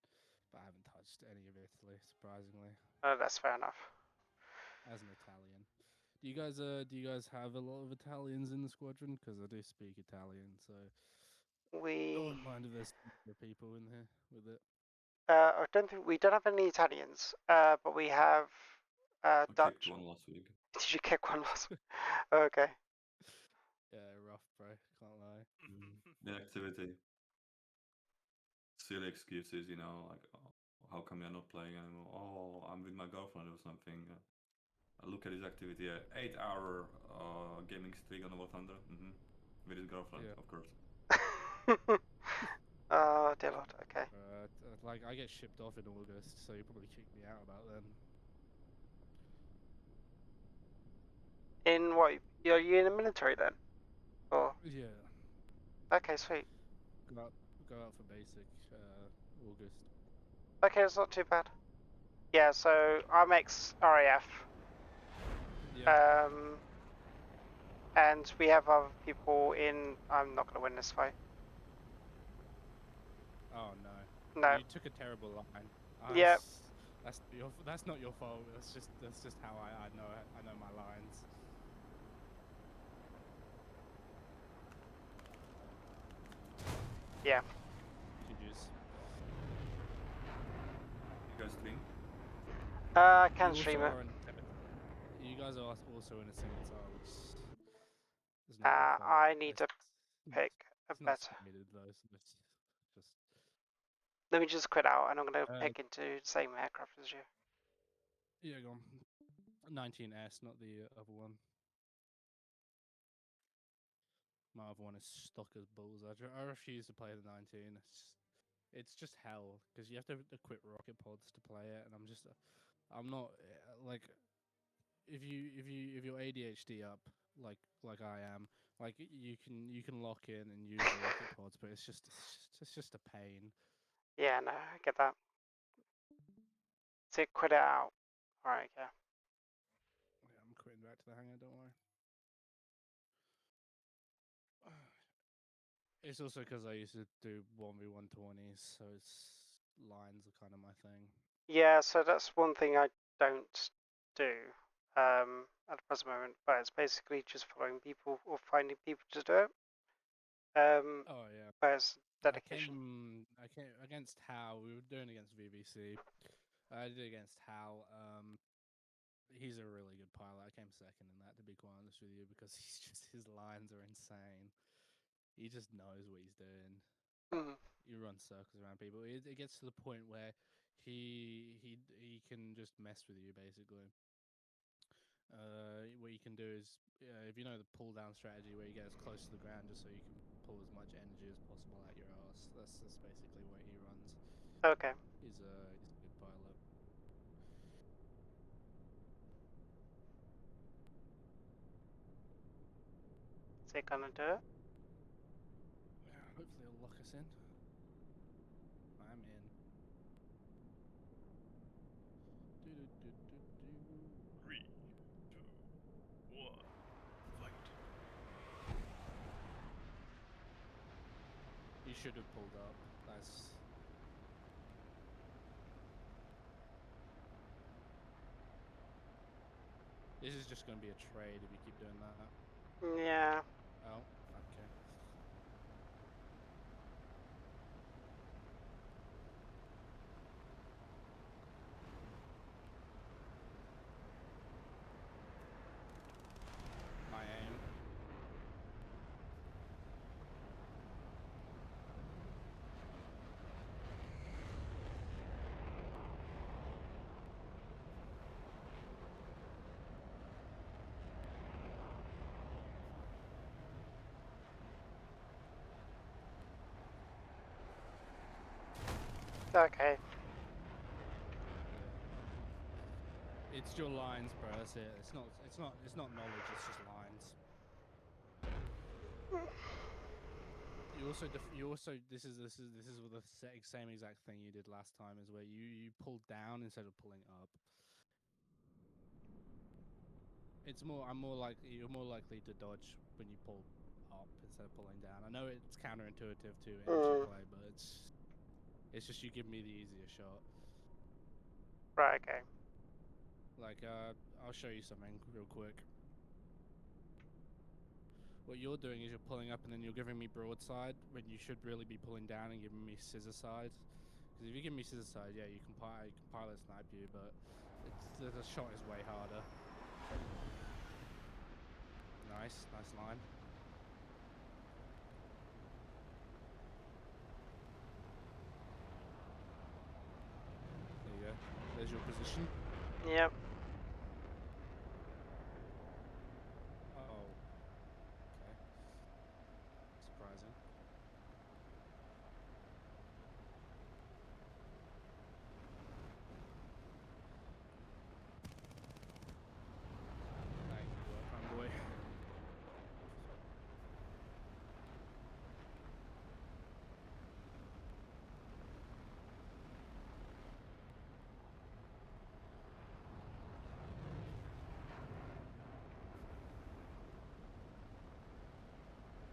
D: But I haven't touched any of Italy, surprisingly.
A: Oh, that's fair enough.
D: As an Italian, do you guys have a lot of Italians in the squadron? Because I do speak Italian, so I wouldn't mind if there's people in here with it.
A: I don't think we don't have any Italians, but we have
E: I
A: Dutch.
E: kicked one last week.
A: Did you kick one last week? Okay.
D: Yeah, rough, bro. Can't lie.
E: The activity. Silly excuses, you know, like, oh, how come you're not playing anymore? Oh, I'm with my girlfriend or something. I look at his activity, 8-hour gaming streak on the War Thunder. With his girlfriend,
D: Yeah.
E: of course.
A: Oh, dear Lord, okay.
D: Like, I get shipped off in August, so you probably kick me out about then.
A: In what? Are you in the military then? Or?
D: Yeah.
A: Okay, sweet.
D: Go out for basic, August.
A: Okay, it's not too bad. Yeah, so I'm ex-RAF.
D: Yeah.
A: And we have other people in... I'm not going to win this fight.
D: Oh, no.
A: No.
D: You took a terrible line.
A: Yeah.
D: That's not your fault. That's just how I know my lines.
A: Yeah.
D: GG's.
E: You guys stream?
A: I
D: You
A: can
D: also
A: stream it.
D: are in you guys are also in a scimitar, which is not your fault.
A: I need to
D: It's,
A: pick a
D: it's not
A: better.
D: submitted though, so it's just.
A: Let me just quit out, and I'm gonna
D: Uh,
A: pick into the same aircraft as you.
D: Yeah, go on. 19S, not the other one. My other one is stock as balls. I refuse to play the 19. It's just hell because you have to equip rocket pods to play it, and I'm not like if you're ADHD up like I am, like you can lock in and use the rocket pods, but it's just a pain.
A: Yeah, no, I get that. So quit it out. Alright, yeah.
D: Yeah, I'm quitting back to the hangar. Don't worry. It's also because I used to do 1v120s, so lines are kind of my thing.
A: Yeah, so that's one thing I don't do at the present moment, but it's basically just following people or finding people to do it.
D: Oh yeah.
A: But it's dedication.
D: I came against Hal. We were doing against VBC. I did against Hal. He's a really good pilot. I came second in that, to be quite honest with you, because his lines are insane. He just knows what he's doing.
A: Mm.
D: He runs circles around people. It gets to the point where he can just mess with you basically. What you can do is, if you know the pull down strategy, where you get as close to the ground just so you can pull as much energy as possible out your ass. That's basically what he runs.
A: Okay.
D: He's a good pilot.
A: Is it gonna do it?
D: Yeah, hopefully it'll lock us in. I'm in.
B: Three, two, one, fight.
D: You should have pulled up. That's. This is just going to be a trade if you keep doing that.
A: Yeah.
D: Oh, okay. My aim.
A: Okay.
D: It's your lines, bro. That's it. It's not knowledge. It's just lines. You also this is the same exact thing you did last time, is where you pulled down instead of pulling up. You're more likely to dodge when you pull up instead of pulling down. I know it's counterintuitive to energy play, but it's just you give me the easier shot.
A: Right, okay.
D: Like I'll show you something real quick. What you're doing is you're pulling up and then you're giving me broadside when you should really be pulling down and giving me scissor side. Because if you give me scissor side, yeah, you can pilot snipe you, but the shot is way harder. Nice line. There you go. There's your position.
A: Yep.
D: Oh. Okay. Surprising. Thank you, work, boy.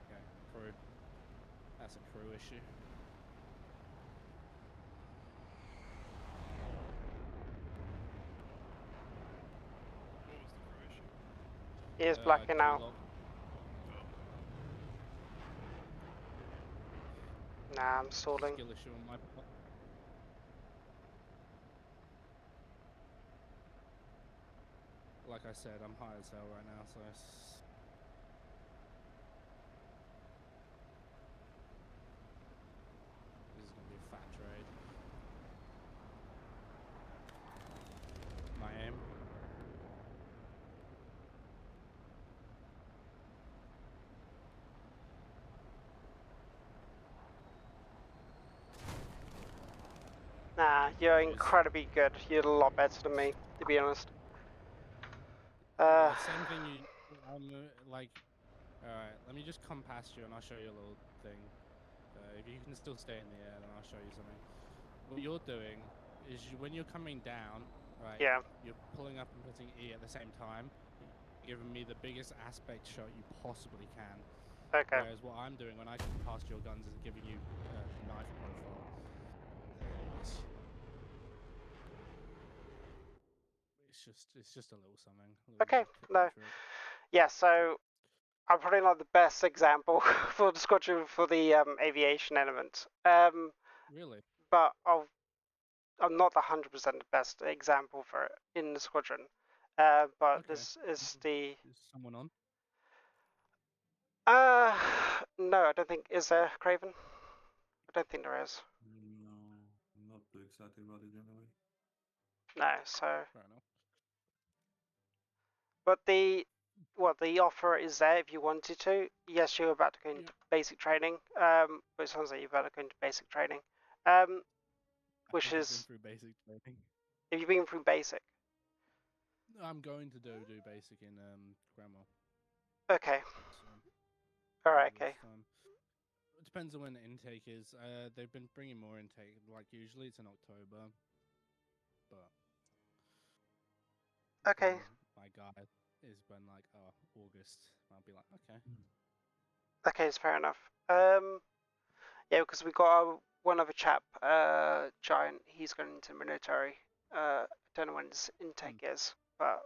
D: Okay, crew. That's a crew issue.
B: What was the crew issue?
A: He is blacking out.
D: G-lock.
A: Nah, I'm stalling.
D: Skill issue on my part. like I said, I'm high as hell right now, so this is gonna be a fat trade. My aim.
A: Nah, you're
D: Cheers.
A: incredibly good. You're a lot better than me, to be honest.
D: Yeah, same thing. Like, alright, let me just come past you and I'll show you a little thing. If you can still stay in the air, then I'll show you something. What you're doing is when you're coming down, right?
A: Yeah.
D: You're pulling up and pressing E at the same time, giving me the biggest aspect shot you possibly can.
A: Okay.
D: Whereas what I'm doing when I come past your guns is giving you knife profile. It's just a little something. A little
A: Okay,
D: trick
A: no.
D: and trick.
A: Yeah, so I'm probably not the best example for the squadron for the aviation element.
D: Really?
A: But I'm not 100% the best example for it in the squadron. But
D: Okay.
A: this is the.
D: Is someone on?
A: No, I don't think. Is there, Craven? I don't think there is.
E: No, I'm not too excited about it anyway.
A: No, so.
D: Fair enough.
A: But the offer is there if you wanted to. Yes, you're about to go into
D: Yeah.
A: basic training. But it sounds like you're about to go into basic training. Which
D: I've
A: is
D: been through basic training.
A: if you've been through basic.
D: I'm going to do basic in Grandma.
A: Okay.
D: So,
A: All right.
D: this
A: Okay.
D: time. It depends on when the intake is. They've been bringing more intake. Like usually it's in October, but
A: Okay.
D: then my guy is when like August. I'll be like, okay.
A: Okay, it's fair enough. Yeah, because we got one other chap, Giant. He's going into the military. I don't know when his intake is, but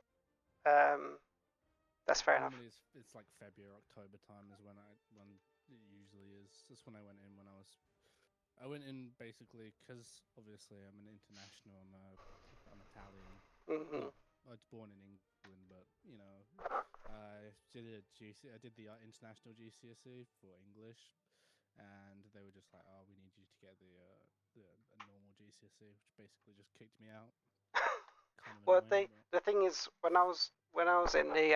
A: that's fair enough.
D: Normally it's like February, October time is when it usually is. That's when I went in I went in basically because obviously I'm an international. I'm Italian.
A: Mhm.
D: Well, I was born in England, but you know, I did I did the international GCSE for English, and they were just like, "Oh, we need you to get a normal GCSE," which basically just kicked me out. Kind of
A: Well,
D: annoying, but
A: the thing is, when I was in, they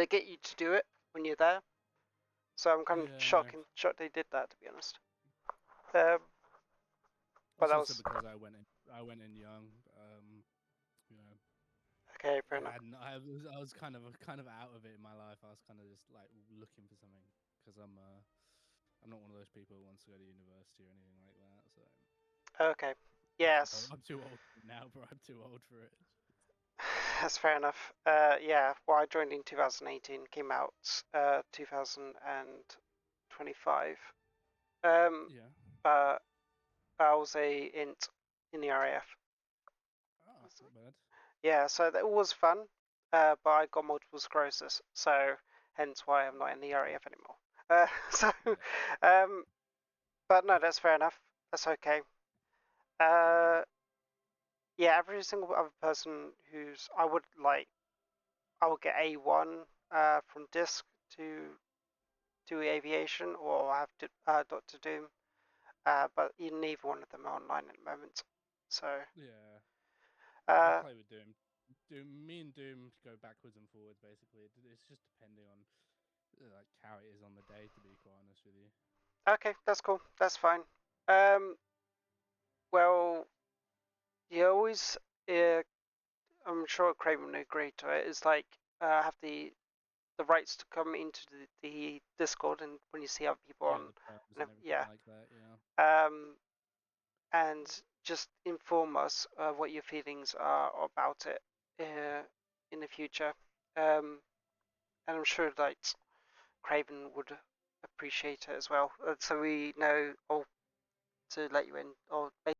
A: get you to do it when you're there. So I'm kind of shocked they did that, to be honest. But
D: it's
A: that
D: also
A: was
D: because I went in young. You know,
A: okay. Fair enough.
D: I was kind of out of it in my life. I was kind of just like looking for something because I'm not one of those people who wants to go to university or anything like that. So
A: Okay. Yes.
D: I'm too old for it now, bro. I'm too old for it.
A: That's fair enough. Yeah. Well, I joined in 2018. Came out 2025.
D: Yeah.
A: But I was a int in the RAF.
D: Oh, that's not bad.
A: Yeah, so that was fun. But I got multiple sclerosis, so hence why I'm not in the RAF anymore. So, but no, that's fair enough. That's okay. Yeah, every single other person who's I would get A1 from DISC to do aviation, or I have to Dr. Doom. But neither one of them are online at the moment. So
D: Yeah. I
A: uh,
D: play with Doom. Me and Doom go backwards and forwards basically. It's just depending on like how it is on the day. To be quite honest with you.
A: okay, that's cool. That's fine. Well, you always, I'm sure Craven would agree to it. It's like have the rights to come into the Discord, and when you see other people on,
D: Yeah, the terms and everything
A: yeah,
D: like that. Yeah.
A: and just inform us what your feelings are about it in the future. And I'm sure like Craven would appreciate it as well. So we know, or to let you in, or